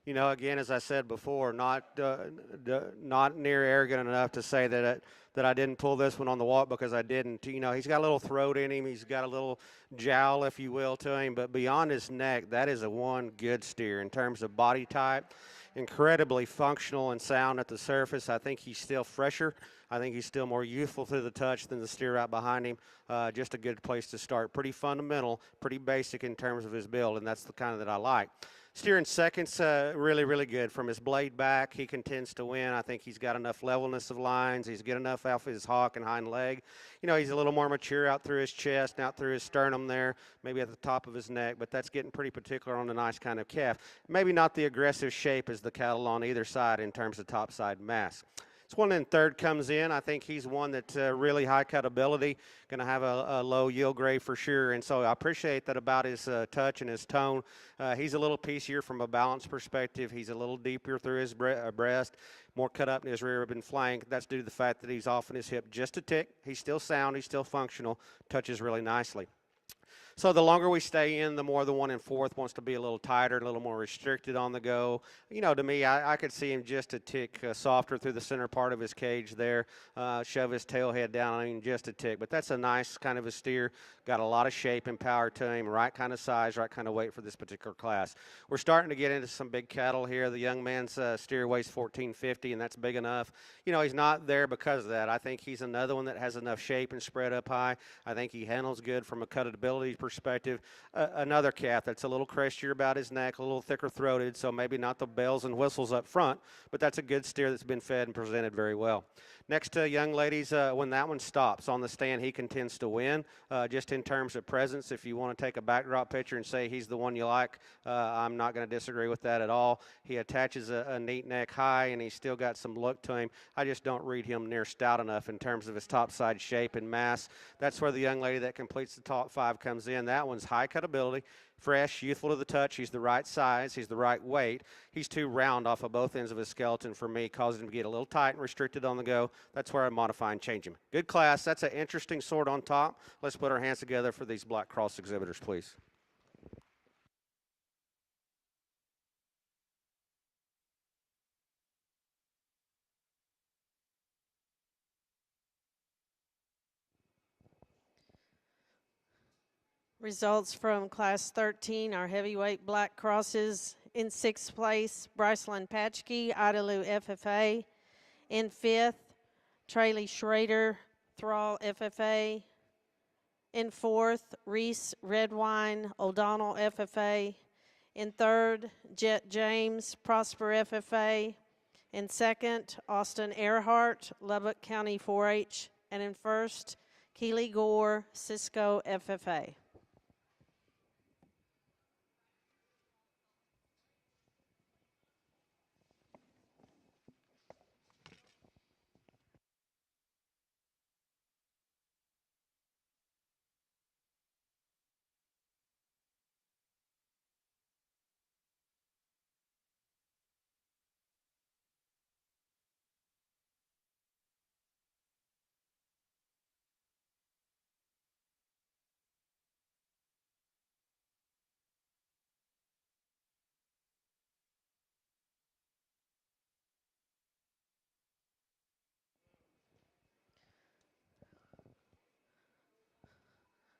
again, as I said before, not near arrogant enough to say that I didn't pull this one on the walk, because I didn't. He's got a little throat in him. He's got a little jowl, if you will, to him. But beyond his neck, that is a one good steer in terms of body type. Incredibly functional and sound at the surface. I think he's still fresher. I think he's still more youthful through the touch than the steer right behind him. Just a good place to start. Pretty fundamental, pretty basic in terms of his build, and that's the kind that I like. Steering seconds, really, really good. From his blade back, he contends to win. I think he's got enough levelness of lines. He's good enough off his hock and hind leg. He's a little more mature out through his chest and out through his sternum there, maybe at the top of his neck, but that's getting pretty particular on a nice kind of calf. Maybe not the aggressive shape as the cattle on either side in terms of topside mass. This one in third comes in. I think he's one that's really high cut ability, going to have a low yield grade for sure. And so I appreciate that about his touch and his tone. He's a little piecier from a balance perspective. He's a little deeper through his breast, more cut up in his rear rib and flank. That's due to the fact that he's off in his hip just a tick. He's still sound. He's still functional. Touches really nicely. So the longer we stay in, the more the one in fourth wants to be a little tighter, a little more restricted on the go. To me, I could see him just a tick softer through the center part of his cage there, shove his tail head down on him just a tick. But that's a nice kind of a steer. Got a lot of shape and power to him, right kind of size, right kind of weight for this particular class. We're starting to get into some big cattle here. The young man's steer weighs 1450, and that's big enough. He's not there because of that. I think he's another one that has enough shape and spread up high. I think he handles good from a cutability perspective. Another calf that's a little crestier about his neck, a little thicker throated, so maybe not the bells and whistles up front, but that's a good steer that's been fed and presented very well. Next, young ladies, when that one stops on the stand, he contends to win. Just in terms of presence, if you want to take a backdrop picture and say he's the one you like, I'm not going to disagree with that at all. He attaches a neat neck high, and he's still got some look to him. I just don't read him near stout enough in terms of his topside shape and mass. That's where the young lady that completes the top five comes in. That one's high cutability, fresh, youthful to the touch. He's the right size. He's the right weight. He's too round off of both ends of his skeleton for me, causing him to get a little tight and restricted on the go. That's where I modify and change him. Good class. That's an interesting sort on top. Let's put our hands together for these black cross exhibitors, please. Results from Class 13, our heavyweight black crosses. In sixth place, Bryceland Patchkey, Idalou FFA. In fifth, Trayley Schrader, Thrall FFA. In fourth, Reese Redwine, O'Donnell FFA. In third, Jet James, Prosper FFA. In second, Austin Earhart, Lubbock County 4-H. And in first, Keely Gore, Cisco FFA.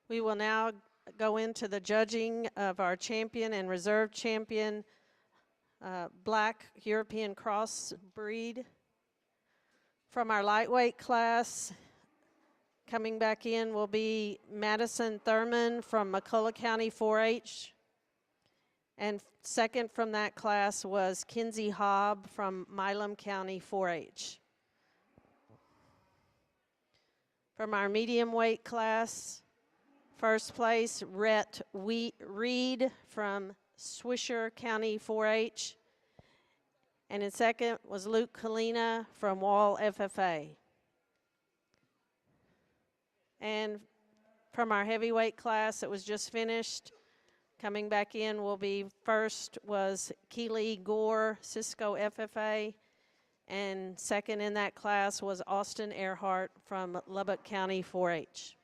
We will now go into the judging of our champion and reserve champion black European cross breed. From our lightweight class, coming back in will be Madison Thurman from McCullough County 4-H. And second from that class was Kinsey Hobb from Milam County 4-H. From our medium weight class, first place, Rhett Reed from Swisher County 4-H. And in second was Luke Kalina from Wall FFA. And from our heavyweight class that was just finished, coming back in will be first was Keely Gore, Cisco FFA. And second in that class was Austin Earhart from Lubbock County 4-H.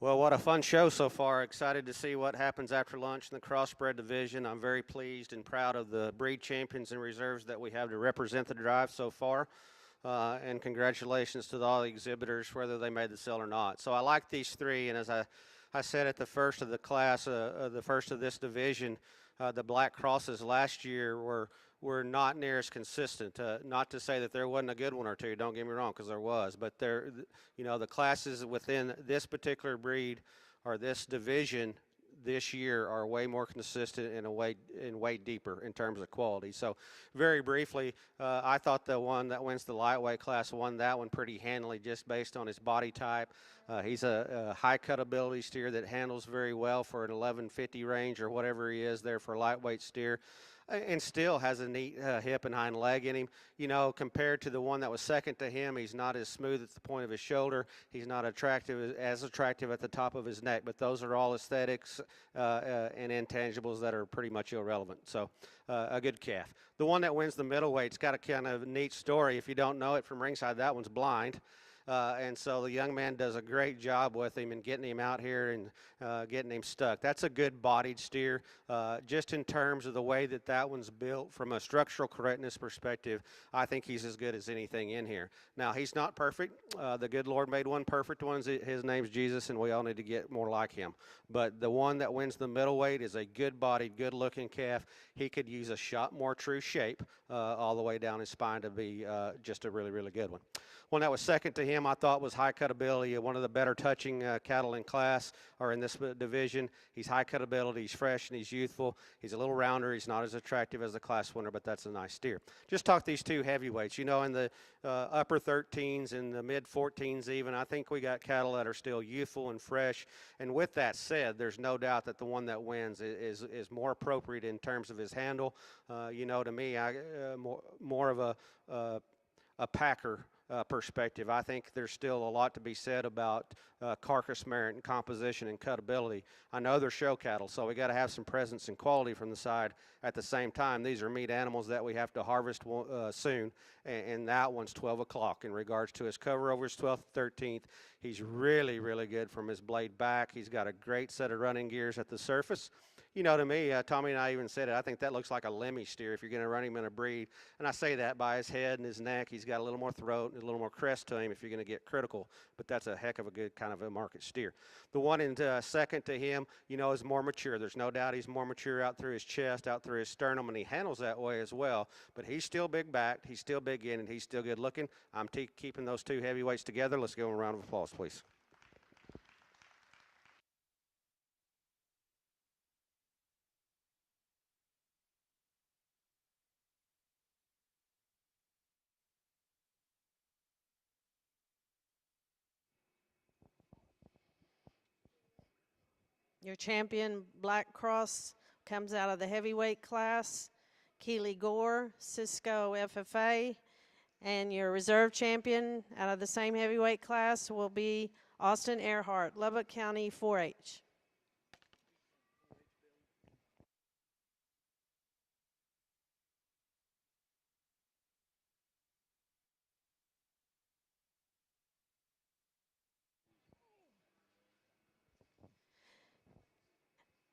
Well, what a fun show so far. Excited to see what happens after lunch in the crossbred division. I'm very pleased and proud of the breed champions and reserves that we have to represent the drive so far. And congratulations to all the exhibitors, whether they made the sale or not. So I like these three, and as I said at the first of the class, the first of this division, the Black Crosses last year were not near as consistent. Not to say that there wasn't a good one or two. Don't get me wrong, because there was. But the classes within this particular breed or this division this year are way more consistent and way deeper in terms of quality. So, very briefly, I thought the one that wins the lightweight class won that one pretty handily, just based on his body type. He's a high cut ability steer that handles very well for an 1150 range or whatever he is there for a lightweight steer. And still has a neat hip and hind leg in him. You know, compared to the one that was second to him, he's not as smooth at the point of his shoulder. He's not as attractive at the top of his neck. But those are all aesthetics and intangibles that are pretty much irrelevant. So a good calf. The one that wins the middleweight's got a kind of neat story. If you don't know it from ringside, that one's blind. And so the young man does a great job with him and getting him out here and getting him stuck. That's a good bodied steer. Just in terms of the way that one's built from a structural correctness perspective, I think he's as good as anything in here. Now, he's not perfect. The good Lord made one perfect one. His name's Jesus, and we all need to get more like him. But the one that wins the middleweight is a good bodied, good looking calf. He could use a shot more true shape all the way down his spine to be just a really, really good one. One that was second to him, I thought, was high cut ability, one of the better touching cattle in class or in this division. He's high cut ability, he's fresh and he's youthful. He's a little rounder, he's not as attractive as the class winner, but that's a nice steer. Just talk these two heavyweights. You know, in the upper 13s and the mid 14s even, I think we got cattle that are still youthful and fresh. And with that said, there's no doubt that the one that wins is more appropriate in terms of his handle. You know, to me, more of a packer perspective. I think there's still a lot to be said about carcass merit and composition and cutability. I know they're show cattle, so we got to have some presence and quality from the side. At the same time, these are meat animals that we have to harvest soon, and that one's 12 o'clock. In regards to his cover over his 12th, 13th, he's really, really good from his blade back. He's got a great set of running gears at the surface. You know, to me, Tommy and I even said it, I think that looks like a Lemmy steer if you're going to run him in a breed. And I say that by his head and his neck. He's got a little more throat and a little more crest to him if you're going to get critical. But that's a heck of a good kind of a market steer. The one in second to him, you know, is more mature. There's no doubt he's more mature out through his chest, out through his sternum, and he handles that way as well. But he's still big backed. He's still big in, and he's still good looking. I'm keeping those two heavyweights together. Let's give them a round of applause, please. Your champion, Black Cross, comes out of the heavyweight class, Keely Gore, Cisco FFA. And your reserve champion out of the same heavyweight class will be Austin Earhart, Lubbock County 4-H.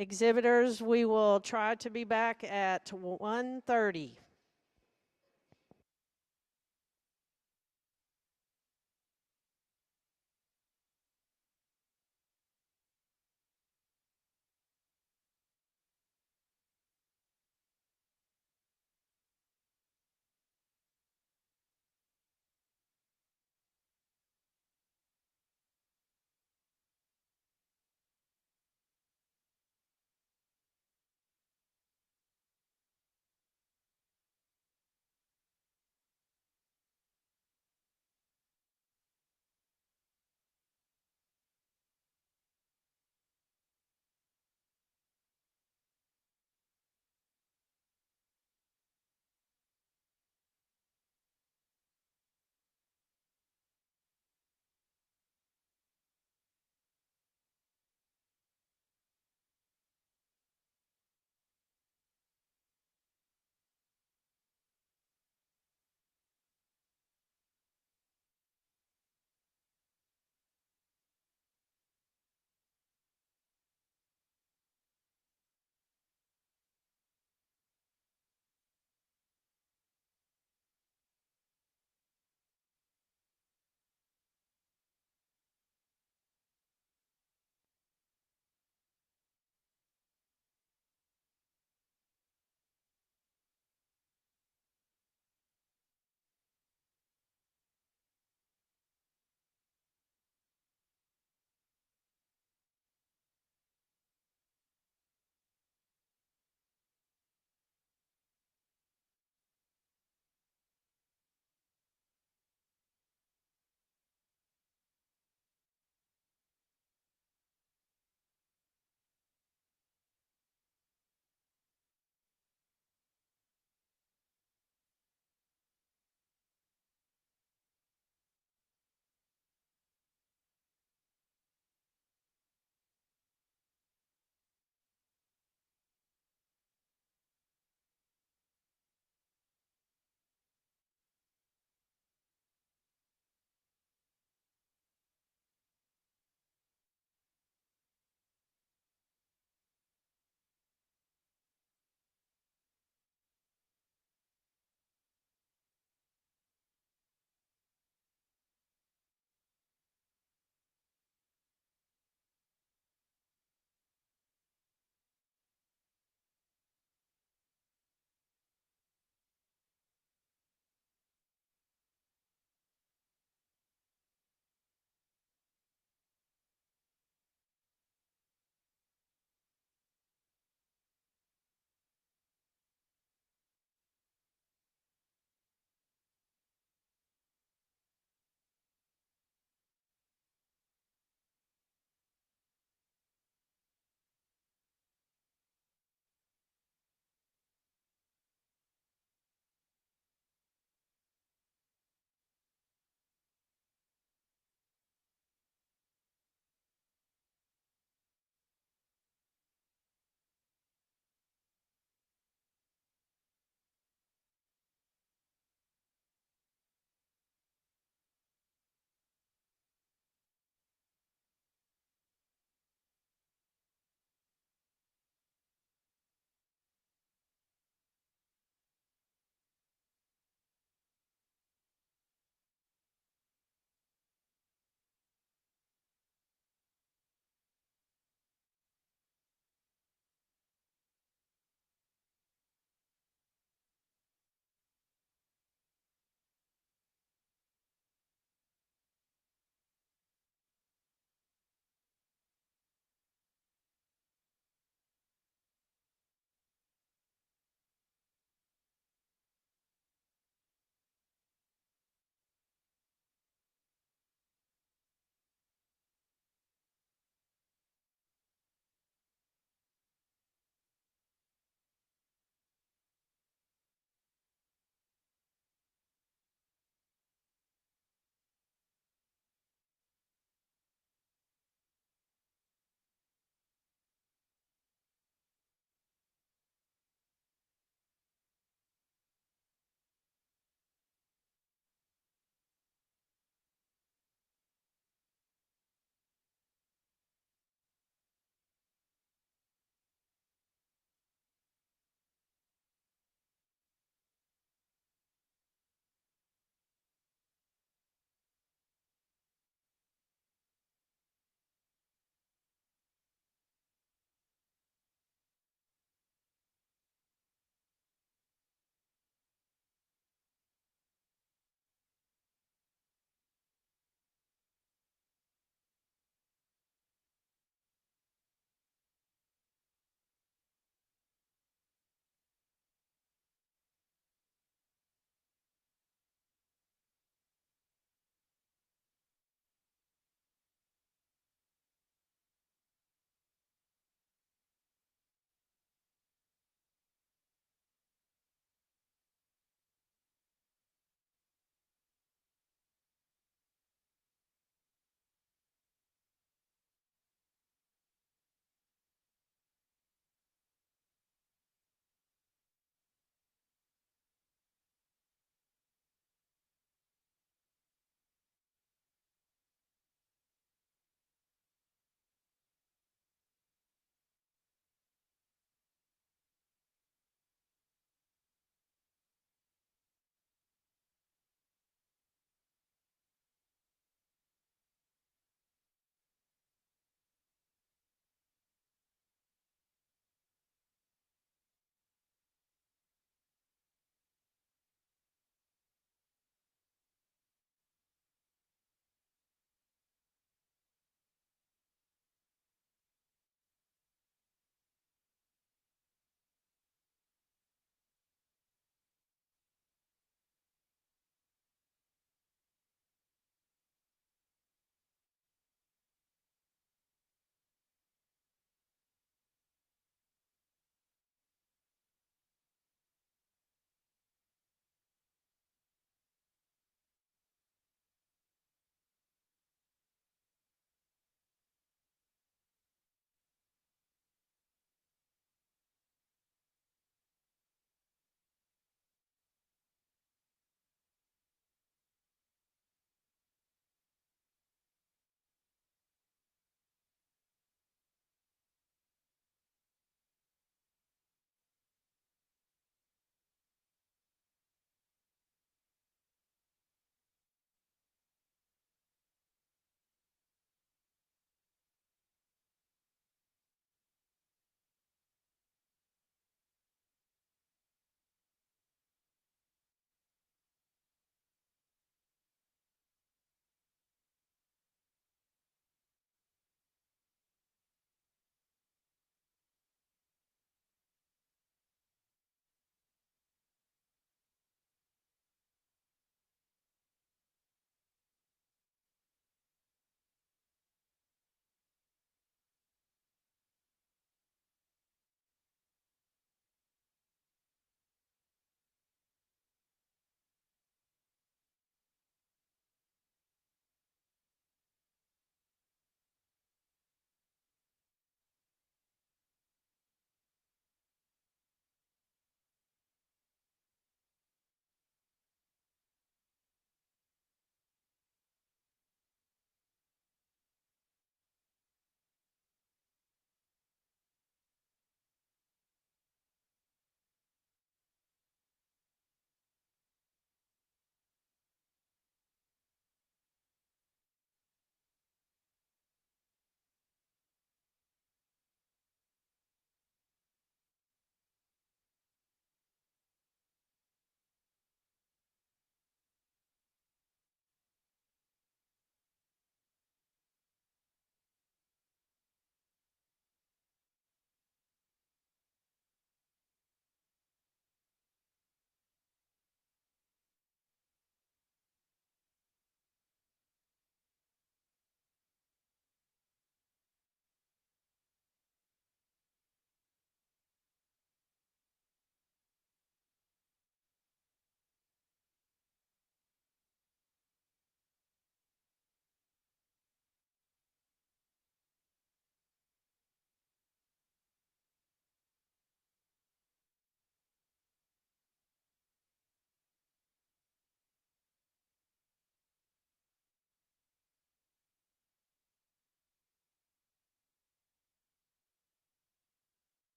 Exhibitors, we will try to be back at 1:30.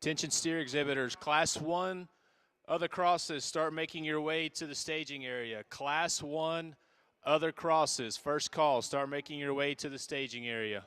Attention steer exhibitors, Class 1, other crosses, start making your way to the staging area. Class 1, other crosses, first call, start making your way to the staging area.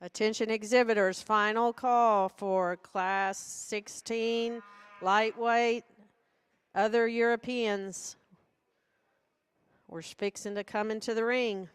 Attention exhibitors, final call for Class 16, lightweight, other Europeans. We're fixing to come into the ring.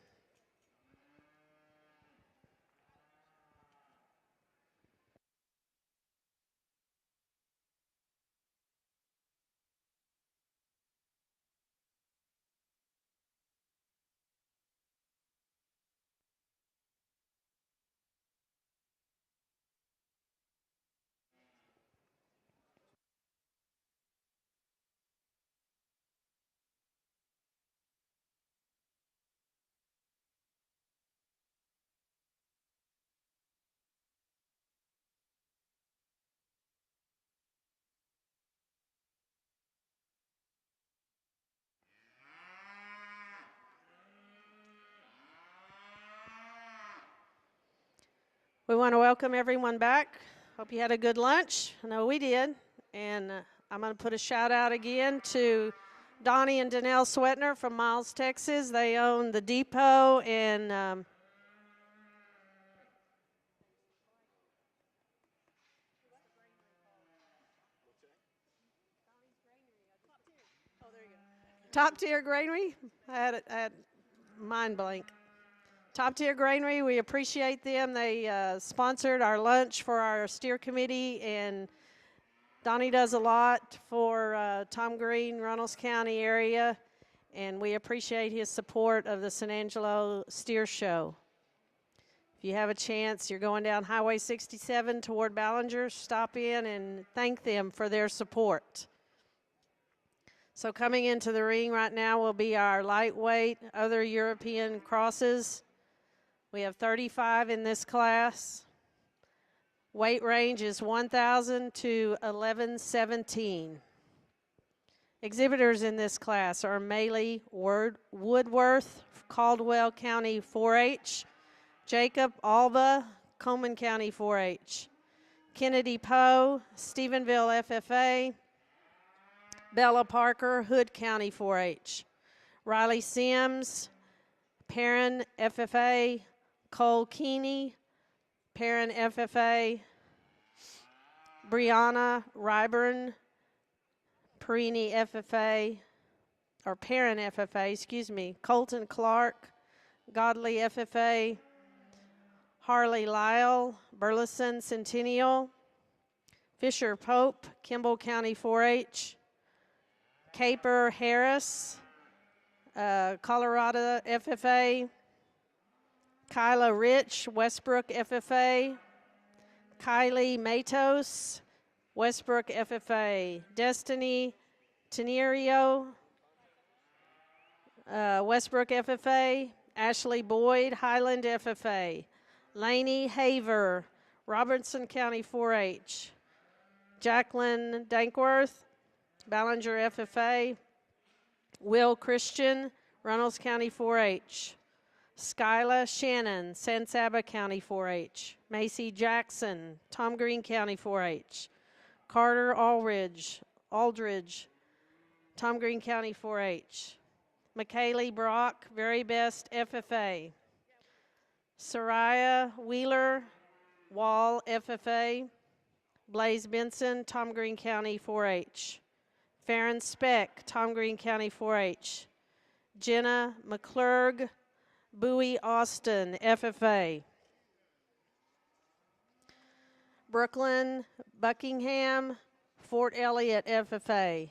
We want to welcome everyone back. Hope you had a good lunch. I know we did. And I'm going to put a shout out again to Donnie and Danelle Sweatner from Miles, Texas. They own the depot and Top Tier Granary. I had mind blank. Top Tier Granary, we appreciate them. They sponsored our lunch for our steer committee, and Donnie does a lot for Tom Green, Runnels County area, and we appreciate his support of the San Angelo Steer Show. If you have a chance, you're going down Highway 67 toward Ballinger, stop in and thank them for their support. So coming into the ring right now will be our lightweight, other European crosses. We have 35 in this class. Weight range is 1,000 to 1117. Exhibitors in this class are Maley Woodworth, Caldwell County 4-H, Jacob Alba, Coleman County 4-H, Kennedy Poe, Stephenville FFA, Bella Parker, Hood County 4-H, Riley Sims, Perrin FFA, Cole Keeney, Perrin FFA, Brianna Ryburn, Perini FFA, or Perrin FFA, excuse me, Colton Clark, Godley FFA, Harley Lyle, Burleson Centennial, Fisher Pope, Kimball County 4-H, Caper Harris, Colorado FFA, Kyla Rich, Westbrook FFA, Kylie Matos, Westbrook FFA, Destiny Tenerio, Westbrook FFA, Ashley Boyd, Highland FFA, Laney Haver, Robertson County 4-H, Jacqueline Dankworth, Ballinger FFA, Will Christian, Runnels County 4-H, Skyla Shannon, San Saba County 4-H, Macy Jackson, Tom Green County 4-H, Carter Aldridge, Tom Green County 4-H, McKaylee Brock, Very Best FFA, Soraya Wheeler, Wall FFA, Blaze Benson, Tom Green County 4-H, Farron Speck, Tom Green County 4-H, Jenna McClurg, Bowie Austin, FFA. Brooklyn Buckingham, Fort Elliott, FFA.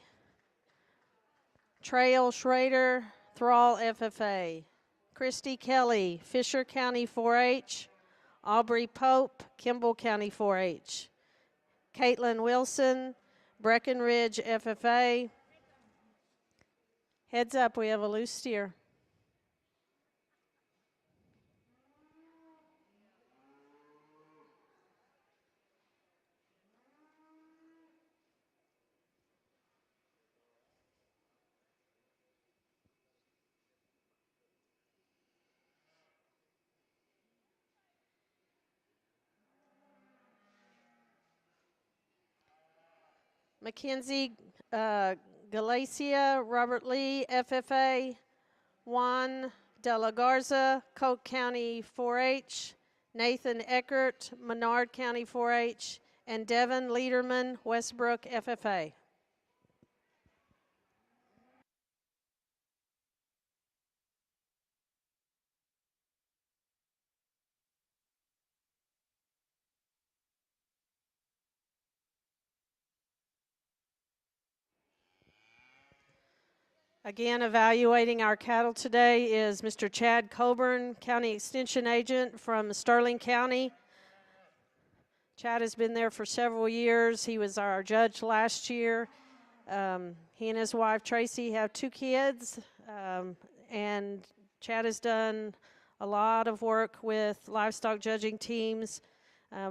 Trail Schrader, Thrall, FFA. Christy Kelly, Fisher County 4-H. Aubrey Pope, Kimball County 4-H. Caitlin Wilson, Breckenridge, FFA. Heads up, we have a loose steer. Mackenzie Galacia, Robert Lee, FFA. Juan De La Garza, Coke County 4-H. Nathan Eckert, Menard County 4-H, and Devin Liederman, Westbrook FFA. Again, evaluating our cattle today is Mr. Chad Coburn, County Extension Agent from Sterling County. Chad has been there for several years. He was our judge last year. He and his wife Tracy have 2 kids, and Chad has done a lot of work with livestock judging teams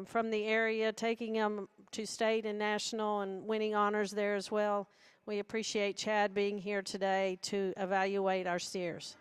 from the area, taking them to state and national and winning honors there as well. We appreciate Chad being here today to evaluate our steers.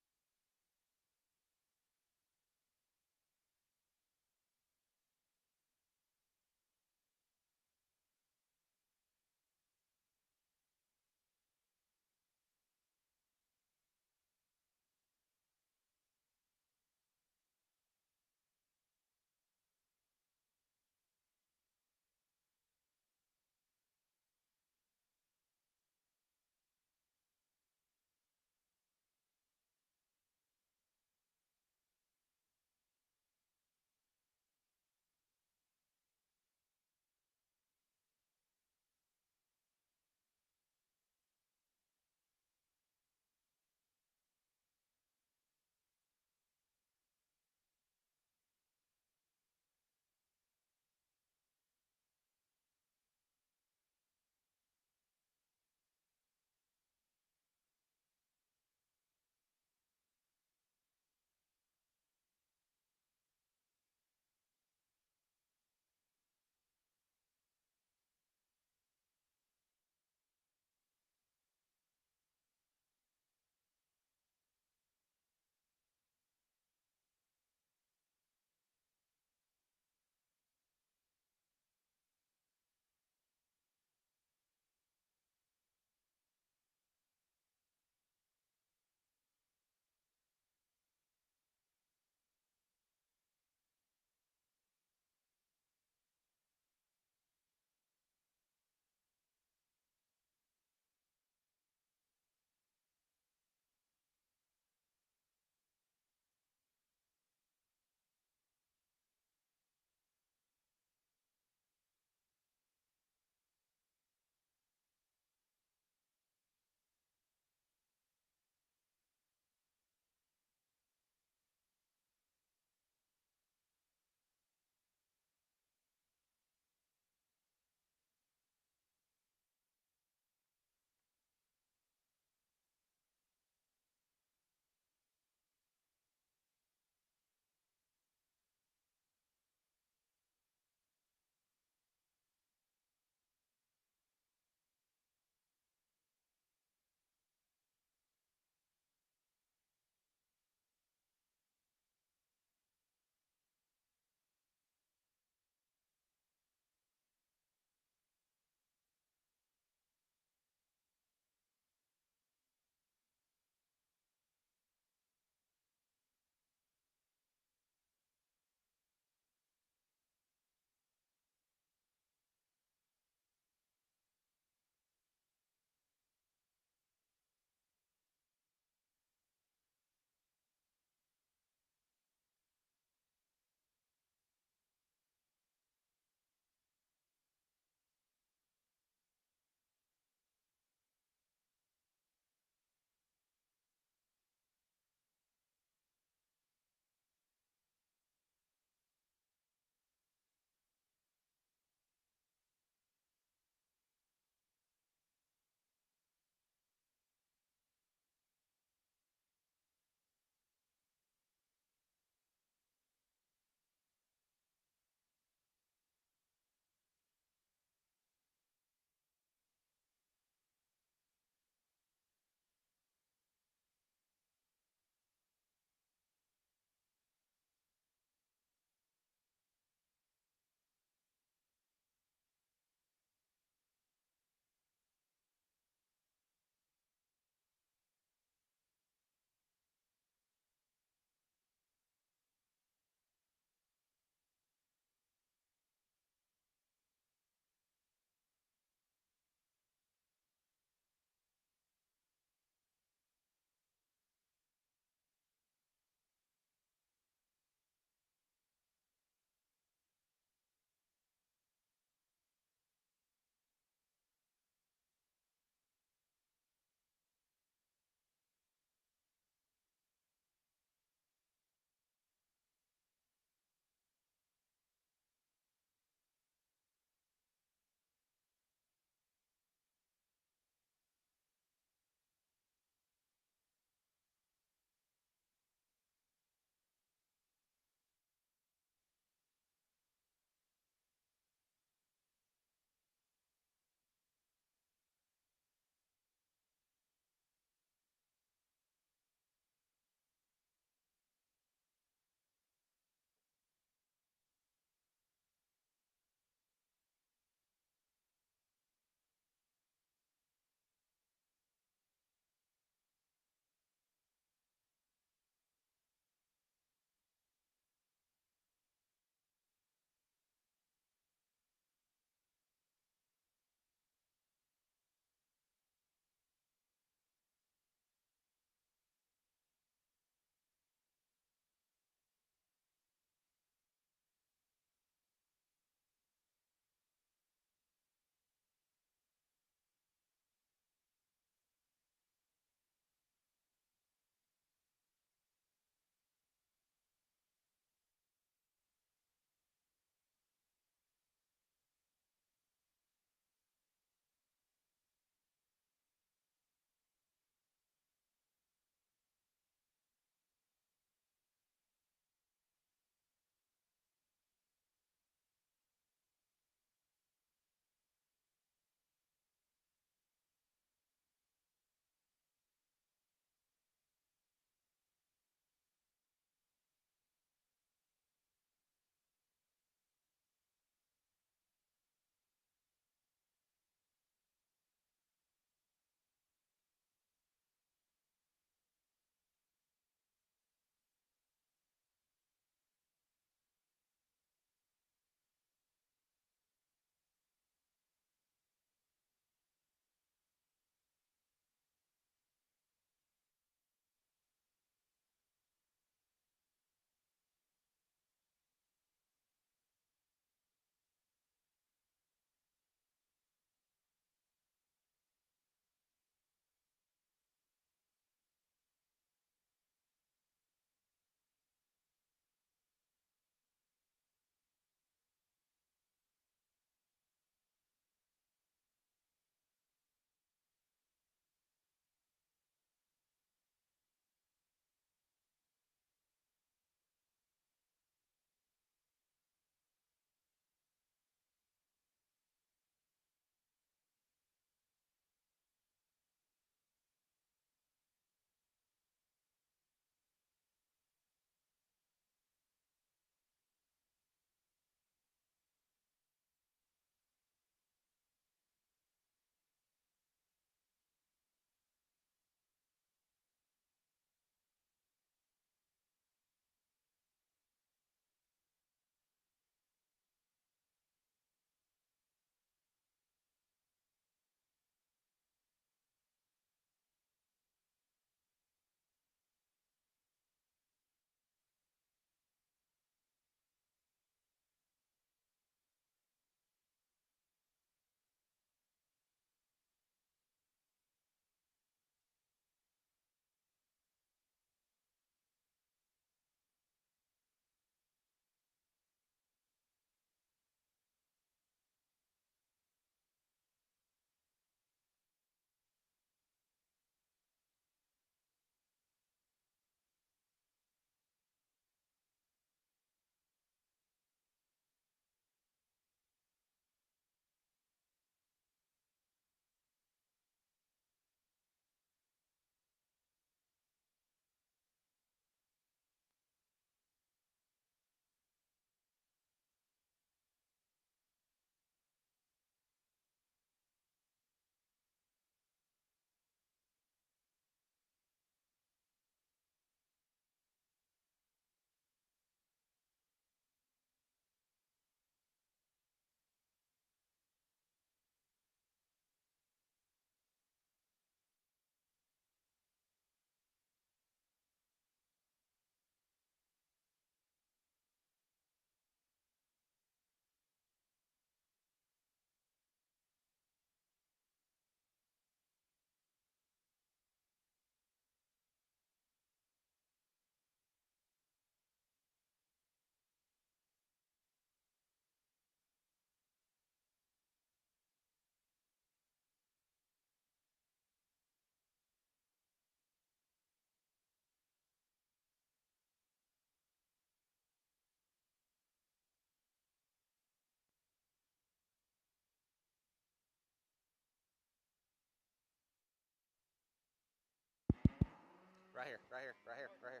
Right here, right here, right here, right here.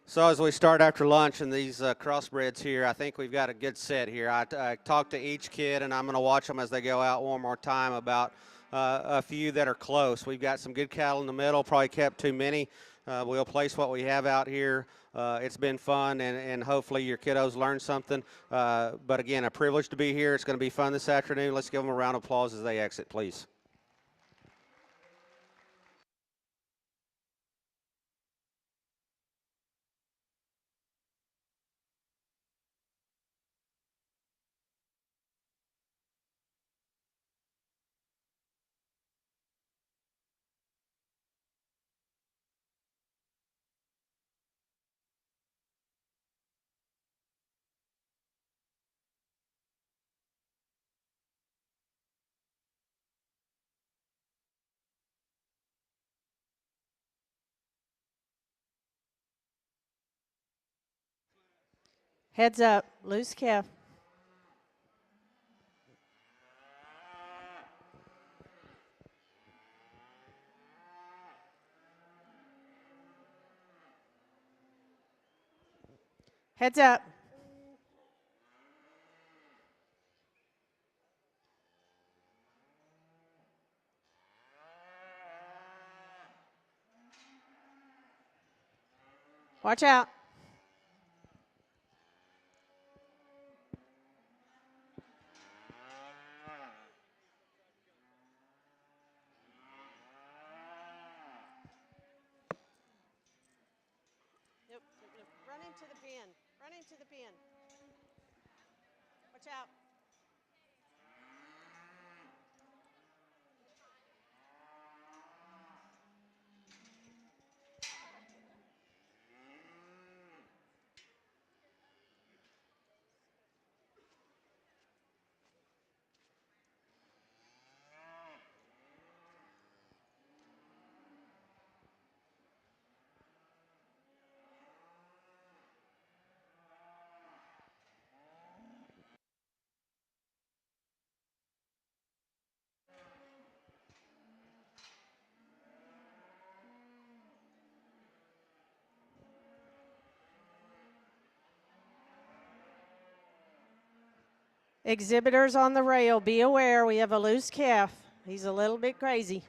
So as we start after lunch and these crossbreds here, I think we've got a good set here. I talked to each kid, and I'm going to watch them as they go out one more time about a few that are close. We've got some good cattle in the middle, probably kept too many. We'll place what we have out here. It's been fun, and hopefully your kiddos learned something. But again, a privilege to be here. It's going to be fun this afternoon. Let's give them a round of applause as they exit, please. Heads up, loose calf. Heads up. Watch out. Yep. Run into the pen. Run into the pen. Watch out. Exhibitors on the rail, be aware, we have a loose calf. He's a little bit crazy.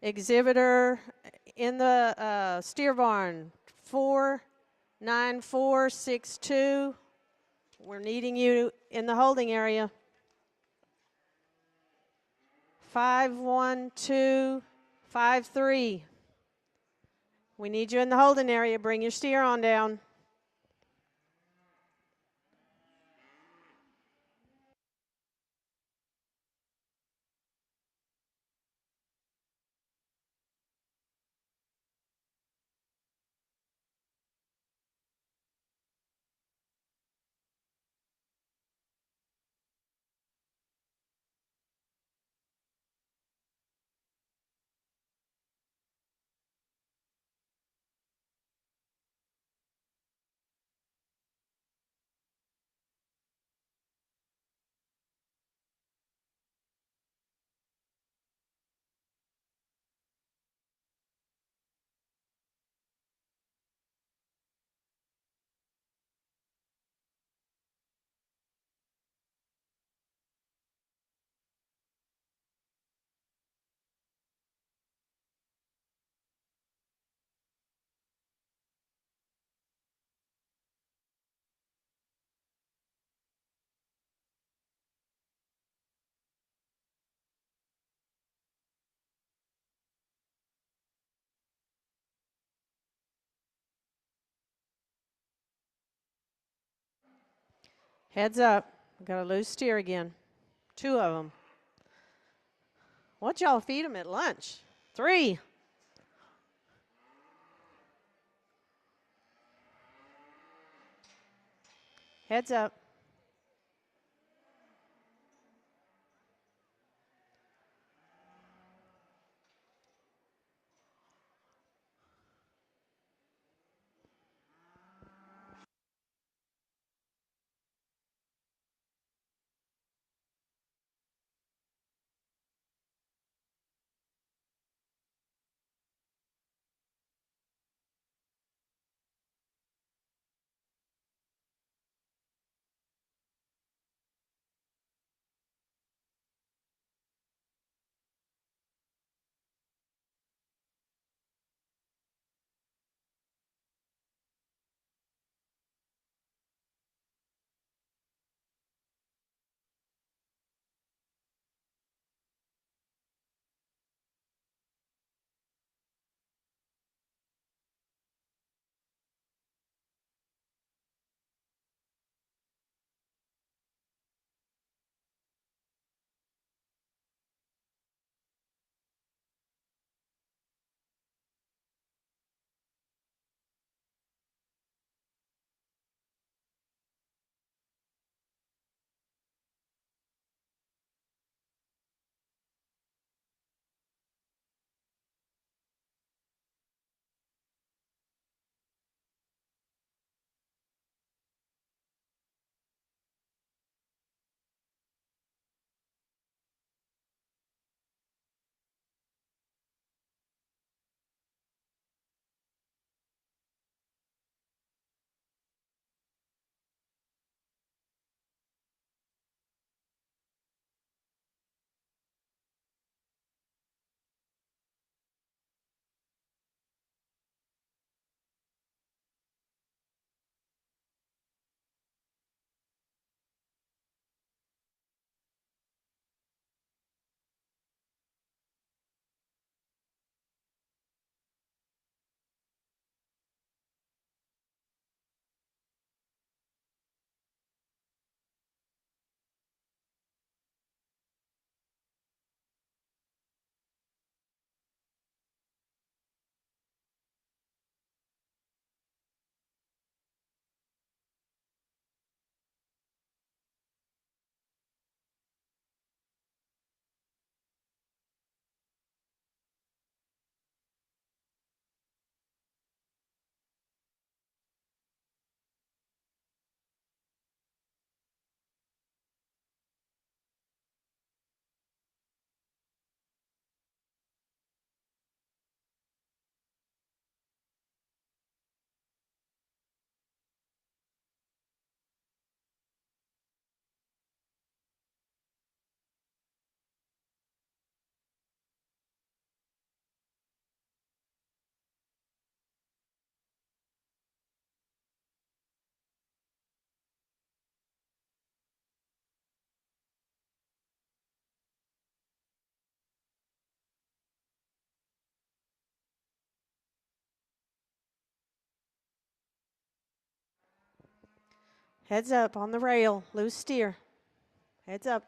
Exhibitor in the steer barn, 49462. We're needing you in the holding area. 51253. We need you in the holding area. Bring your steer on down. Heads up. We've got a loose steer again. 2 of them. What y'all feed them at lunch? 3. Heads up. Heads up on the rail, loose steer. Heads up.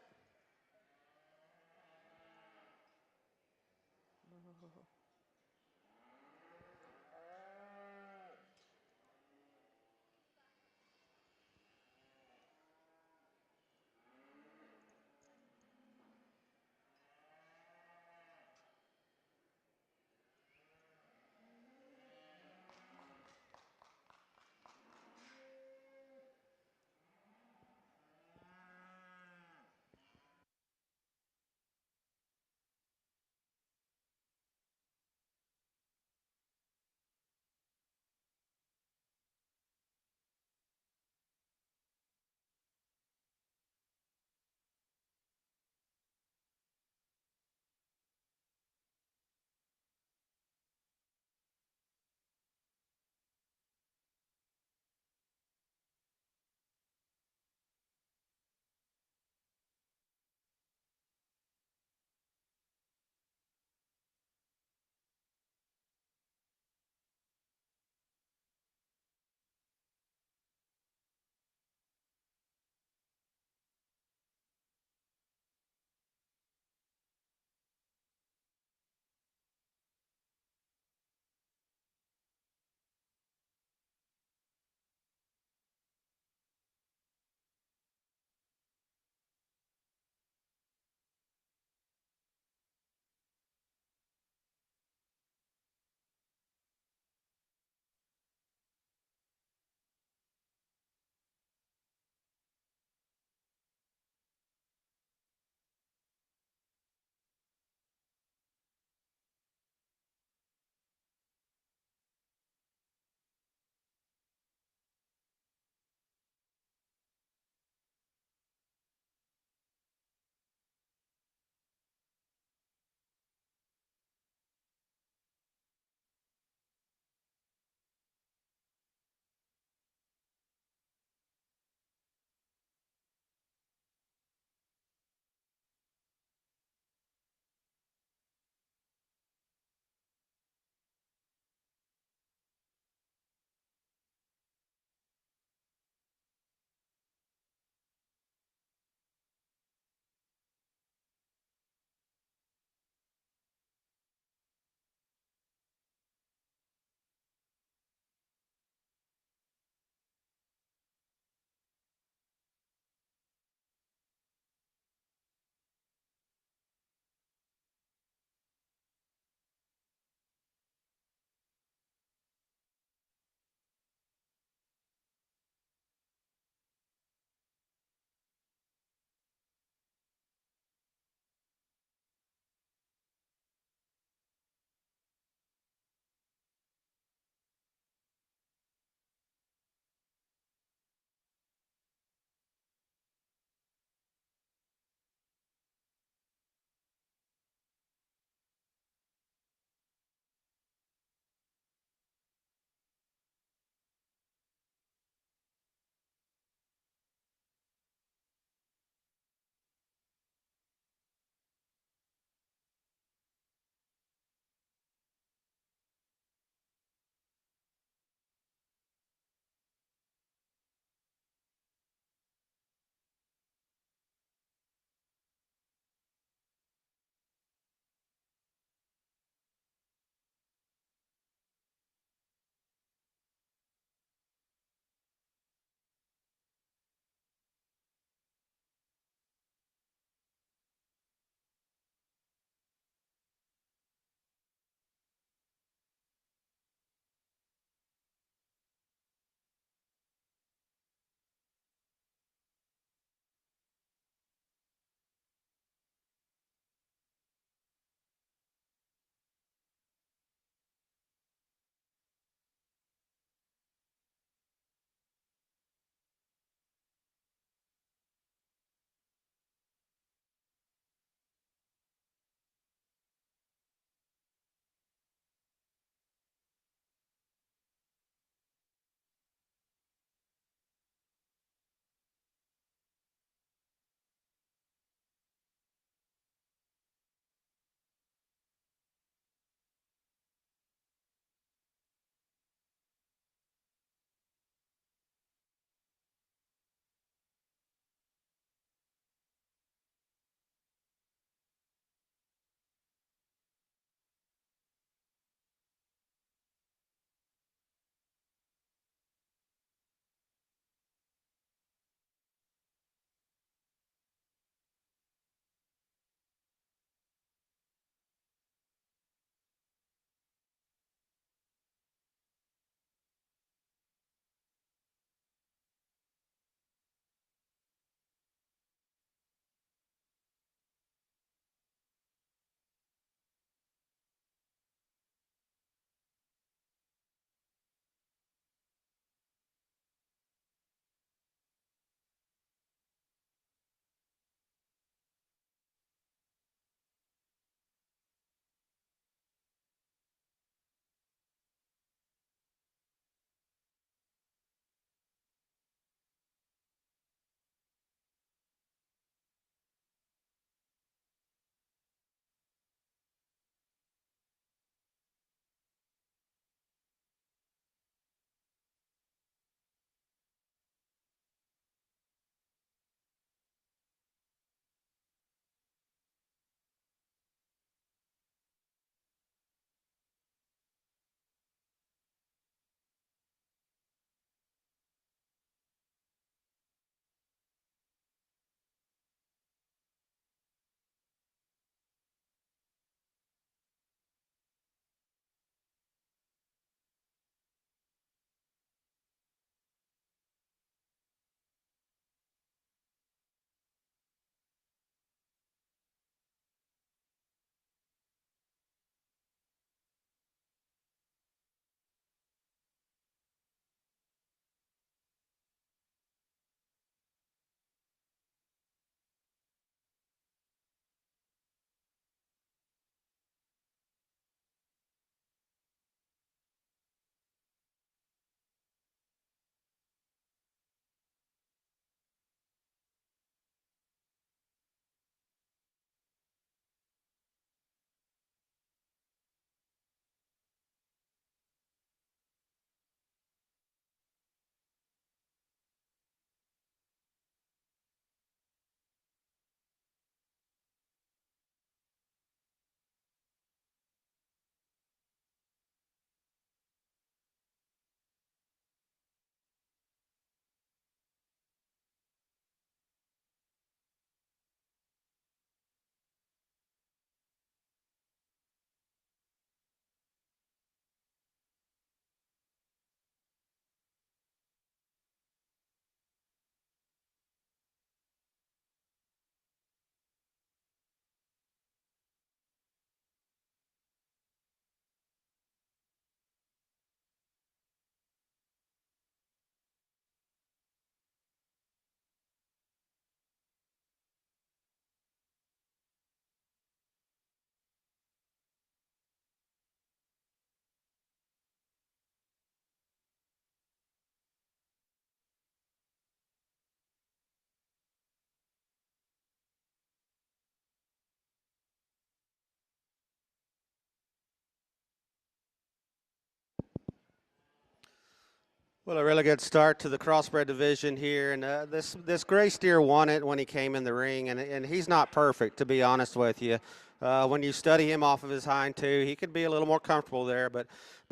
Well, a really good start to the crossbred division here, and this gray steer won it when he came in the ring, and he's not perfect, to be honest with you. When you study him off of his hind two, he could be a little more comfortable there, but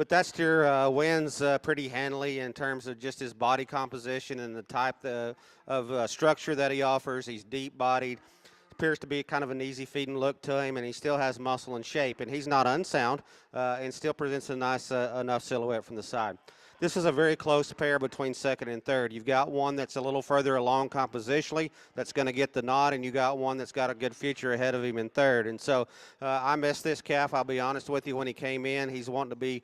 that steer wins pretty handily in terms of just his body composition and the type of structure that he offers. He's deep-bodied. Appears to be kind of an easy feeding look to him, and he still has muscle and shape, and he's not unsound and still presents a nice enough silhouette from the side. This is a very close pair between second and third. You've got one that's a little further along compositionally that's going to get the nod, and you got one that's got a good future ahead of him in third. And so I missed this calf, I'll be honest with you, when he came in. He's wanting to be,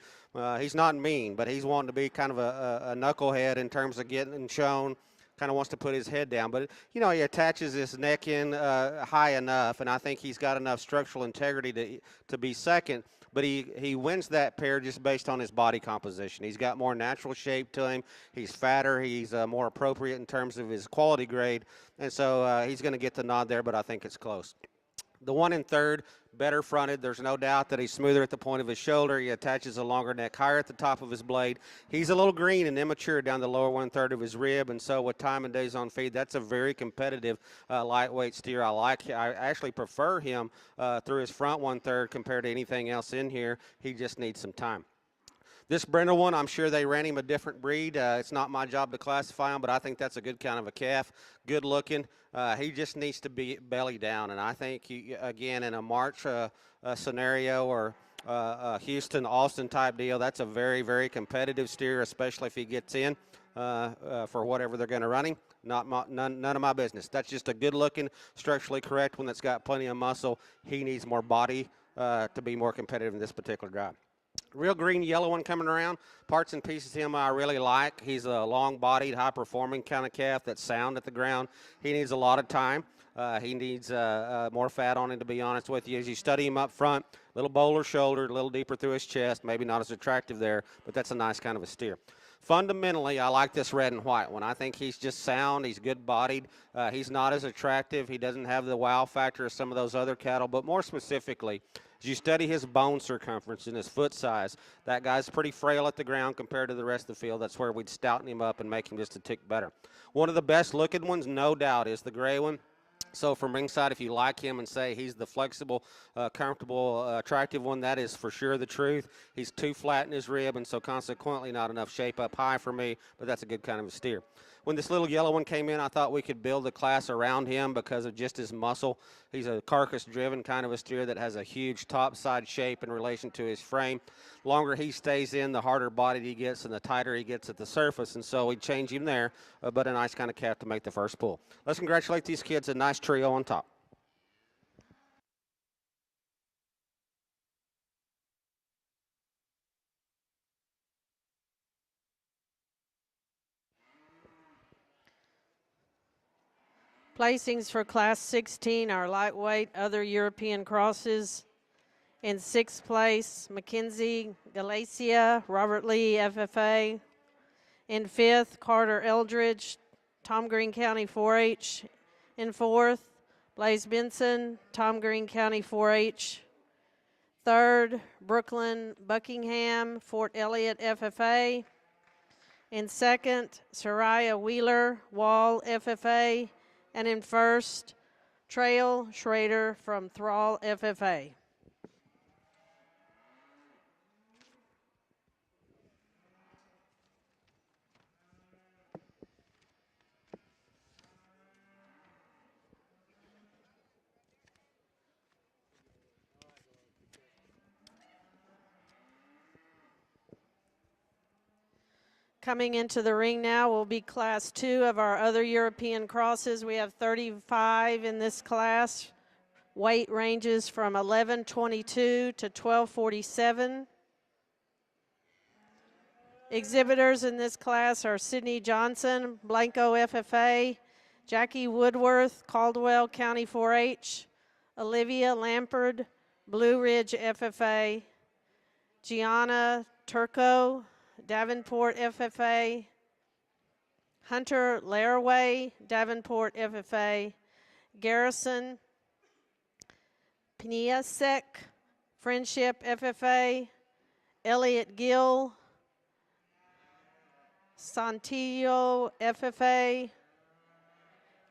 he's not mean, but he's wanting to be kind of a knucklehead in terms of getting shown. Kind of wants to put his head down, but he attaches his neck in high enough, and I think he's got enough structural integrity to be second. But he wins that pair just based on his body composition. He's got more natural shape to him. He's fatter. He's more appropriate in terms of his quality grade, and so he's going to get the nod there. But I think it's close. The one in third, better fronted. There's no doubt that he's smoother at the point of his shoulder. He attaches a longer neck higher at the top of his blade. He's a little green and immature down the lower one-third of his rib, and so with time and days on feed, that's a very competitive lightweight steer. I actually prefer him through his front one-third compared to anything else in here. He just needs some time. This Brindle one, I'm sure they ran him a different breed. It's not my job to classify him, but I think that's a good kind of a calf. Good looking. He just needs to be belly down, and I think, again, in a March scenario or a Houston, Austin type deal, that's a very, very competitive steer, especially if he gets in for whatever they're going to run him. None of my business. That's just a good-looking, structurally correct one that's got plenty of muscle. He needs more body to be more competitive in this particular drive. Real green yellow one coming around. Parts and pieces of him I really like. He's a long-bodied, high-performing kind of calf that's sound at the ground. He needs a lot of time. He needs more fat on him, to be honest with you. As you study him up front, little bowler shoulder, a little deeper through his chest, maybe not as attractive there, but that's a nice kind of a steer. Fundamentally, I like this red and white one. I think he's just sound. He's good-bodied. He's not as attractive. He doesn't have the wow factor of some of those other cattle, but more specifically, as you study his bone circumference and his foot size, that guy's pretty frail at the ground compared to the rest of the field. That's where we'd stouten him up and make him just a tick better. One of the best-looking ones, no doubt, is the gray one. So from ringside, if you like him and say he's the flexible, comfortable, attractive one, that is for sure the truth. He's too flat in his rib, and so consequently not enough shape up high for me, but that's a good kind of a steer. When this little yellow one came in, I thought we could build a class around him because of just his muscle. He's a carcass-driven kind of a steer that has a huge top-side shape in relation to his frame. Longer he stays in, the harder bodied he gets and the tighter he gets at the surface, and so we change him there, but a nice kind of calf to make the first pull. Let's congratulate these kids, a nice trio on top. Placings for Class 16 are lightweight, other European crosses. In 6th place, Mackenzie Galacia, Robert Lee, FFA. In 5th, Carter Eldridge, Tom Green County 4-H. In 4th, Blaze Benson, Tom Green County 4-H. 3rd, Brooklyn Buckingham, Fort Elliott, FFA. In 2nd, Soraya Wheeler, Wall, FFA. And in 1st, Trail Schrader from Thrall, FFA. Coming into the ring now will be Class 2 of our other European crosses. We have 35 in this class. Weight ranges from 1122 to 1247. Exhibitors in this class are Sydney Johnson, Blanco FFA, Jackie Woodworth, Caldwell County 4-H, Olivia Lampard, Blue Ridge FFA, Gianna Turco, Davenport FFA, Hunter Laraway, Davenport FFA, Garrison Piniasek, Friendship FFA, Elliot Gill, Santillo FFA,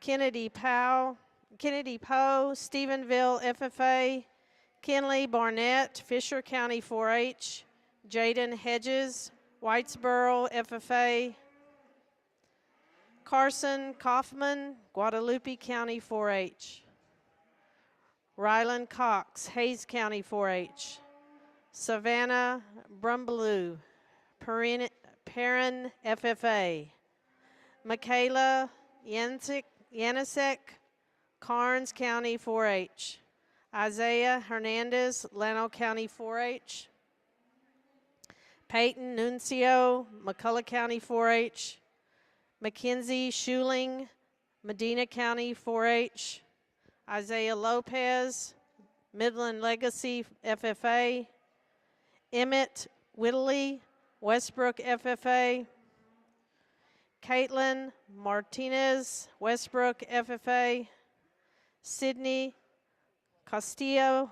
Kennedy Poe, Stephenville FFA, Kenley Barnett, Fisher County 4-H, Jaden Hedges, Whitesboro FFA, Carson Kaufman, Guadalupe County 4-H, Ryland Cox, Hayes County 4-H, Savannah Brumbaloo, Perrin FFA, Michaela Yanisek, Karnes County 4-H, Isaiah Hernandez, Llano County 4-H, Peyton Nuncio, McCullough County 4-H, Mackenzie Schuling, Medina County 4-H, Isaiah Lopez, Midland Legacy FFA, Emmett Whittley, Westbrook FFA, Caitlin Martinez, Westbrook FFA, Sydney Castillo,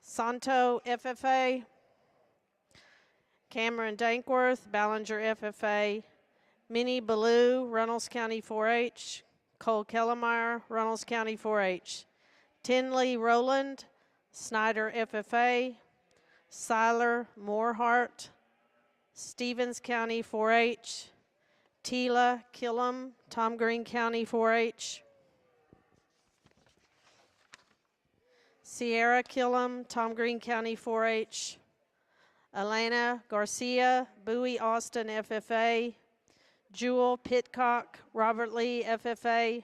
Santo FFA, Cameron Dankworth, Ballinger FFA, Minnie Ballou, Runnels County 4-H, Cole Kellemeyer, Runnels County 4-H, Tinley Rowland, Snyder FFA, Seiler Moorhart, Stevens County 4-H, Tila Killam, Tom Green County 4-H, Sierra Killam, Tom Green County 4-H, Elena Garcia, Bowie Austin FFA, Jewel Pitcock, Robert Lee FFA,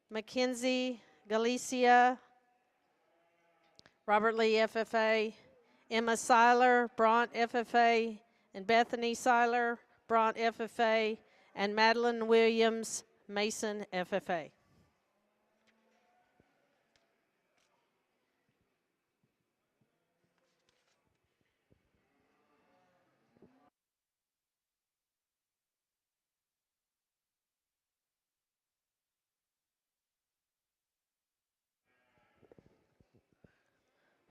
Mackenzie Galicia, Robert Lee FFA, Emma Seiler, Bront FFA, and Bethany Seiler, Bront FFA, and Madeline Williams, Mason FFA.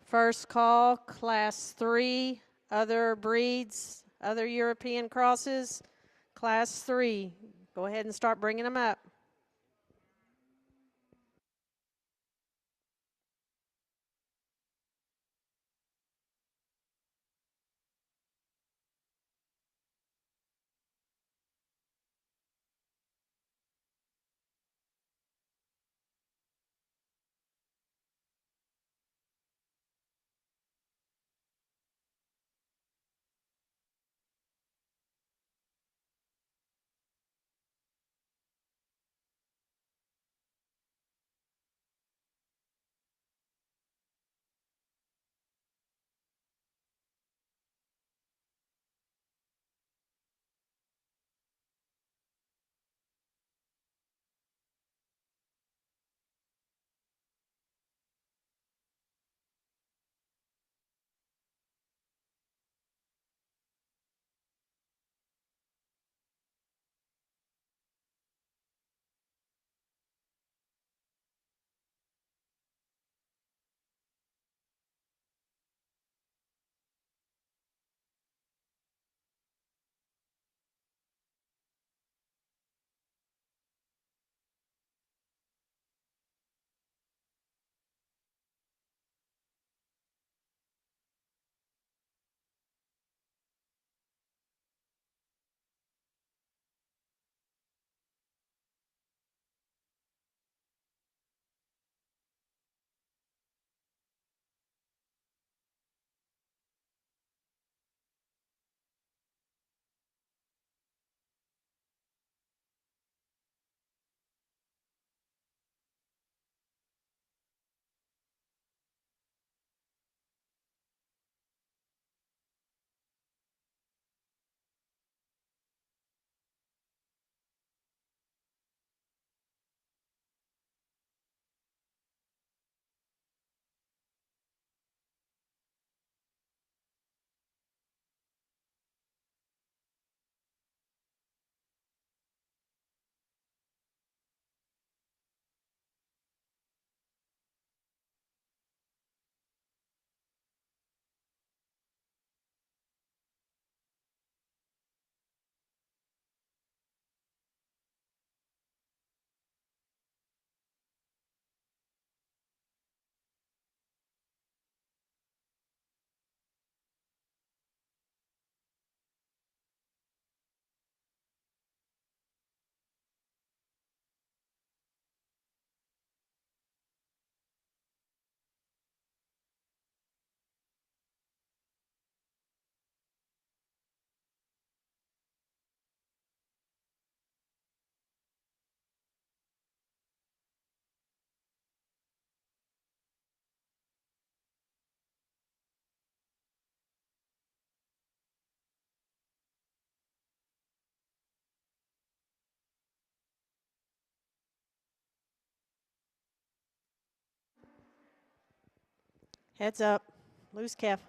First call, Class 3, other breeds, other European crosses, Class 3. Go ahead and start bringing them up. Heads up. Loose calf.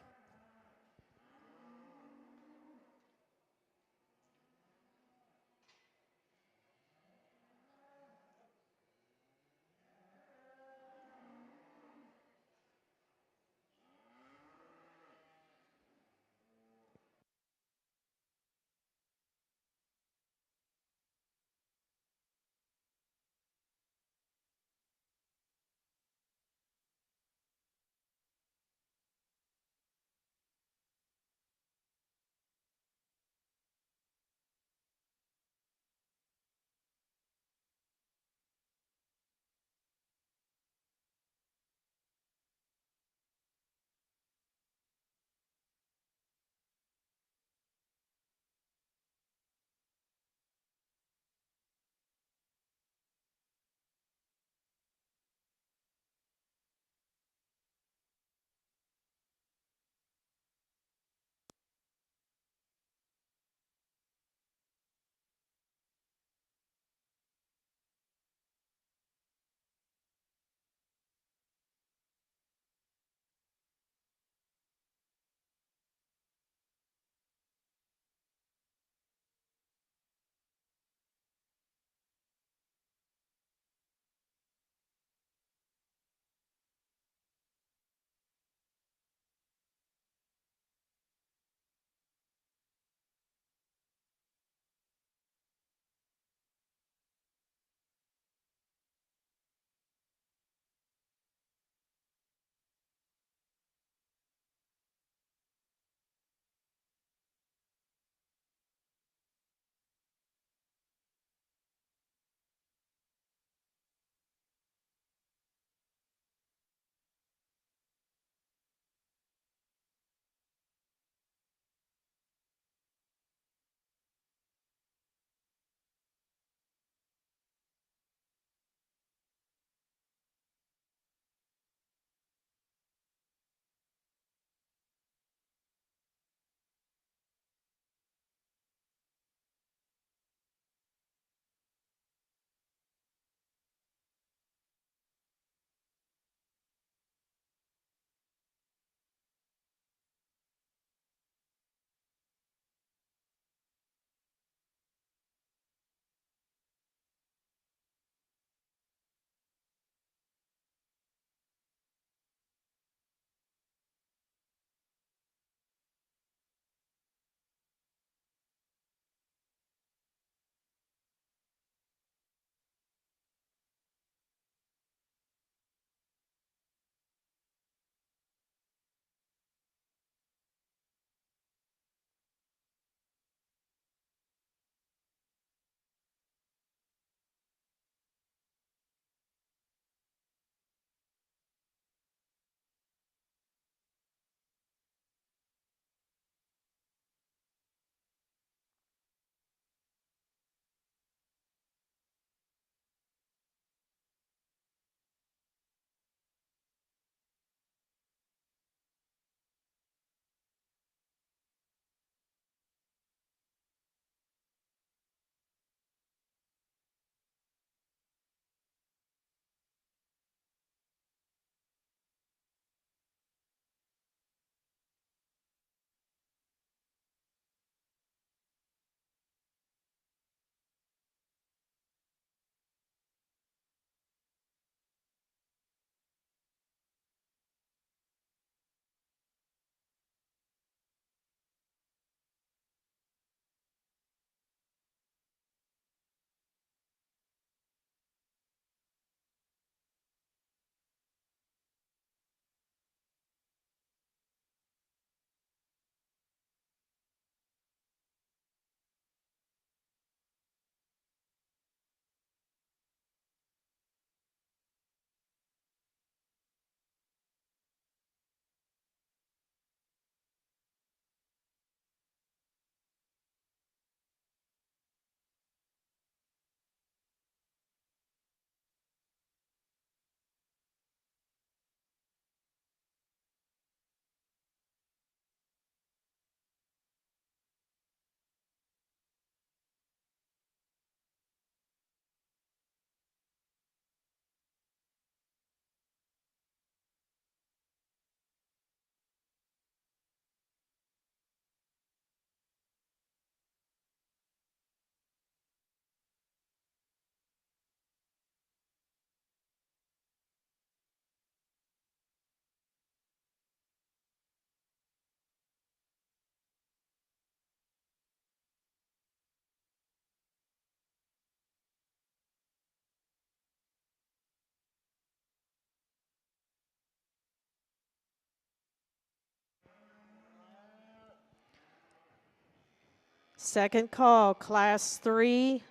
Second call, Class 3.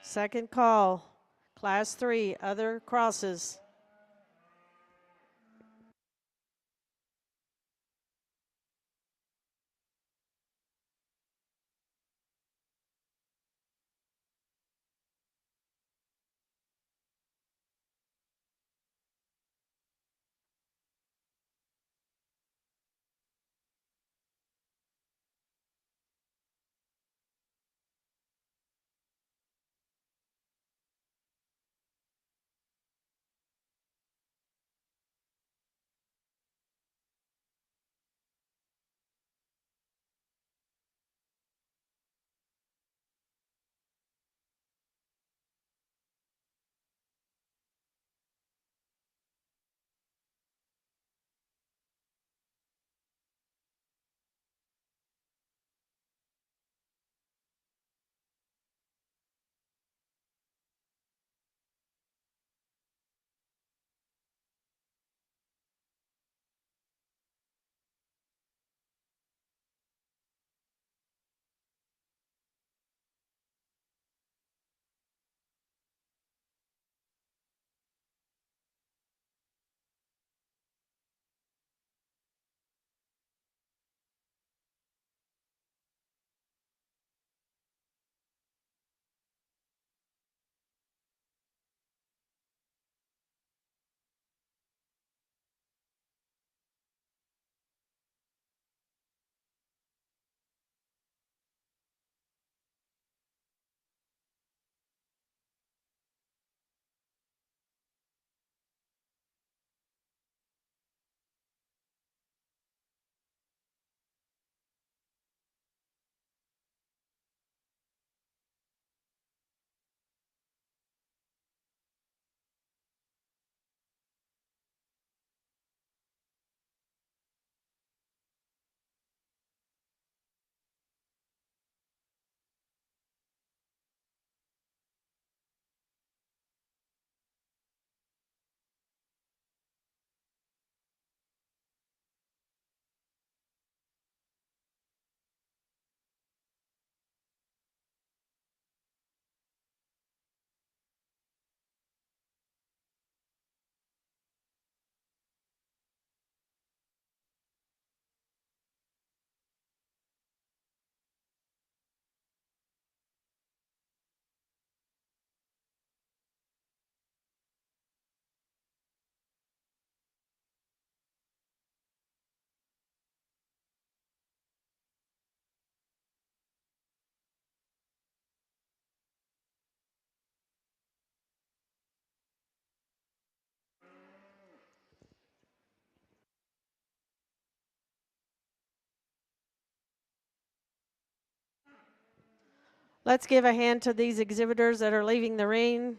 Second call, Class 3, other crosses. Let's give a hand to these exhibitors that are leaving the ring.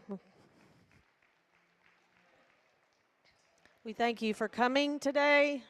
We thank you for coming today.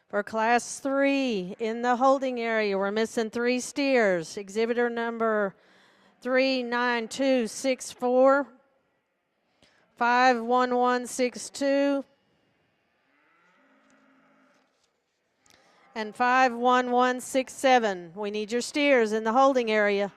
For Class 3, in the holding area, we're missing 3 steers. Exhibitor number 39264, 51162, and 51167. We need your steers in the holding area.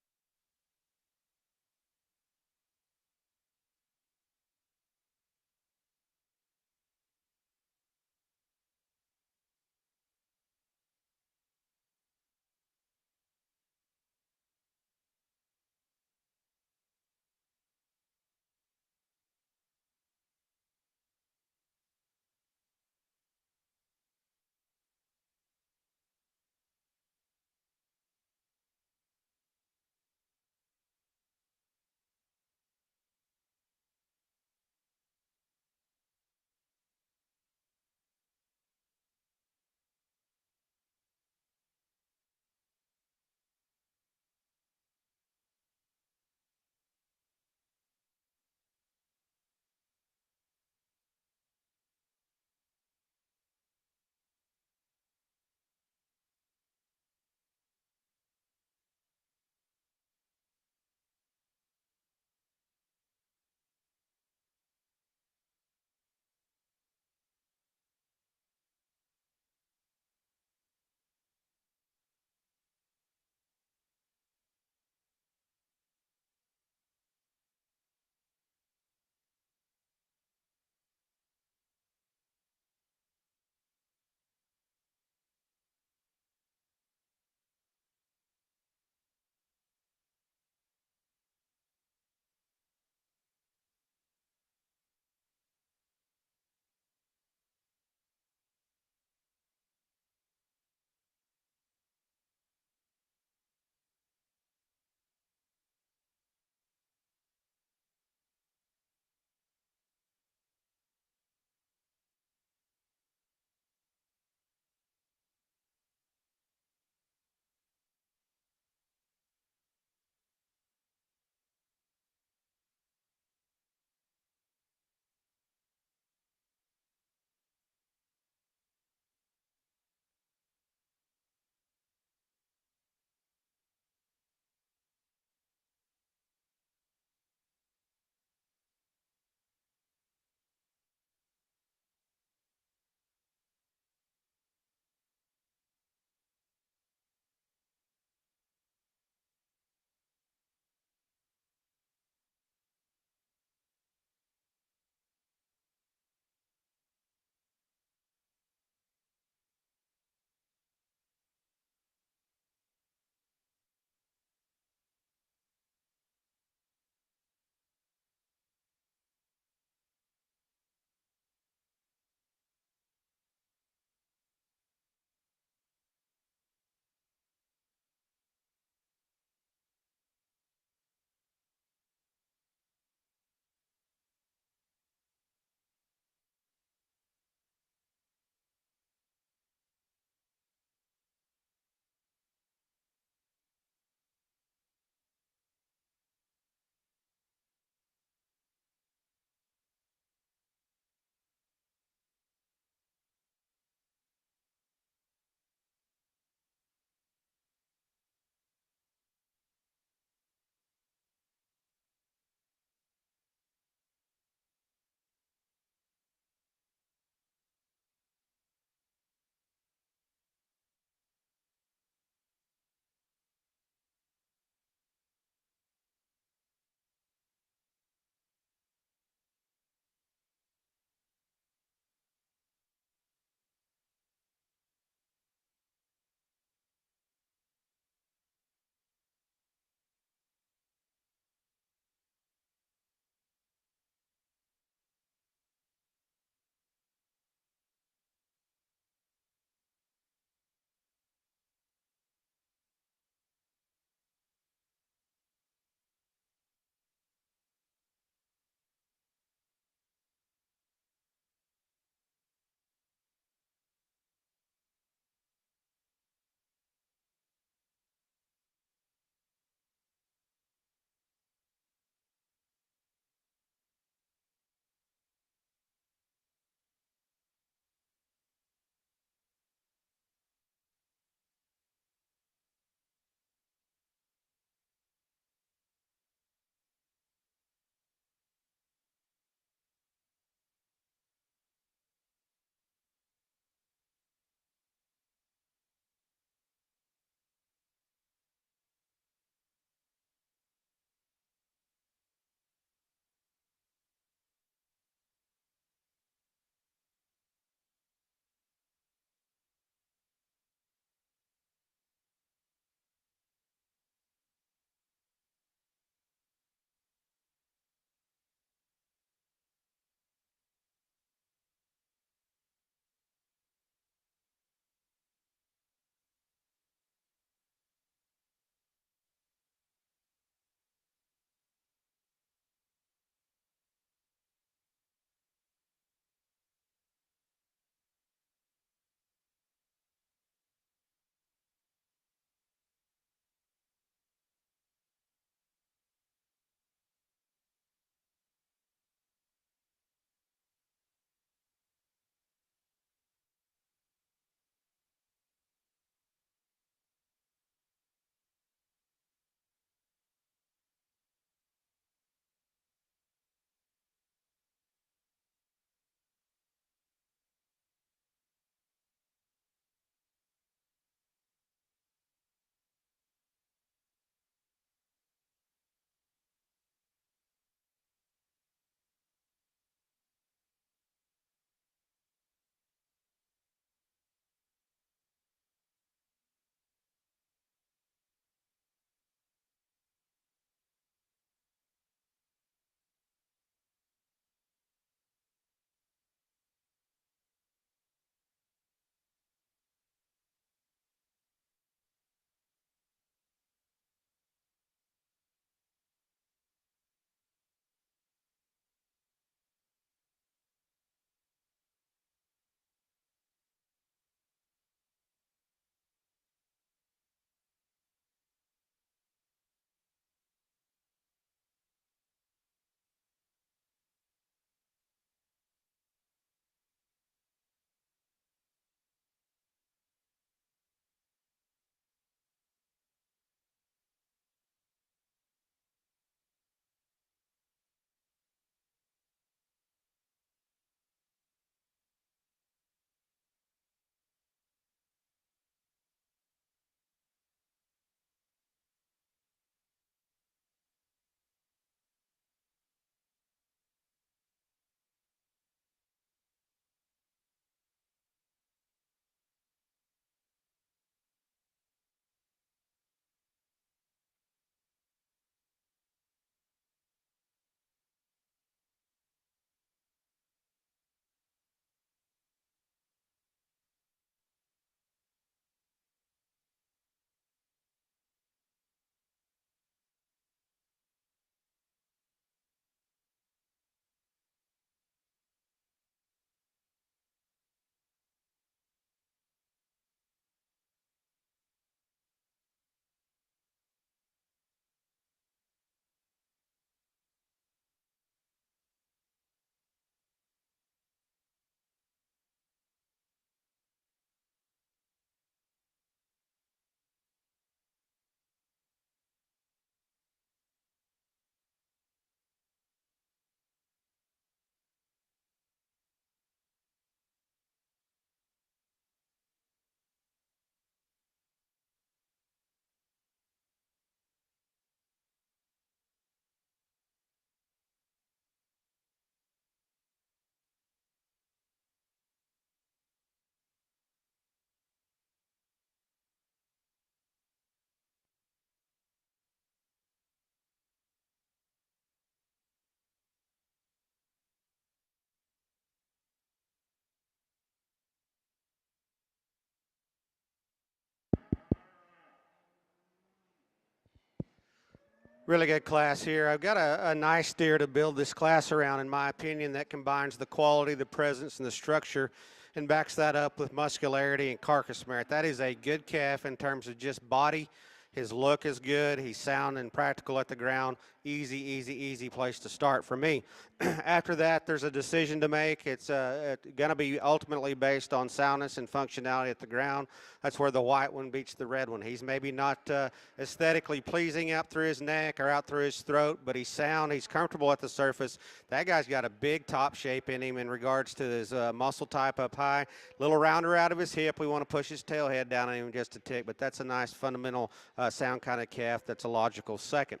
Really good class here. I've got a nice steer to build this class around, in my opinion, that combines the quality, the presence, and the structure and backs that up with muscularity and carcass merit. That is a good calf in terms of just body. His look is good. He's sound and practical at the ground. Easy, easy, easy place to start for me. After that, there's a decision to make. It's going to be ultimately based on soundness and functionality at the ground. That's where the white one beats the red one. He's maybe not aesthetically pleasing out through his neck or out through his throat, but he's sound. He's comfortable at the surface. That guy's got a big top shape in him in regards to his muscle type up high. Little rounder out of his hip. We want to push his tail head down on him just a tick, but that's a nice fundamental sound kind of calf that's a logical second.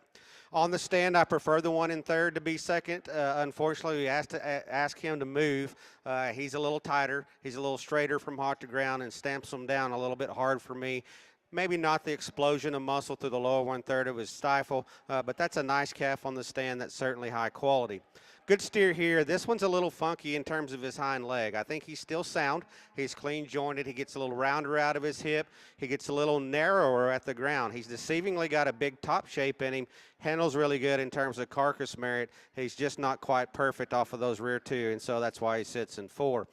On the stand, I prefer the one in third to be second. Unfortunately, we have to ask him to move. He's a little tighter. He's a little straighter from hot to ground and stamps him down a little bit hard for me. Maybe not the explosion of muscle through the lower one-third of his stifle, but that's a nice calf on the stand that's certainly high quality. Good steer here. This one's a little funky in terms of his hind leg. I think he's still sound. He's clean jointed. He gets a little rounder out of his hip. He gets a little narrower at the ground. He's deceivingly got a big top shape in him. Handles really good in terms of carcass merit. He's just not quite perfect off of those rear two, and so that's why he sits in 4.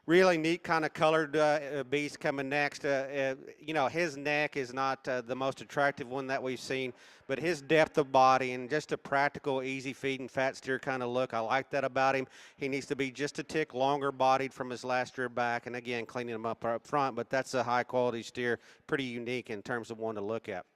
Really neat kind of colored beast coming next. You know, his neck is not the most attractive one that we've seen, but his depth of body and just a practical, easy feeding fat steer kind of look, I like that about him. He needs to be just a tick longer bodied from his last year back, and again, cleaning him up front, but that's a high quality steer, pretty unique in terms of one to look at.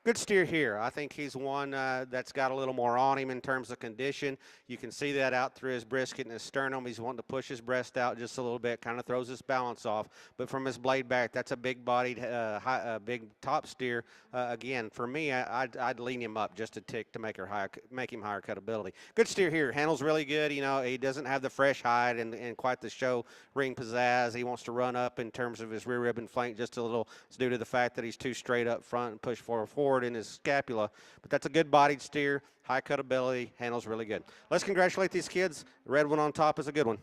Good steer here. I think he's one that's got a little more on him in terms of condition. You can see that out through his brisket and his sternum. He's wanting to push his breast out just a little bit, kind of throws his balance off. But from his blade back, that's a big-bodied, big top steer. Again, for me, I'd lean him up just a tick to make him higher cutability. Good steer here. Handles really good. You know, he doesn't have the fresh hide and quite the show ring pizzazz. He wants to run up in terms of his rear rib and flank just a little. It's due to the fact that he's too straight up front and push forward in his scapula, but that's a good bodied steer, high cutability, handles really good. Let's congratulate these kids. The red one on top is a good one.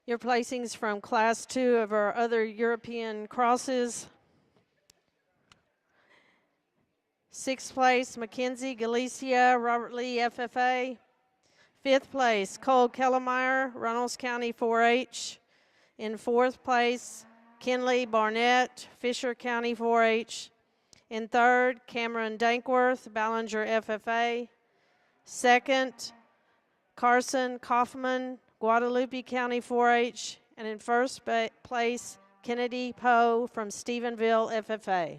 Your placings from Class 2 of our other European crosses. 6th place, Mackenzie Galicia, Robert Lee, FFA. 5th place, Cole Kellemeyer, Runnels County 4-H. In 4th place, Kinley Barnett, Fisher County 4-H. In 3rd, Cameron Dankworth, Ballinger FFA. 2nd, Carson Kaufman, Guadalupe County 4-H. And in 1st place, Kennedy Poe from Stephenville FFA.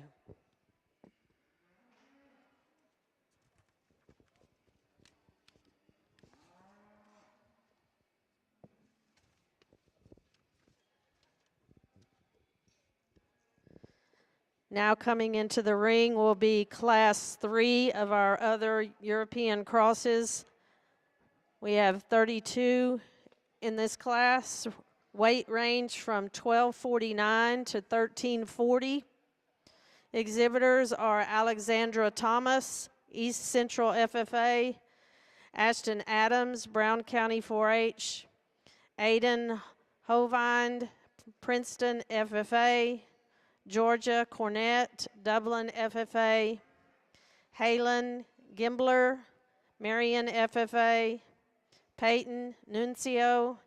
Now coming into the ring will be Class 3 of our other European crosses. We have 32 in this class. Weight range from 1249 to 1340. Exhibitors are Alexandra Thomas, East Central FFA, Ashton Adams, Brown County 4-H, Aiden Hovind, Princeton FFA, Georgia Cornett, Dublin FFA, Halen Gimbler, Marion FFA, Peyton Nuncio,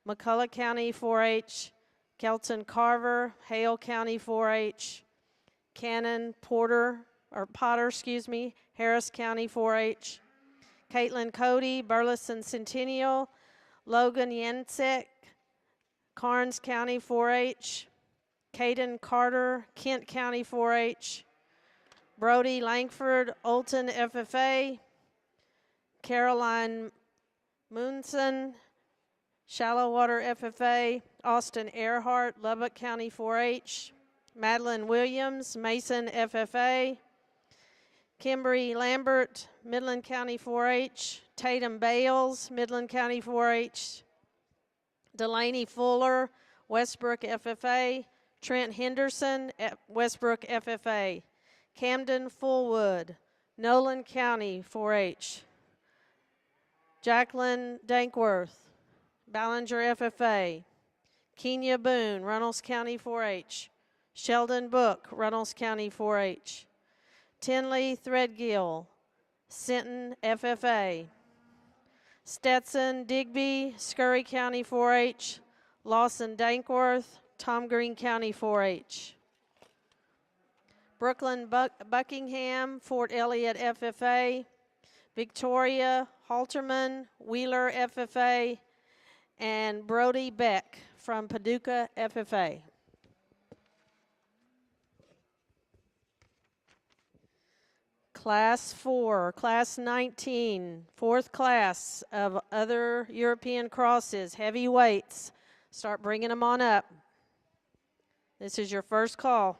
McCullough County 4-H, Kelton Carver, Hale County 4-H, Cannon Potter, Harris County 4-H, Caitlin Cody, Burleson Centennial, Logan Yancek, Karnes County 4-H, Caden Carter, Kent County 4-H, Brody Langford, Olton FFA, Caroline Moonson, Shallowwater FFA, Austin Earhart, Lubbock County 4-H, Madeline Williams, Mason FFA, Kimberly Lambert, Midland County 4-H, Tatum Bales, Midland County 4-H, Delaney Fuller, Westbrook FFA, Trent Henderson, Westbrook FFA, Camden Fullwood, Nolan County 4-H, Jacqueline Dankworth, Ballinger FFA, Kenya Boone, Runnels County 4-H, Sheldon Book, Runnels County 4-H, Tinley Threadgill, Sinton FFA, Stetson Digby, Scurry County 4-H, Lawson Dankworth, Tom Green County 4-H. Brooklyn Buckingham, Fort Elliott FFA, Victoria Halterman, Wheeler FFA, and Brody Beck from Paducah FFA. Class 4, Class 19, fourth class of other European crosses, heavy weights. Start bringing them on up. This is your first call.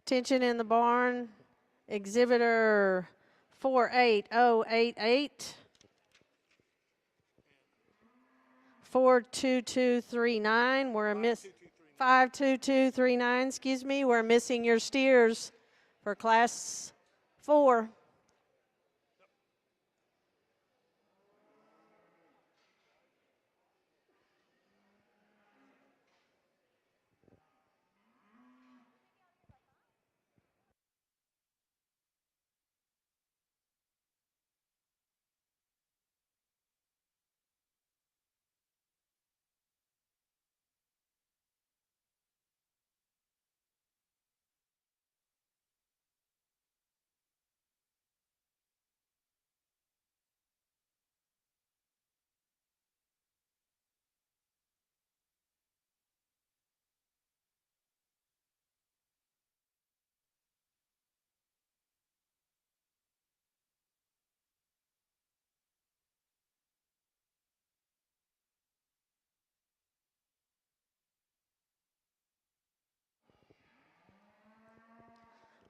Tension in the barn, Exhibitor 48088. 42239. We're a miss. 52239. Excuse me. We're missing your steers for Class 4.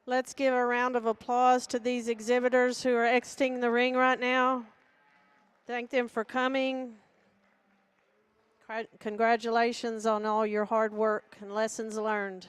Let's give a round of applause to these exhibitors who are exiting the ring right now. Thank them for coming. Congratulations on all your hard work and lessons learned.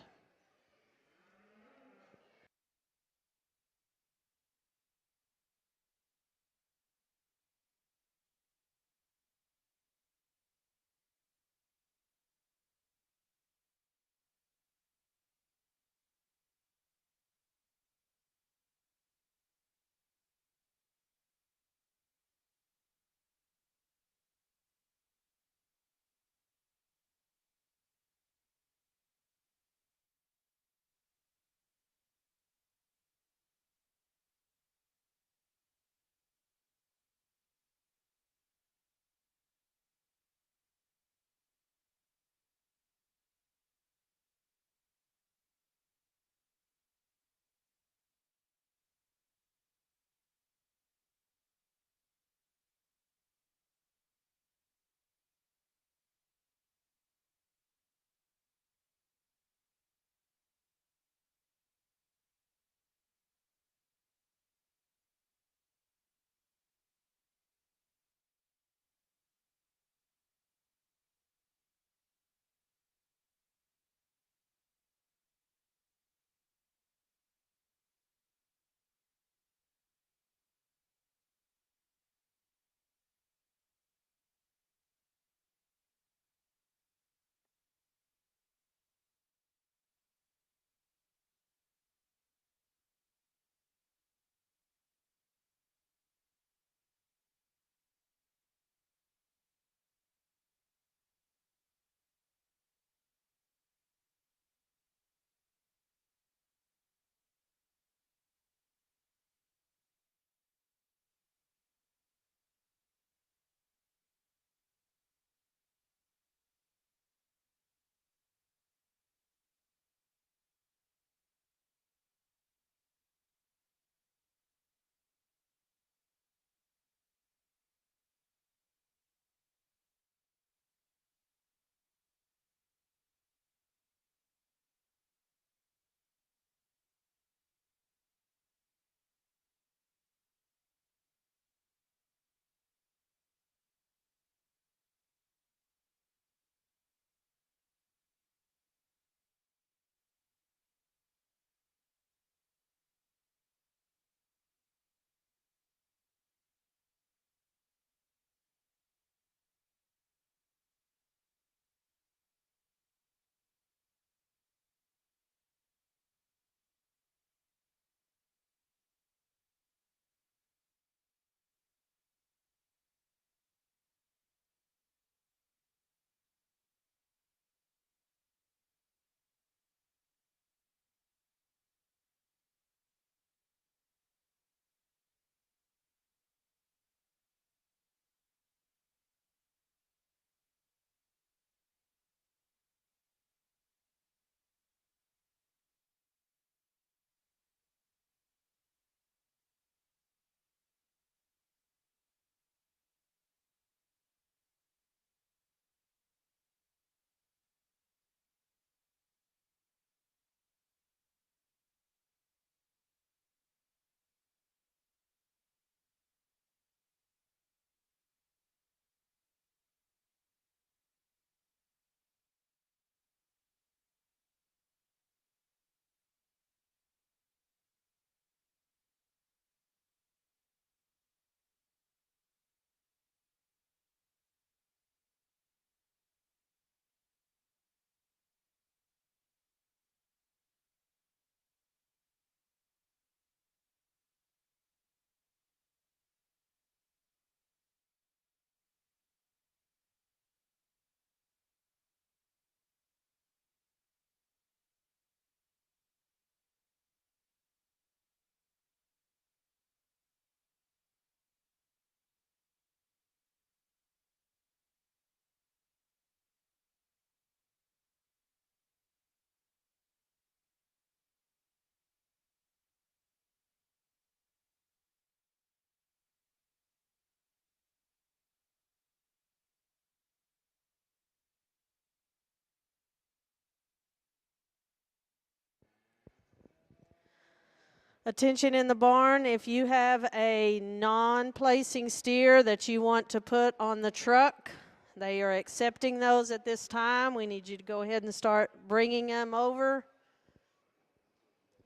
Attention in the barn, if you have a non-placing steer that you want to put on the truck, they are accepting those at this time. We need you to go ahead and start bringing them over.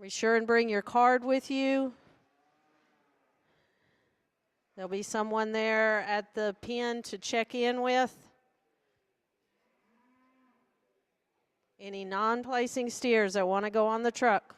Be sure and bring your card with you. There'll be someone there at the pen to check in with. Any non-placing steers that want to go on the truck.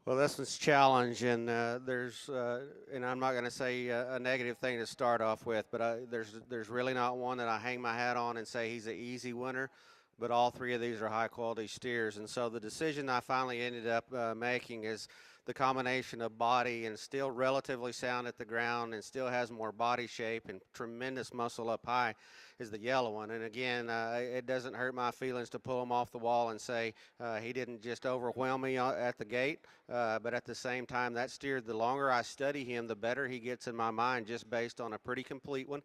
Well, this one's challenge, and and I'm not going to say a negative thing to start off with, but there's really not one that I hang my hat on and say he's an easy winner. But all three of these are high quality steers, and so the decision I finally ended up making is the combination of body and still relatively sound at the ground, and still has more body shape and tremendous muscle up high, is the yellow one. And again, it doesn't hurt my feelings to pull him off the wall and say he didn't just overwhelm me at the gate. But at the same time, that steer, the longer I study him, the better he gets in my mind, just based on a pretty complete one.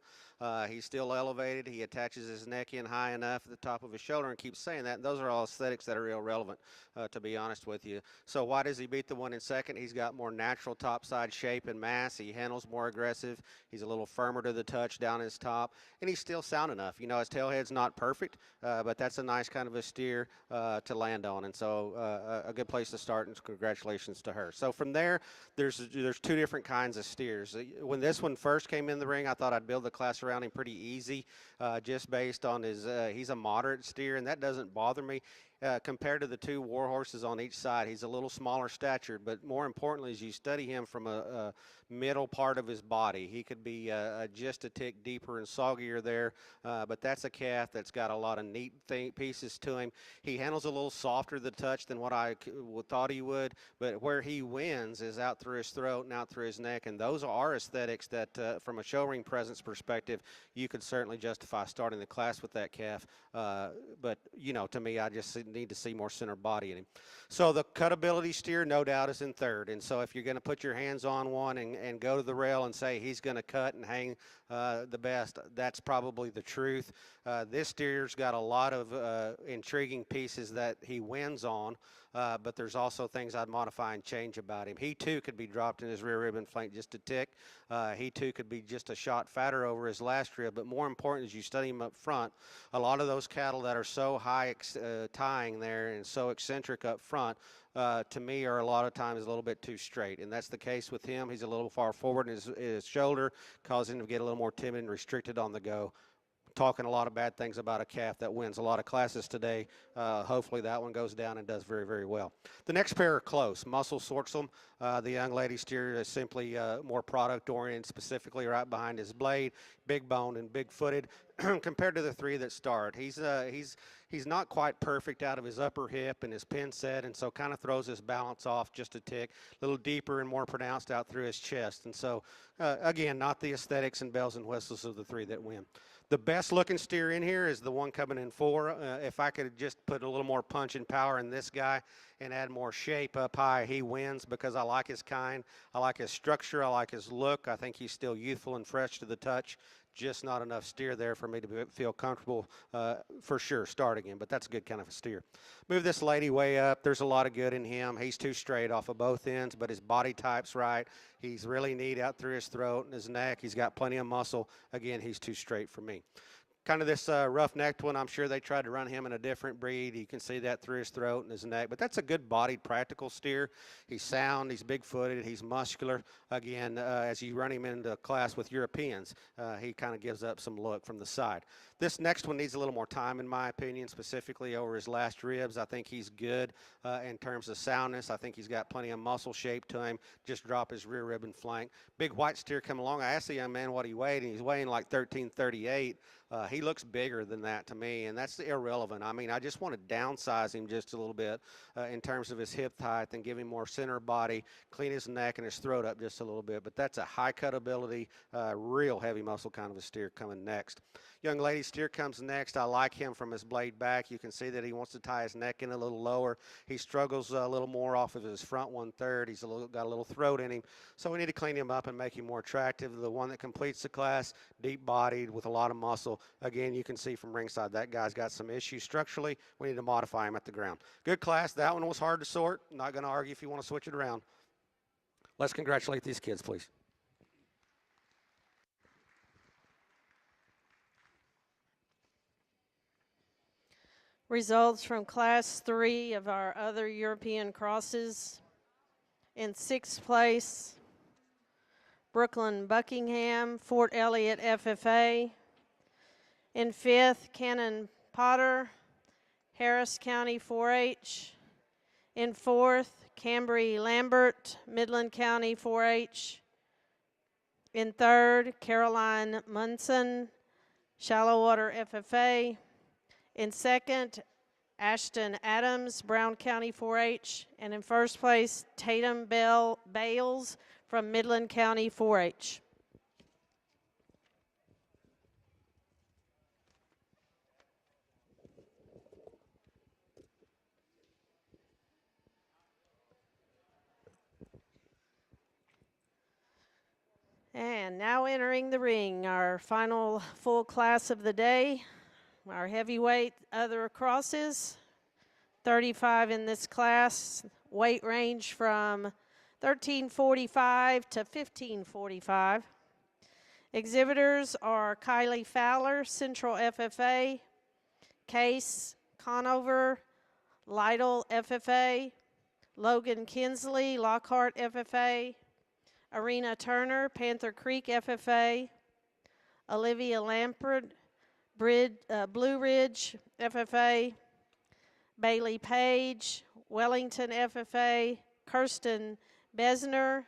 He's still elevated. He attaches his neck in high enough at the top of his shoulder and keeps saying that. And those are all aesthetics that are irrelevant, to be honest with you. So why does he beat the one in second? He's got more natural topside shape and mass. He handles more aggressive. He's a little firmer to the touch down his top. And he's still sound enough. You know, his tailhead's not perfect, but that's a nice kind of a steer to land on. And so a good place to start, and congratulations to her. So from there, there's two different kinds of steers. When this one first came in the ring, I thought I'd build the class around him pretty easy, just based on his, he's a moderate steer, and that doesn't bother me. Compared to the two war horses on each side, he's a little smaller statured, but more importantly, as you study him from a middle part of his body, he could be just a tick deeper and soggier there, but that's a calf that's got a lot of neat pieces to him. He handles a little softer the touch than what I thought he would, but where he wins is out through his throat and out through his neck, and those are aesthetics that, from a show ring presence perspective, you could certainly justify starting the class with that calf. But, you know, to me, I just need to see more center body in him. So the cutability steer, no doubt, is in third. And so if you're going to put your hands on one and go to the rail and say he's going to cut and hang the best, that's probably the truth. This steer's got a lot of intriguing pieces that he wins on, but there's also things I'd modify and change about him. He, too, could be dropped in his rear rib and flank just a tick. He, too, could be just a shot fatter over his last rib. But more important, as you study him up front, a lot of those cattle that are so high tying there and so eccentric up front, to me, are a lot of times a little bit too straight. And that's the case with him. He's a little far forward in his shoulder, causing him to get a little more timid and restricted on the go. Talking a lot of bad things about a calf that wins a lot of classes today. Hopefully that one goes down and does very, very well. The next pair are close. Muscle sorts them. The young lady steer is simply more product oriented, specifically right behind his blade, big boned and big footed compared to the three that start. He's not quite perfect out of his upper hip and his pin set, and so kind of throws his balance off just a tick, a little deeper and more pronounced out through his chest. And so, again, not the aesthetics and bells and whistles of the three that win. The best looking steer in here is the one coming in 4. If I could just put a little more punch and power in this guy and add more shape up high, he wins, because I like his kind. I like his structure. I like his look. I think he's still youthful and fresh to the touch. Just not enough steer there for me to feel comfortable for sure starting him, but that's a good kind of a steer. Move this lady way up. There's a lot of good in him. He's too straight off of both ends, but his body type's right. He's really neat out through his throat and his neck. He's got plenty of muscle. Again, he's too straight for me. Kind of this rough-necked one, I'm sure they tried to run him in a different breed. You can see that through his throat and his neck. But that's a good-bodied, practical steer. He's sound. He's big-footed. He's muscular. Again, as you run him into class with Europeans, he kind of gives up some look from the side. This next one needs a little more time, in my opinion, specifically over his last ribs. I think he's good in terms of soundness. I think he's got plenty of muscle shape to him. Just drop his rear rib and flank. Big white steer coming along. I asked the young man what he weighed, and he's weighing like 1338. He looks bigger than that to me, and that's irrelevant. I mean, I just want to downsize him just a little bit in terms of his hip height and give him more center body, clean his neck and his throat up just a little bit. But that's a high cutability, real heavy muscle kind of a steer coming next. Young lady steer comes next. I like him from his blade back. You can see that he wants to tie his neck in a little lower. He struggles a little more off of his front 1/3. He's got a little throat in him. So we need to clean him up and make him more attractive. The one that completes the class, deep-bodied with a lot of muscle. Again, you can see from ringside that guy's got some issues structurally. We need to modify him at the ground. Good class. That one was hard to sort. Not going to argue if you want to switch it around. Let's congratulate these kids, please. Results from Class 3 of our other European crosses. In 6th place, Brooklyn Buckingham, Fort Elliott FFA. In 5th, Cannon Potter, Harris County 4-H. In 4th, Cambry Lambert, Midland County 4-H. In third, Caroline Munson, Shallow Water FFA. In second, Ashton Adams, Brown County 4-H. And in first place, Tatum Bales from Midland County 4-H. And now entering the ring, our final full class of the day, our heavyweight other crosses, 35 in this class, weight range from 1345 to 1545. Exhibitors are Kylie Fowler, Central FFA, Case Conover, Lytle FFA, Logan Kinsley, Lockhart FFA, Arena Turner, Panther Creek FFA, Olivia Lampert, Blue Ridge FFA, Bailey Page, Wellington FFA, Kirsten Besner,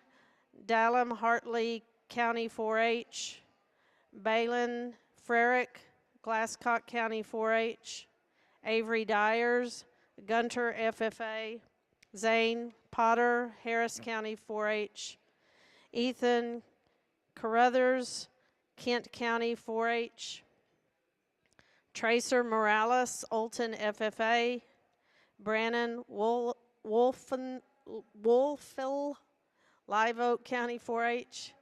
Dallam Hartley County 4-H, Balin Frerick, Glasscock County 4-H, Avery Dyers, Gunter FFA, Zane Potter, Harris County 4-H, Ethan Carruthers, Kent County 4-H, Tracer Morales, Olton FFA, Brannon Wolfel, Live Oak County 4-H,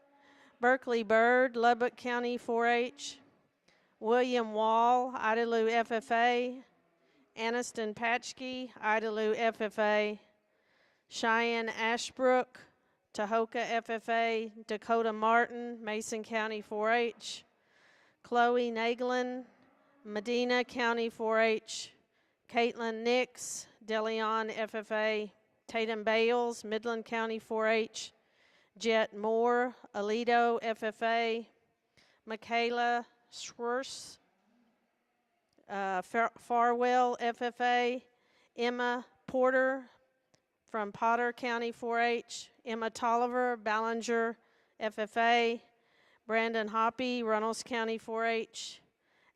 Berkeley Bird, Lubbock County 4-H, William Wall, Idalou FFA, Aniston Patchke, Idalou FFA, Cheyenne Ashbrook, Tahoka FFA, Dakota Martin, Mason County 4-H, Chloe Naglin, Medina County 4-H, Caitlin Nix, DeLeon FFA, Tatum Bales, Midland County 4-H, Jet Moore, Aledo FFA, Michaela Schwartz, Farwell FFA, Emma Porter from Potter County 4-H, Emma Tolliver, Ballinger FFA, Brandon Hoppy, Runnels County 4-H,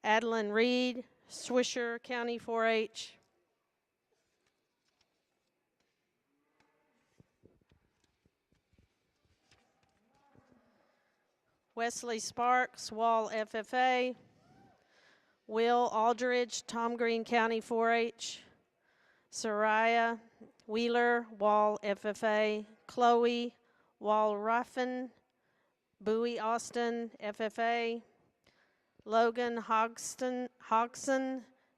Adeline Reed, Swisher County 4-H, Wesley Sparks, Wall FFA, Will Aldridge, Tom Green County 4-H, Soraya Wheeler, Wall FFA, Chloe Wall Ruffin, Bowie Austin FFA, Logan Hodgson,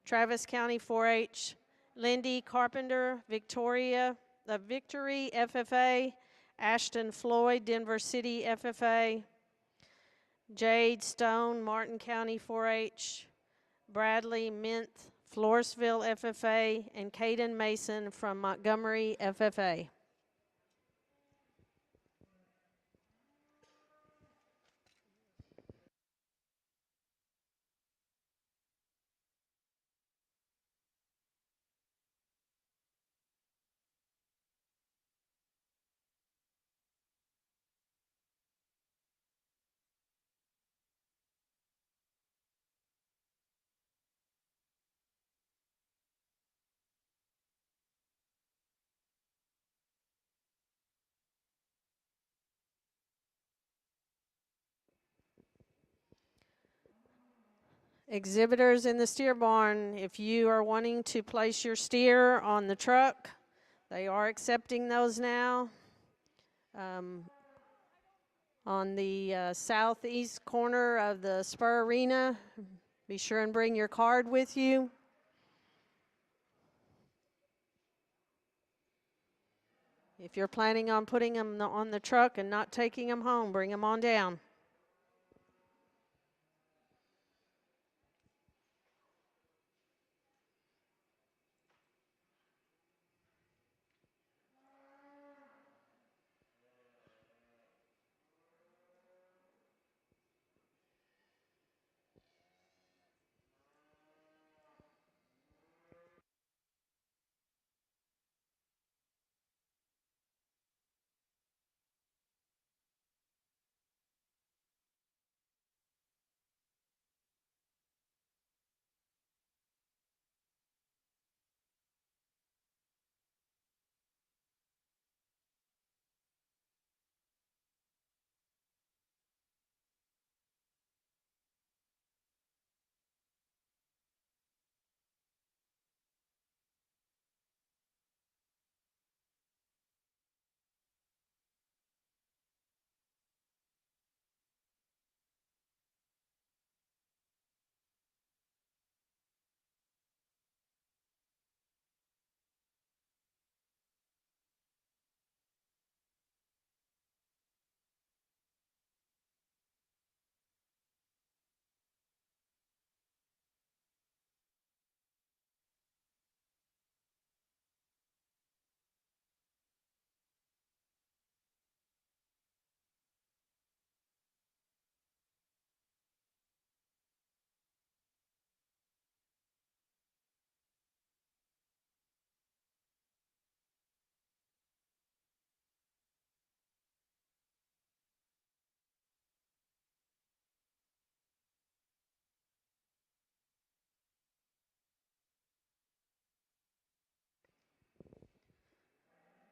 Travis County 4-H, Lindy Carpenter, Victory FFA, Ashton Floyd, Denver City FFA, Jade Stone, Martin County 4-H, Bradley Minth, Floresville FFA, and Caden Mason from Montgomery FFA. Exhibitors in the steer barn, if you are wanting to place your steer on the truck, they are accepting those now. On the southeast corner of the Spur Arena, be sure and bring your card with you. If you're planning on putting them on the truck and not taking them home, bring them on down.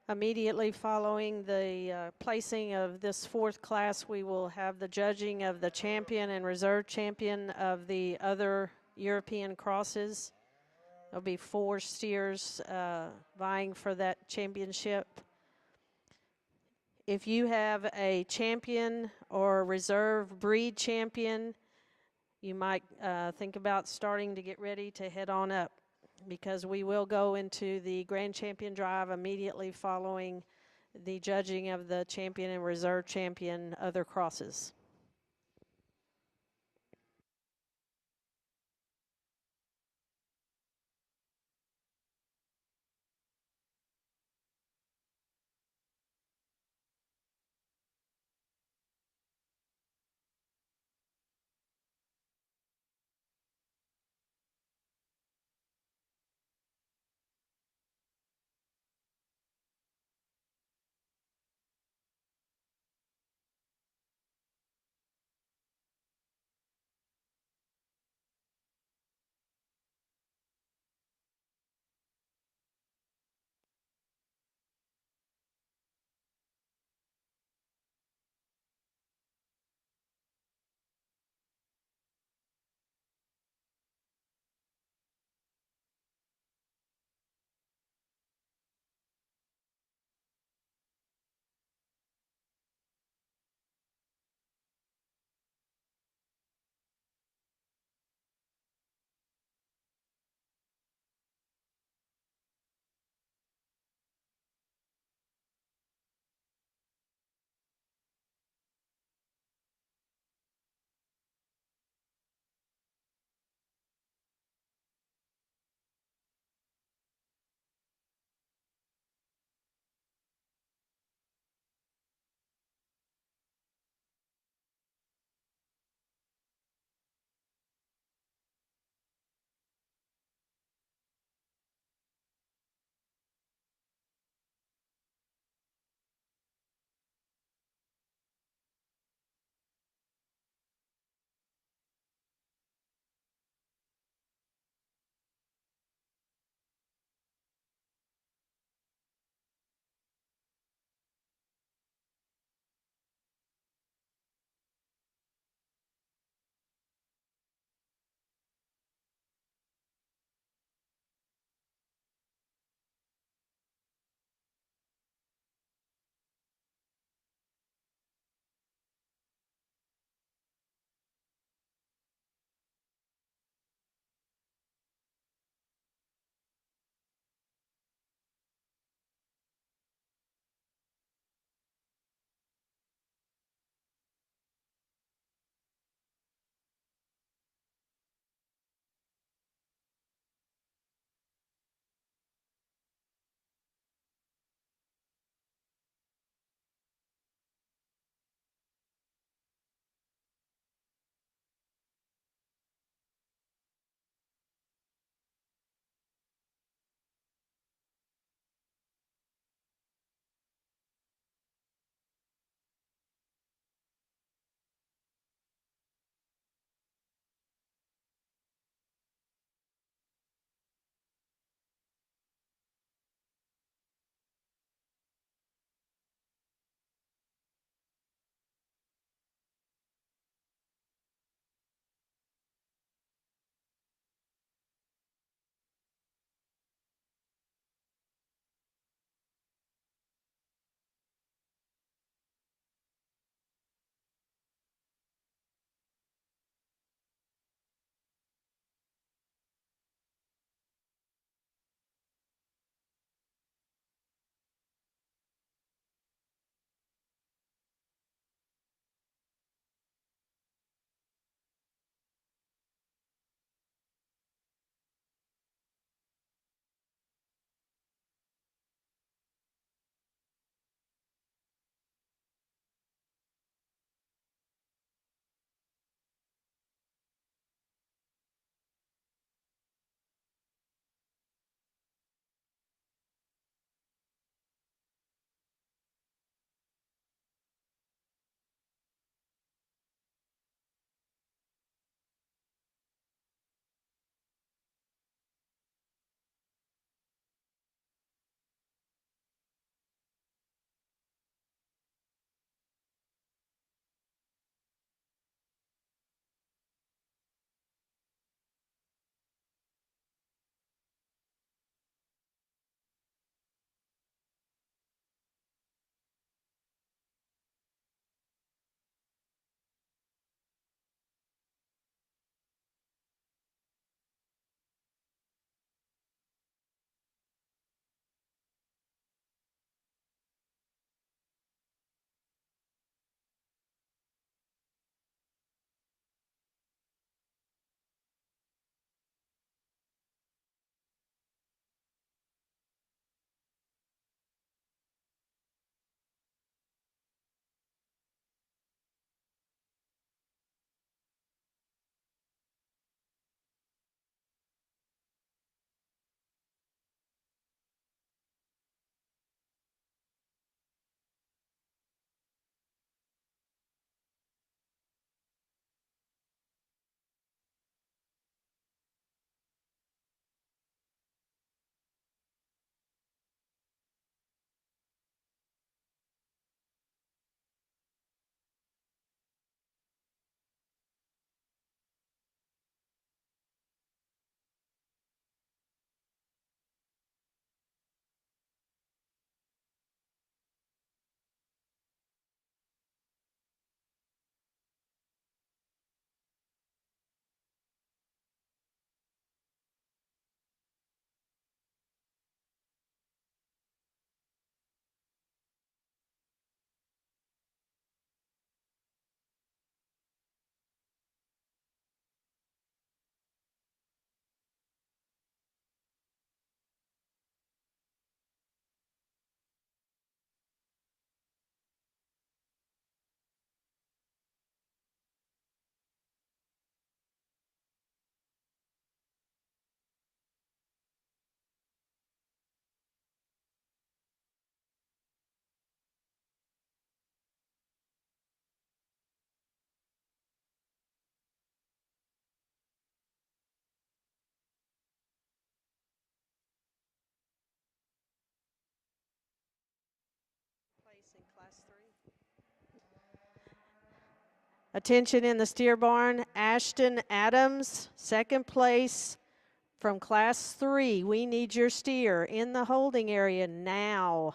Immediately following the placing of this fourth class, we will have the judging of the champion and reserve champion of the other European crosses. There'll be 4 steers vying for that championship. If you have a champion or reserve breed champion, you might think about starting to get ready to head on up, because we will go into the Grand Champion Drive immediately following the judging of the champion and reserve champion other crosses. Attention in the steer barn, Ashton Adams, second place from Class 3. We need your steer in the holding area now.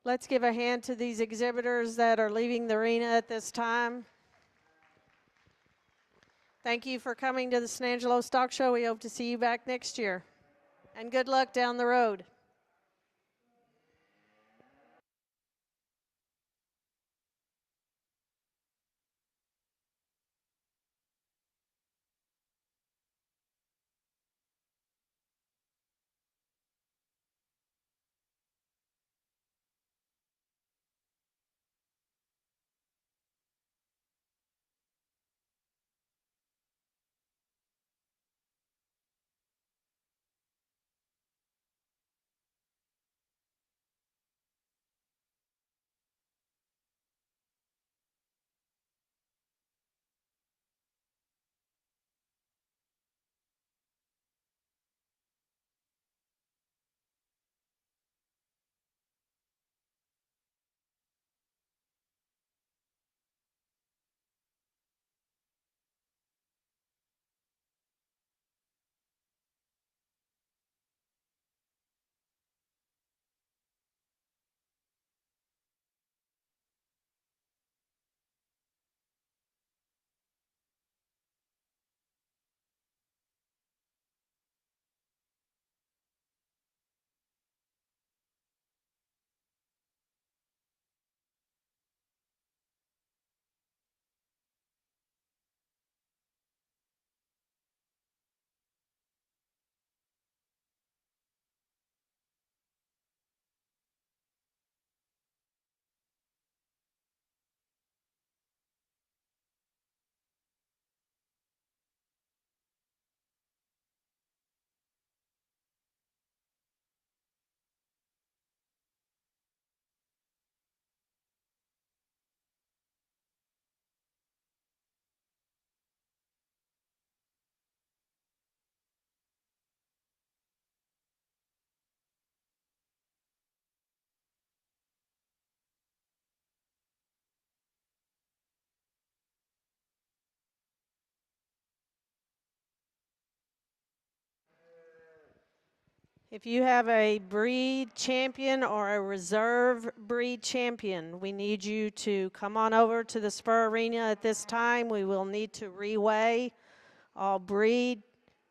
Let's give a hand to these exhibitors that are leaving the arena at this time. Thank you for coming to the San Angelo Stock Show. We hope to see you back next year. And good luck down the road. If you have a breed champion or a reserve breed champion, we need you to come on over to the Spur Arena at this time. We will need to reweigh all breed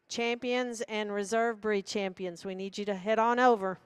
champions and reserve breed champions. We need you to head on over.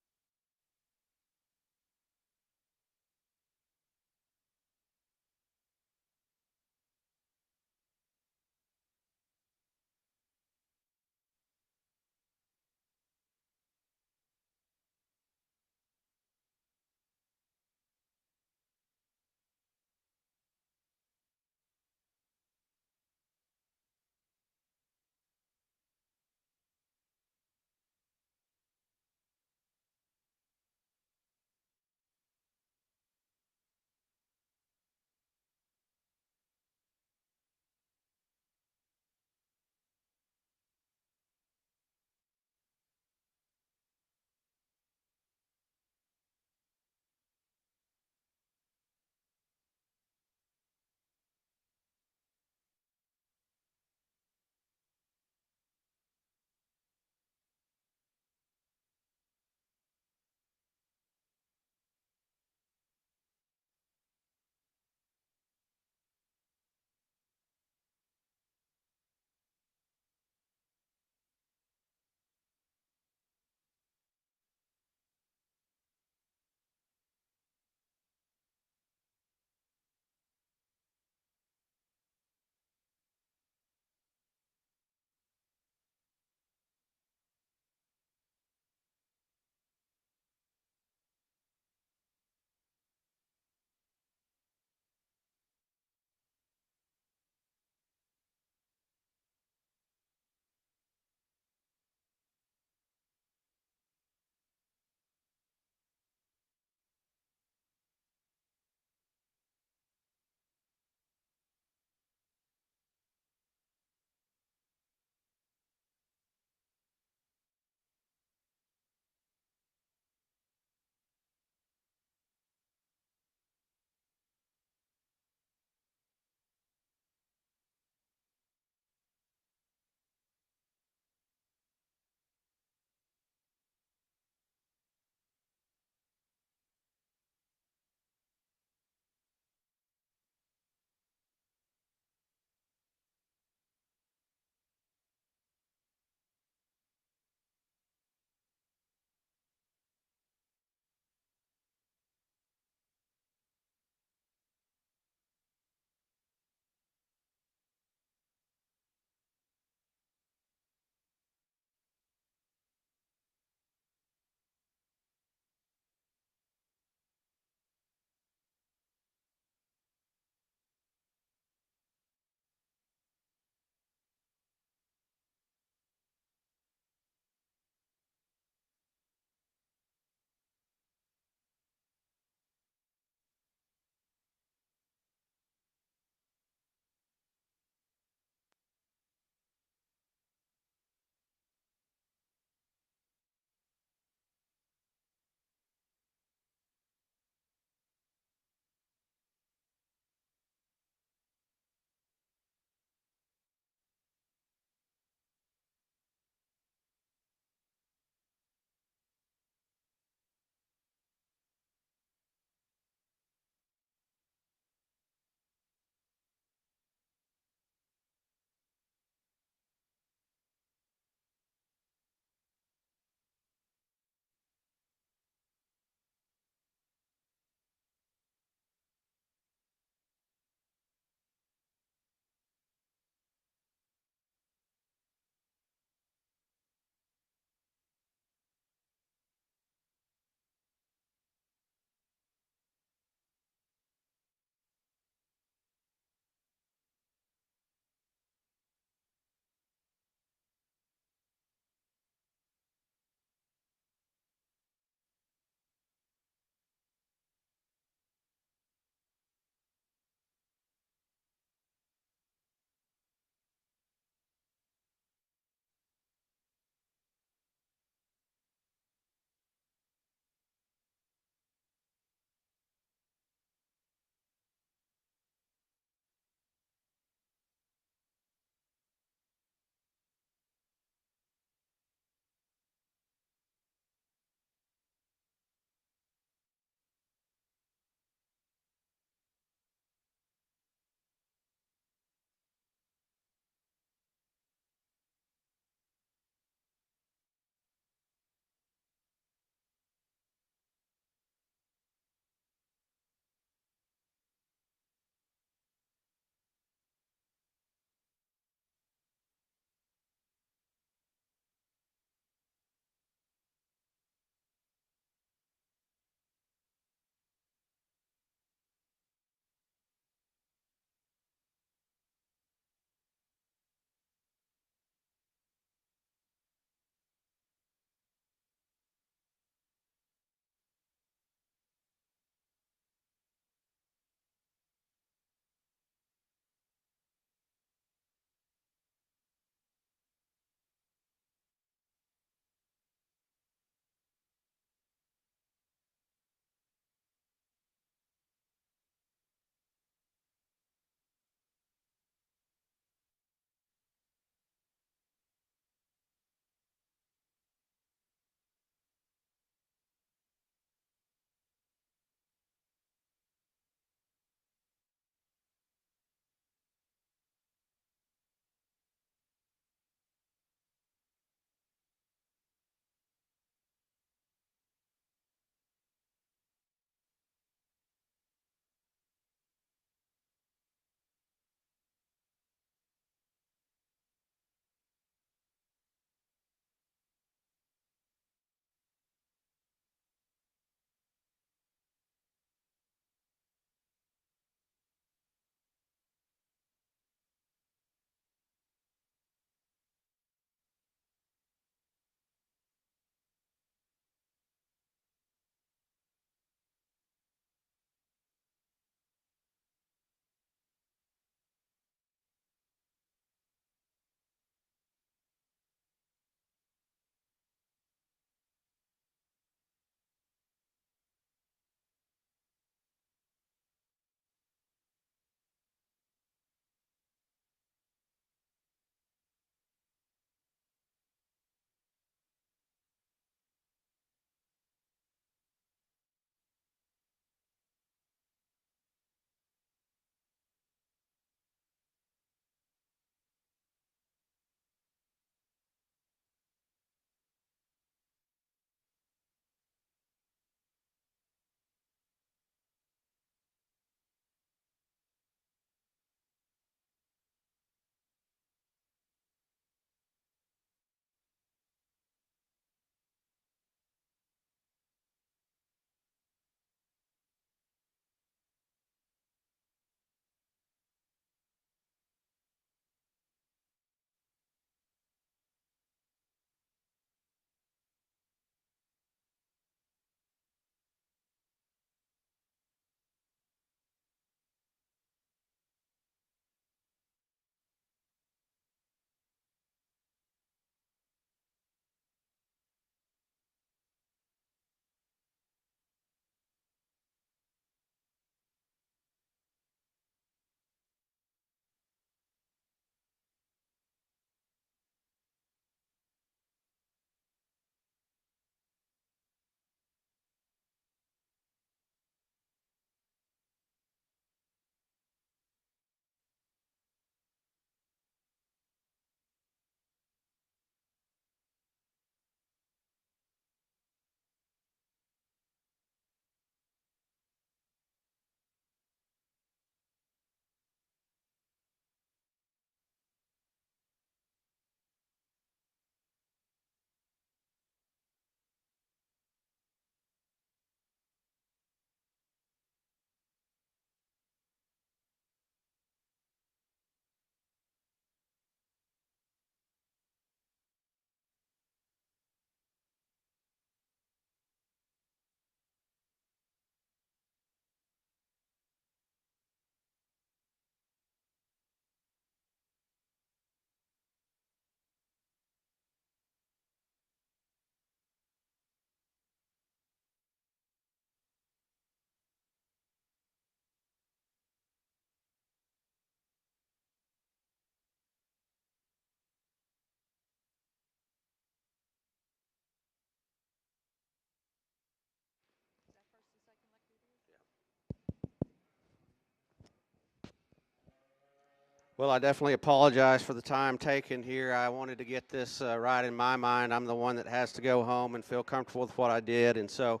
Well, I definitely apologize for the time taken here. I wanted to get this right in my mind. I'm the one that has to go home and feel comfortable with what I did. And so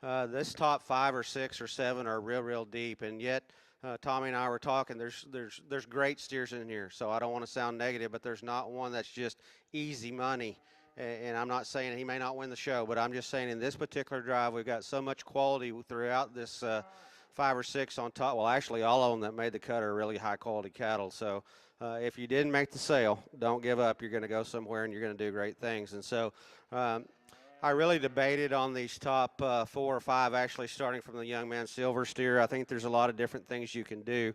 this top 5 or 6 or 7 are real deep. And yet, Tommy and I were talking, there's great steers in here. So I don't want to sound negative, but there's not one that's just easy money. And I'm not saying he may not win the show, but I'm just saying in this particular drive, we've got so much quality throughout this 5 or 6 on top. Well, actually, all of them that made the cut are really high-quality cattle. So if you didn't make the sale, don't give up. You're going to go somewhere, and you're going to do great things. And so I really debated on these top 4 or 5, actually starting from the Young Man Silver steer. I think there's a lot of different things you can do.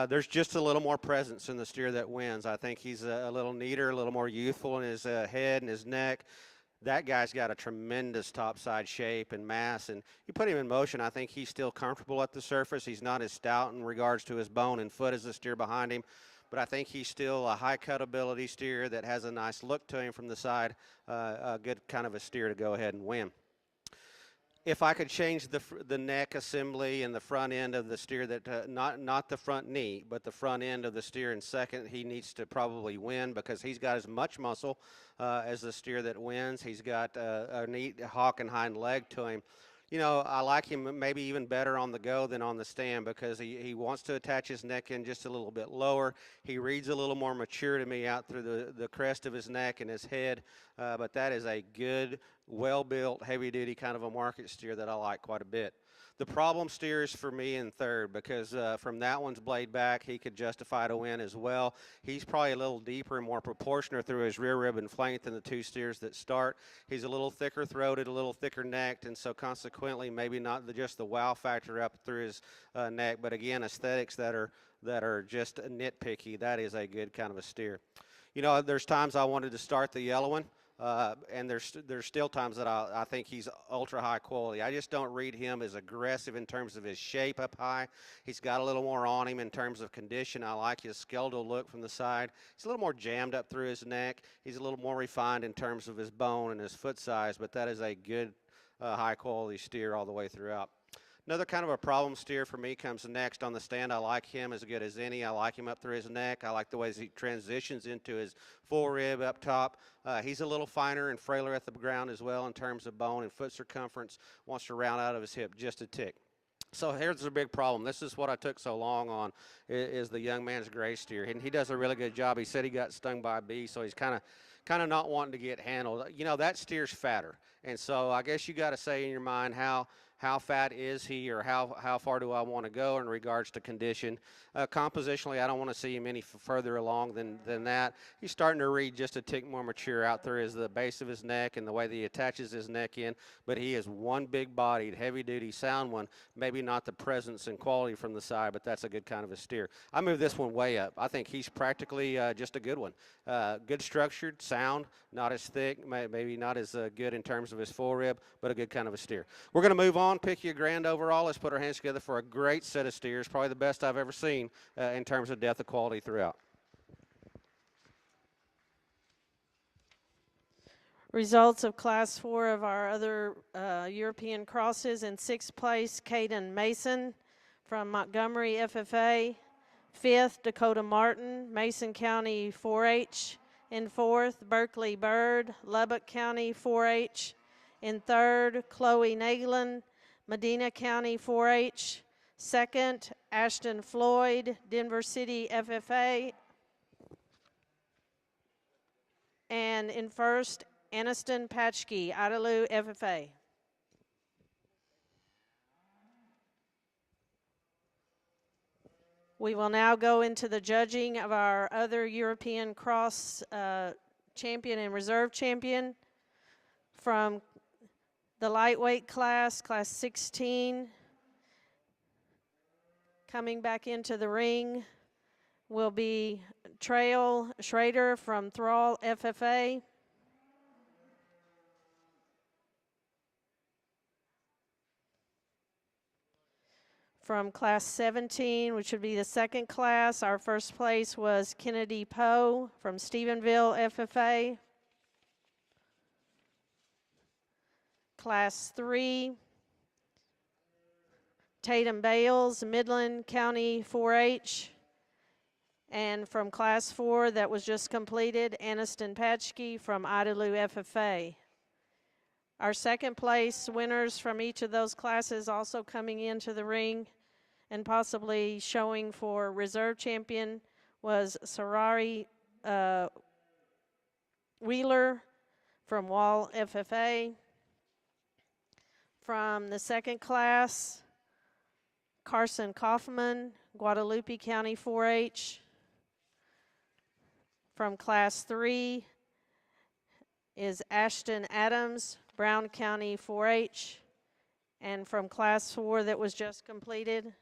There's just a little more presence in the steer that wins. I think he's a little neater, a little more youthful in his head and his neck. That guy's got a tremendous topside shape and mass, and you put him in motion, I think he's still comfortable at the surface. He's not as stout in regards to his bone and foot as the steer behind him, but I think he's still a high cut ability steer that has a nice look to him from the side, a good kind of a steer to go ahead and win. If I could change the neck assembly and the front end of the steer, that not the front knee, but the front end of the steer in second, he needs to probably win because he's got as much muscle as the steer that wins. He's got a neat hock and hind leg to him. You know, I like him maybe even better on the go than on the stand because he wants to attach his neck in just a little bit lower. He reads a little more mature to me out through the crest of his neck and his head, but that is a good, well-built, heavy-duty kind of a market steer that I like quite a bit. The problem steer is for me in third because from that one's blade back, he could justify to win as well. He's probably a little deeper and more proportionate through his rear rib and flank than the 2 steers that start. He's a little thicker throated, a little thicker necked, and so consequently maybe not just the wow factor up through his neck, but again, aesthetics that are just nitpicky. That is a good kind of a steer. You know, there's times I wanted to start the yellow one. And there's still times that I think he's ultra high quality. I just don't read him as aggressive in terms of his shape up high. He's got a little more on him in terms of condition. I like his skeletal look from the side. He's a little more jammed up through his neck. He's a little more refined in terms of his bone and his foot size, but that is a good high quality steer all the way throughout. Another kind of a problem steer for me comes next on the stand. I like him as good as any. I like him up through his neck. I like the ways he transitions into his full rib up top. He's a little finer and frailer at the ground as well in terms of bone and foot circumference. Wants to round out of his hip just a tick. So here's the big problem. This is what I took so long on is the young man's gray steer. And he does a really good job. He said he got stung by a bee, so he's kind of not wanting to get handled. You know, that steer's fatter. And so I guess you got to say in your mind how fat is he or how far do I want to go in regards to condition. Compositionally, I don't want to see him any further along than that. He's starting to read just a tick more mature out there is the base of his neck and the way that he attaches his neck in, but he is one big-bodied, heavy-duty, sound one, maybe not the presence and quality from the side, but that's a good kind of a steer. I moved this one way up. I think he's practically just a good one. Good structured, sound, not as thick, maybe not as good in terms of his full rib, but a good kind of a steer. We're going to move on, pick you a grand overall. Let's put our hands together for a great set of steers, probably the best I've ever seen in terms of depth of quality throughout. Results of Class 4 of our other European crosses. In 6th place, Caden Mason from Montgomery FFA. 5th, Dakota Martin, Mason County 4-H. In 4th, Berkeley Bird, Lubbock County 4-H. In 3rd, Chloe Naglin, Medina County 4-H. 2nd, Ashton Floyd, Denver City FFA. And in 1st, Aniston Patchke, Idalou FFA. We will now go into the judging of our other European cross champion and reserve champion. From the lightweight class, class 16, coming back into the ring will be Trail Schrader from Thrall FFA. From class 17, which would be the second class, our first place was Kennedy Poe from Stephenville FFA. Class 3, Tatum Bales, Midland County 4-H. And from Class 4 that was just completed, Aniston Patchke from Idalou FFA. Our second place winners from each of those classes also coming into the ring and possibly showing for reserve champion was Sarari Wheeler from Wall FFA. From the second class, Carson Kaufman, Guadalupe County 4-H. From Class 3 is Ashton Adams, Brown County 4-H. And from Class 4 that was just completed,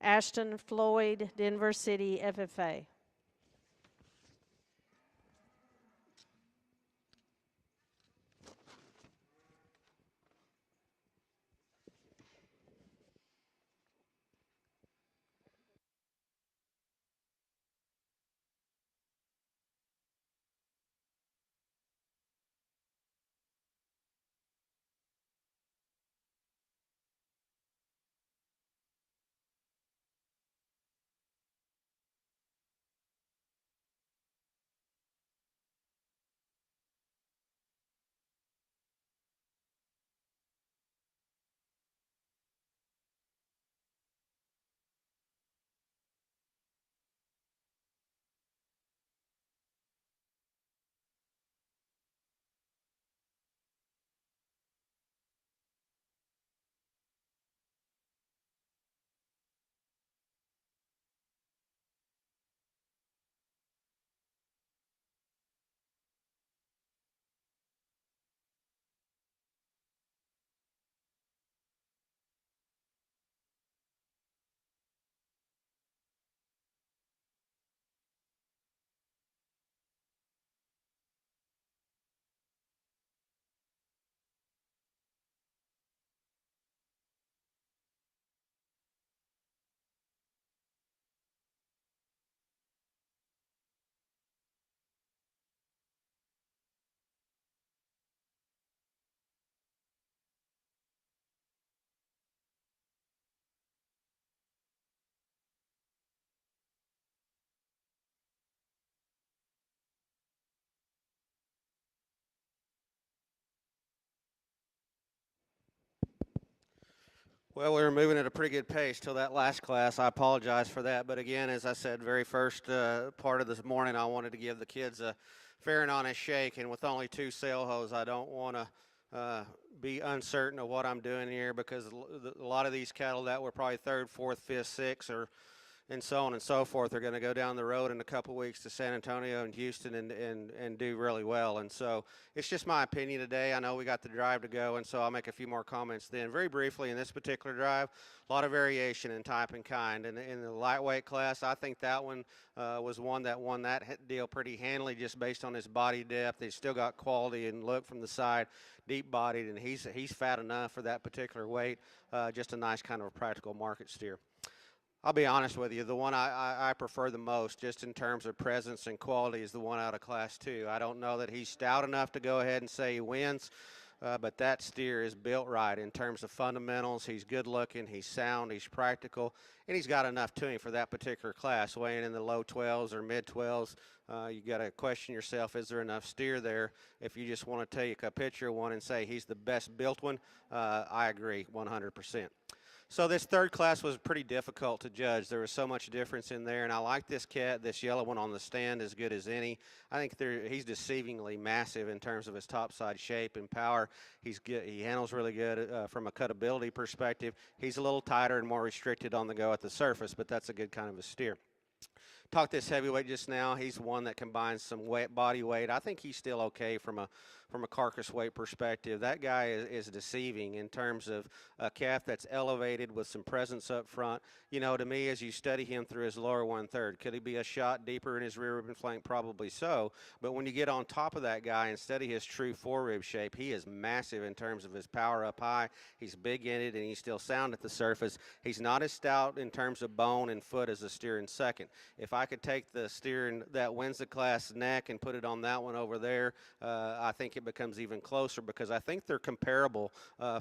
Ashton Floyd, Denver City FFA. Well, we were moving at a pretty good pace till that last class. I apologize for that. But again, as I said, very first part of this morning, I wanted to give the kids a fair and honest shake. And with only 2 sail hoes, I don't want to be uncertain of what I'm doing here, because a lot of these cattle that were probably 3rd, 4th, 5th, 6th, or and so on and so forth are going to go down the road in a couple weeks to San Antonio and Houston and do really well. And so it's just my opinion today. I know we got the drive to go, and so I'll make a few more comments then. Very briefly, in this particular drive, a lot of variation in type and kind. And in the lightweight class, I think that one was one that won that deal pretty handily just based on his body depth. He's still got quality and look from the side, deep-bodied, and he's fat enough for that particular weight. Just a nice kind of a practical market steer. I'll be honest with you, the one I prefer the most, just in terms of presence and quality, is the one out of Class 2. I don't know that he's stout enough to go ahead and say he wins, but that steer is built right in terms of fundamentals. He's good looking, he's sound, he's practical, and he's got enough to him for that particular class. Weighing in the low 12s or mid 12s, you got to question yourself, is there enough steer there? If you just want to take a picture of one and say he's the best built one, I agree 100%. So this third class was pretty difficult to judge. There was so much difference in there, and I like this cat, this yellow one on the stand, as good as any. I think he's deceivingly massive in terms of his topside shape and power. He's good. He handles really good from a cutability perspective. He's a little tighter and more restricted on the go at the surface, but that's a good kind of a steer. Talked this heavyweight just now. He's one that combines some body weight. I think he's still okay from a carcass weight perspective. That guy is deceiving in terms of a calf that's elevated with some presence up front. You know, to me, as you study him through his lower 1/3, could he be a shot deeper in his rear rib and flank? Probably so. But when you get on top of that guy and study his true forerib shape, he is massive in terms of his power up high. He's big in it, and he's still sound at the surface. He's not as stout in terms of bone and foot as a steer in second. If I could take the steer that wins the class neck and put it on that one over there, I think it becomes even closer, because I think they're comparable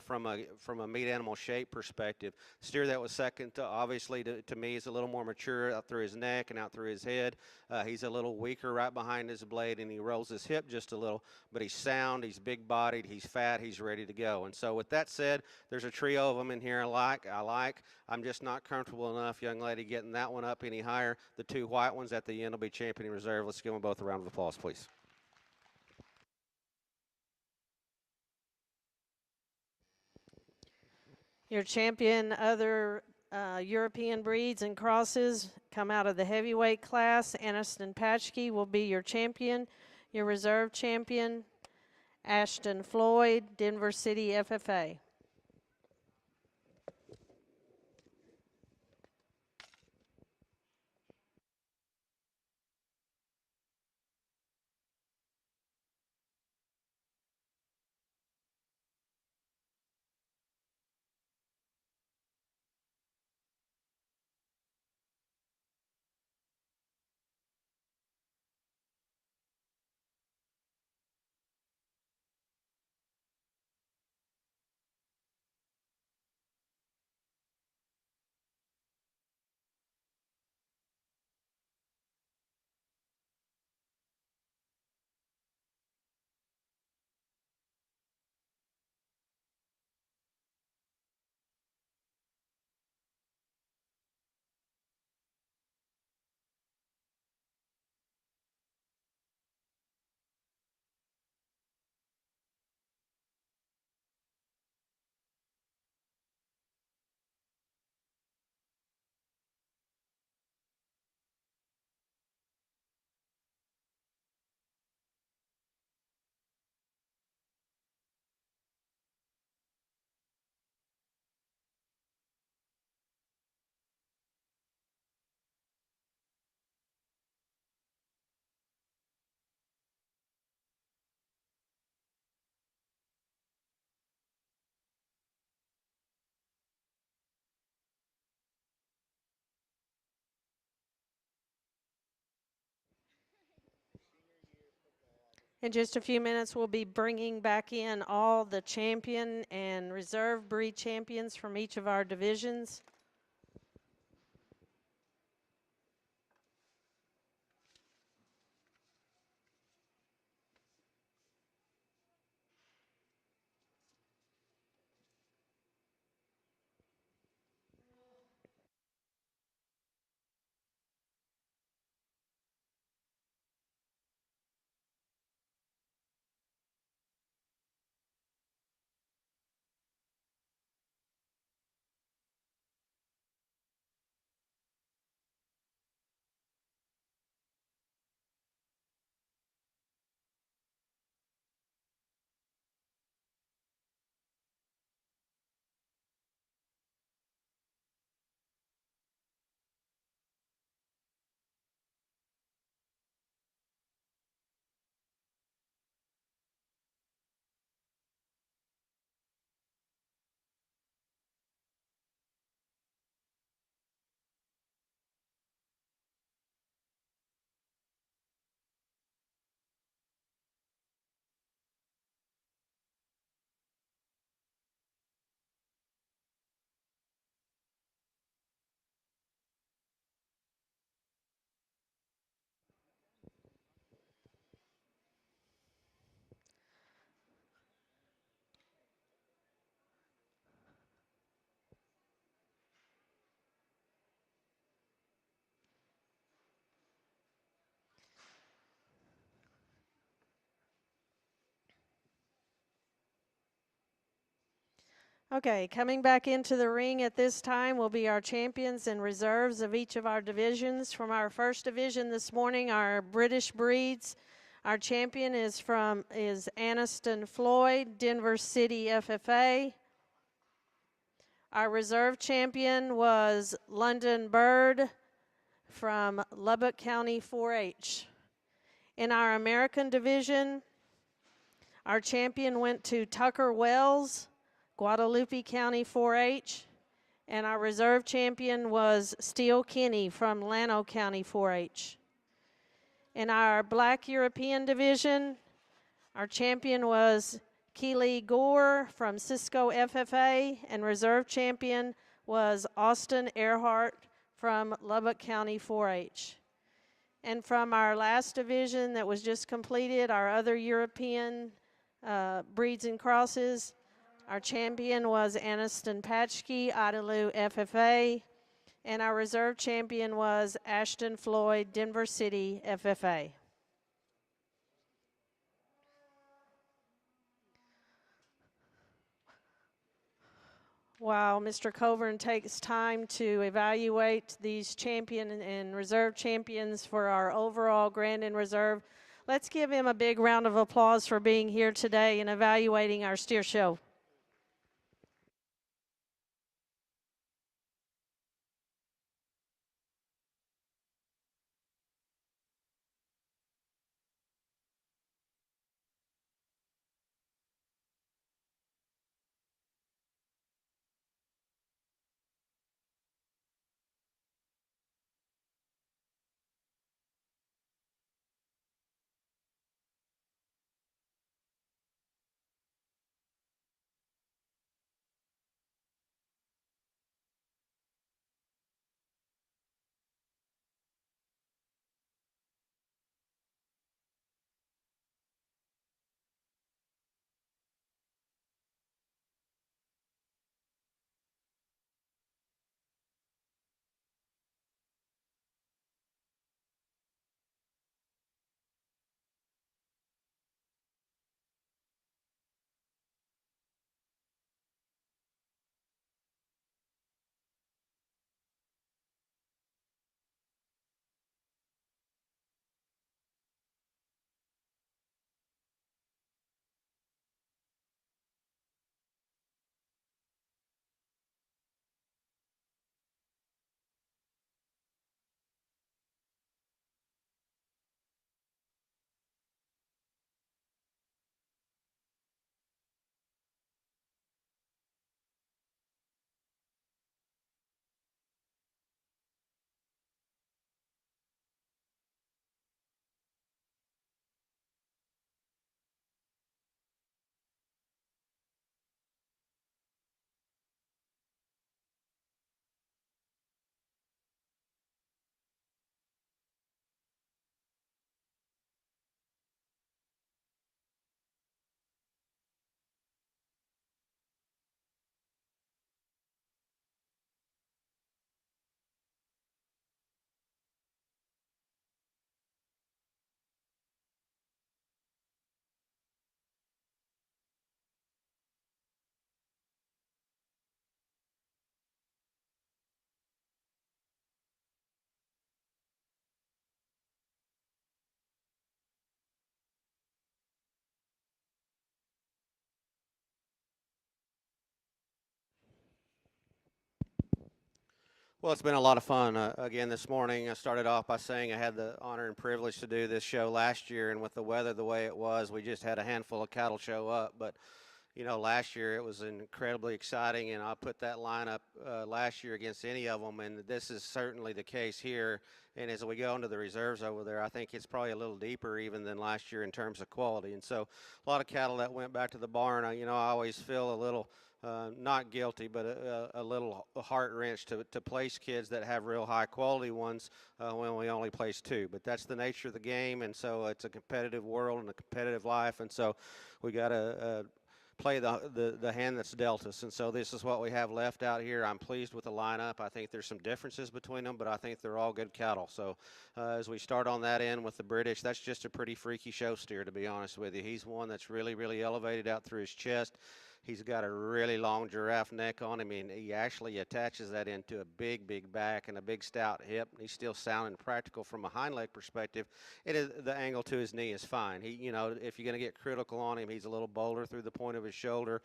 from a meat animal shape perspective. Steer that was second, obviously, to me, is a little more mature out through his neck and out through his head. He's a little weaker right behind his blade, and he rolls his hip just a little, but he's sound, he's big-bodied, he's fat, he's ready to go. And so with that said, there's a trio of them in here I like. I'm just not comfortable enough, young lady, getting that one up any higher. The two white ones at the end will be champion in reserve. Let's give them both a round of applause, please. Your champion other European breeds and crosses come out of the heavyweight class. Aniston Patchke will be your champion. Your reserve champion, Ashton Floyd, Denver City FFA. In just a few minutes, we'll be bringing back in all the champion and reserve breed champions from each of our divisions. Okay, coming back into the ring at this time will be our champions and reserves of each of our divisions. From our first division this morning, our British breeds. Our champion is Aniston Floyd, Denver City FFA. Our reserve champion was London Bird from Lubbock County 4-H. In our American division, our champion went to Tucker Wells, Guadalupe County 4-H. And our reserve champion was Steele Kinney from Llano County 4-H. In our Black European division, our champion was Keely Gore from Cisco FFA, and reserve champion was Austin Earhart from Lubbock County 4-H. And from our last division that was just completed, our other European breeds and crosses, our champion was Aniston Patchke, Idalou FFA, and our reserve champion was Ashton Floyd, Denver City FFA. While Mr. Coburn takes time to evaluate these champion and reserve champions for our overall Grand and Reserve, let's give him a big round of applause for being here today and evaluating our steer show. Well, it's been a lot of fun. Again, this morning, I started off by saying I had the honor and privilege to do this show last year, and with the weather the way it was, we just had a handful of cattle show up. But, you know, last year it was incredibly exciting, and I put that lineup last year against any of them, and this is certainly the case here. And as we go into the reserves over there, I think it's probably a little deeper even than last year in terms of quality. And so a lot of cattle that went back to the barn, I always feel a little not guilty, but a little heart wrench to place kids that have real high quality ones when we only place two. But that's the nature of the game, and so it's a competitive world and a competitive life, and so we got to play the hand that's dealt us. And so this is what we have left out here. I'm pleased with the lineup. I think there's some differences between them, but I think they're all good cattle. So as we start on that end with the British, that's just a pretty freaky show steer, to be honest with you. He's one that's really, really elevated out through his chest. He's got a really long giraffe neck on him, and he actually attaches that into a big, big back and a big stout hip. He's still sound and practical from a hind leg perspective. The angle to his knee is fine. If you're going to get critical on him, he's a little bolder through the point of his shoulder,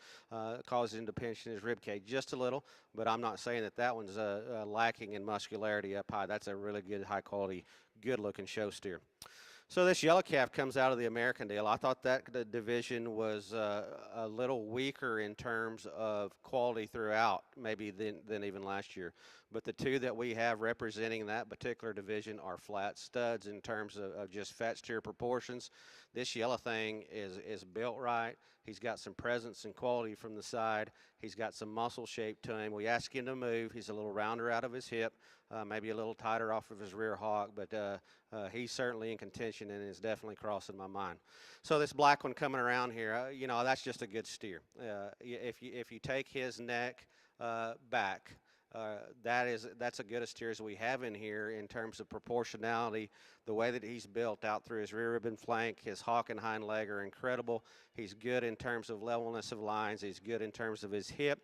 causes him to pinch in his rib cage just a little. But I'm not saying that one's lacking in muscularity up high. That's a really good, high quality, good looking show steer. So this yellow calf comes out of the American deal. I thought that the division was a little weaker in terms of quality throughout, maybe than even last year. But the two that we have representing that particular division are flat studs in terms of just fat steer proportions. This yellow thing is built right. He's got some presence and quality from the side. He's got some muscle shape to him. We ask him to move. He's a little rounder out of his hip, maybe a little tighter off of his rear hock, but he's certainly in contention and is definitely crossing my mind. So this black one coming around here, you know, that's just a good steer. If you take his neck back, that's a good a steer as we have in here in terms of proportionality. The way that he's built out through his rear ribbon flank, his hock and hind leg are incredible. He's good in terms of levelness of lines. He's good in terms of his hip.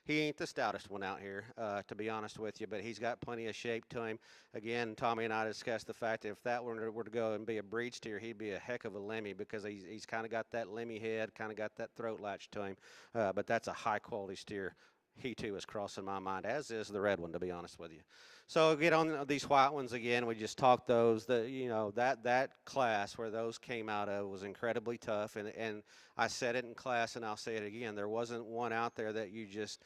He ain't the stoutest one out here, to be honest with you, but he's got plenty of shape to him. Again, Tommy and I discussed the fact that if that were to go and be a breed steer, he'd be a heck of a lemmy because he's kind of got that lemmy head, kind of got that throat latch to him. But that's a high-quality steer. He, too, is crossing my mind, as is the red one, to be honest with you. So get on these white ones again. We just talked those. That class where those came out of was incredibly tough, and I said it in class, and I'll say it again. There wasn't one out there that you just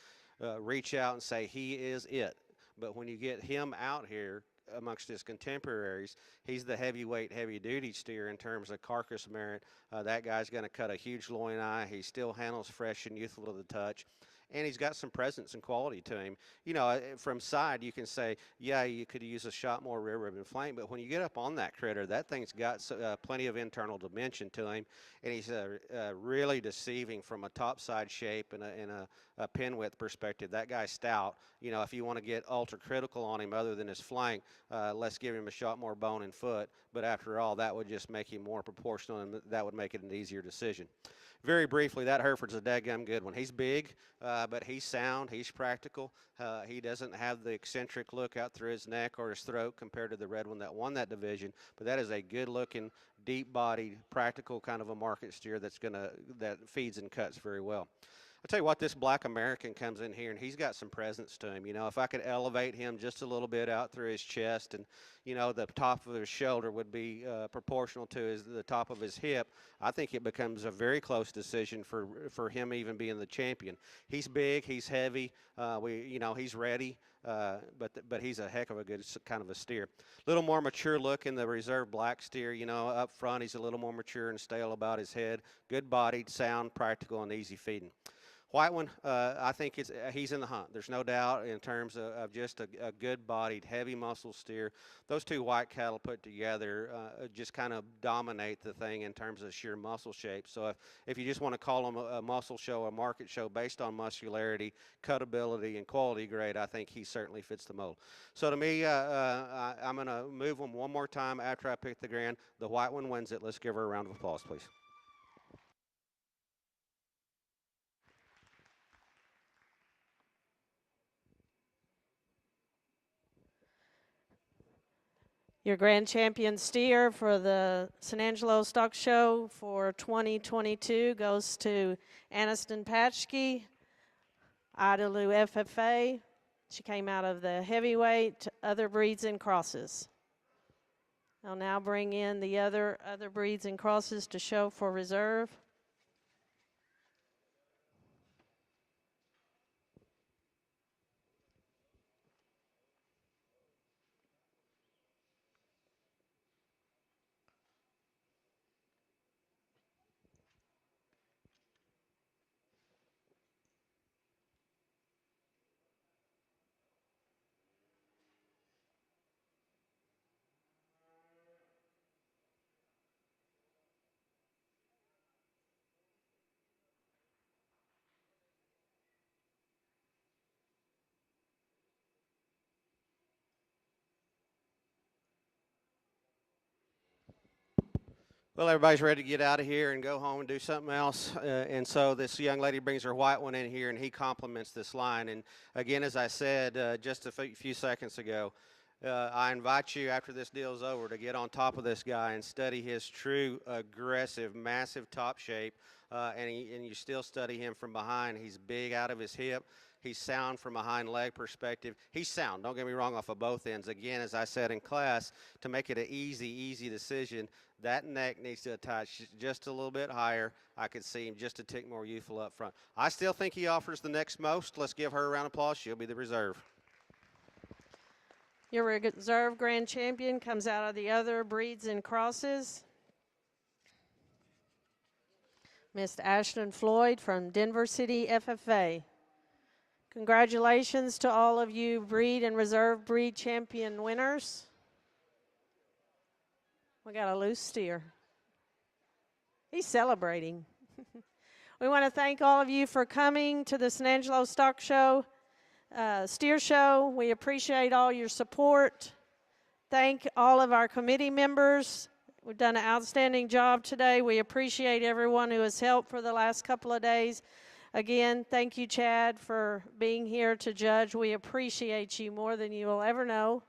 reach out and say, he is it. But when you get him out here amongst his contemporaries, he's the heavyweight, heavy-duty steer in terms of carcass merit. That guy's going to cut a huge loin eye. He still handles fresh and youthful to the touch. And he's got some presence and quality to him. You know, from side, you can say, yeah, you could use a shot more rear ribbon flank, but when you get up on that critter, that thing's got plenty of internal dimension to him, and he's really deceiving from a top side shape and a pin width perspective. That guy's stout. You know, if you want to get ultra critical on him other than his flank, let's give him a shot more bone and foot, but after all, that would just make him more proportional, and that would make it an easier decision. Very briefly, that Hereford's a daggum good one. He's big, but he's sound. He's practical. He doesn't have the eccentric look out through his neck or his throat compared to the red one that won that division. But that is a good-looking, deep-bodied, practical kind of a market steer that feeds and cuts very well. I'll tell you what, this black American comes in here, and he's got some presence to him. You know, if I could elevate him just a little bit out through his chest and, you know, the top of his shoulder would be proportional to the top of his hip, I think it becomes a very close decision for him even being the champion. He's big, he's heavy, he's ready, but he's a heck of a good kind of a steer. A little more mature look in the reserve black steer. You know, up front he's a little more mature and stale about his head. Good-bodied, sound, practical, and easy feeding. White one, I think he's in the hunt. There's no doubt in terms of just a good-bodied, heavy muscle steer. Those two white cattle put together just kind of dominate the thing in terms of sheer muscle shape. So if you just want to call them a muscle show, a market show based on muscularity, cutability, and quality grade, I think he certainly fits the mold. So to me, I'm going to move them one more time after I pick the grand. The white one wins it. Let's give her a round of applause, please. Your grand champion steer for the San Angelo Stock Show for 2022 goes to Aniston Patchke, Idalou FFA. She came out of the heavyweight, other breeds and crosses. I'll now bring in the other breeds and crosses to show for reserve. Well, everybody's ready to get out of here and go home and do something else. And so this young lady brings her white one in here, and he compliments this line. And again, as I said just a few seconds ago, I invite you after this deal's over to get on top of this guy and study his true, aggressive, massive top shape. And you still study him from behind. He's big out of his hip. He's sound from a hind leg perspective. He's sound, don't get me wrong, off of both ends. Again, as I said in class, to make it an easy decision, That neck needs to attach just a little bit higher. I could see him just a tick more youthful up front. I still think he offers the next most. Let's give her a round of applause. She'll be the reserve. Your reserve grand champion comes out of the other breeds and crosses. Miss Ashton Floyd from Denver City FFA. Congratulations to all of you breed and reserve breed champion winners. We got a loose steer. He's celebrating. We want to thank all of you for coming to the San Angelo Stock Show, Steer Show. We appreciate all your support. Thank all of our committee members. We've done an outstanding job today. We appreciate everyone who has helped for the last couple of days. Again, thank you, Chad, for being here to judge. We appreciate you more than you will ever know.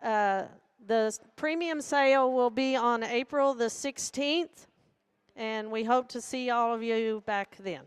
The premium sale will be on April the 16th, and we hope to see all of you back then.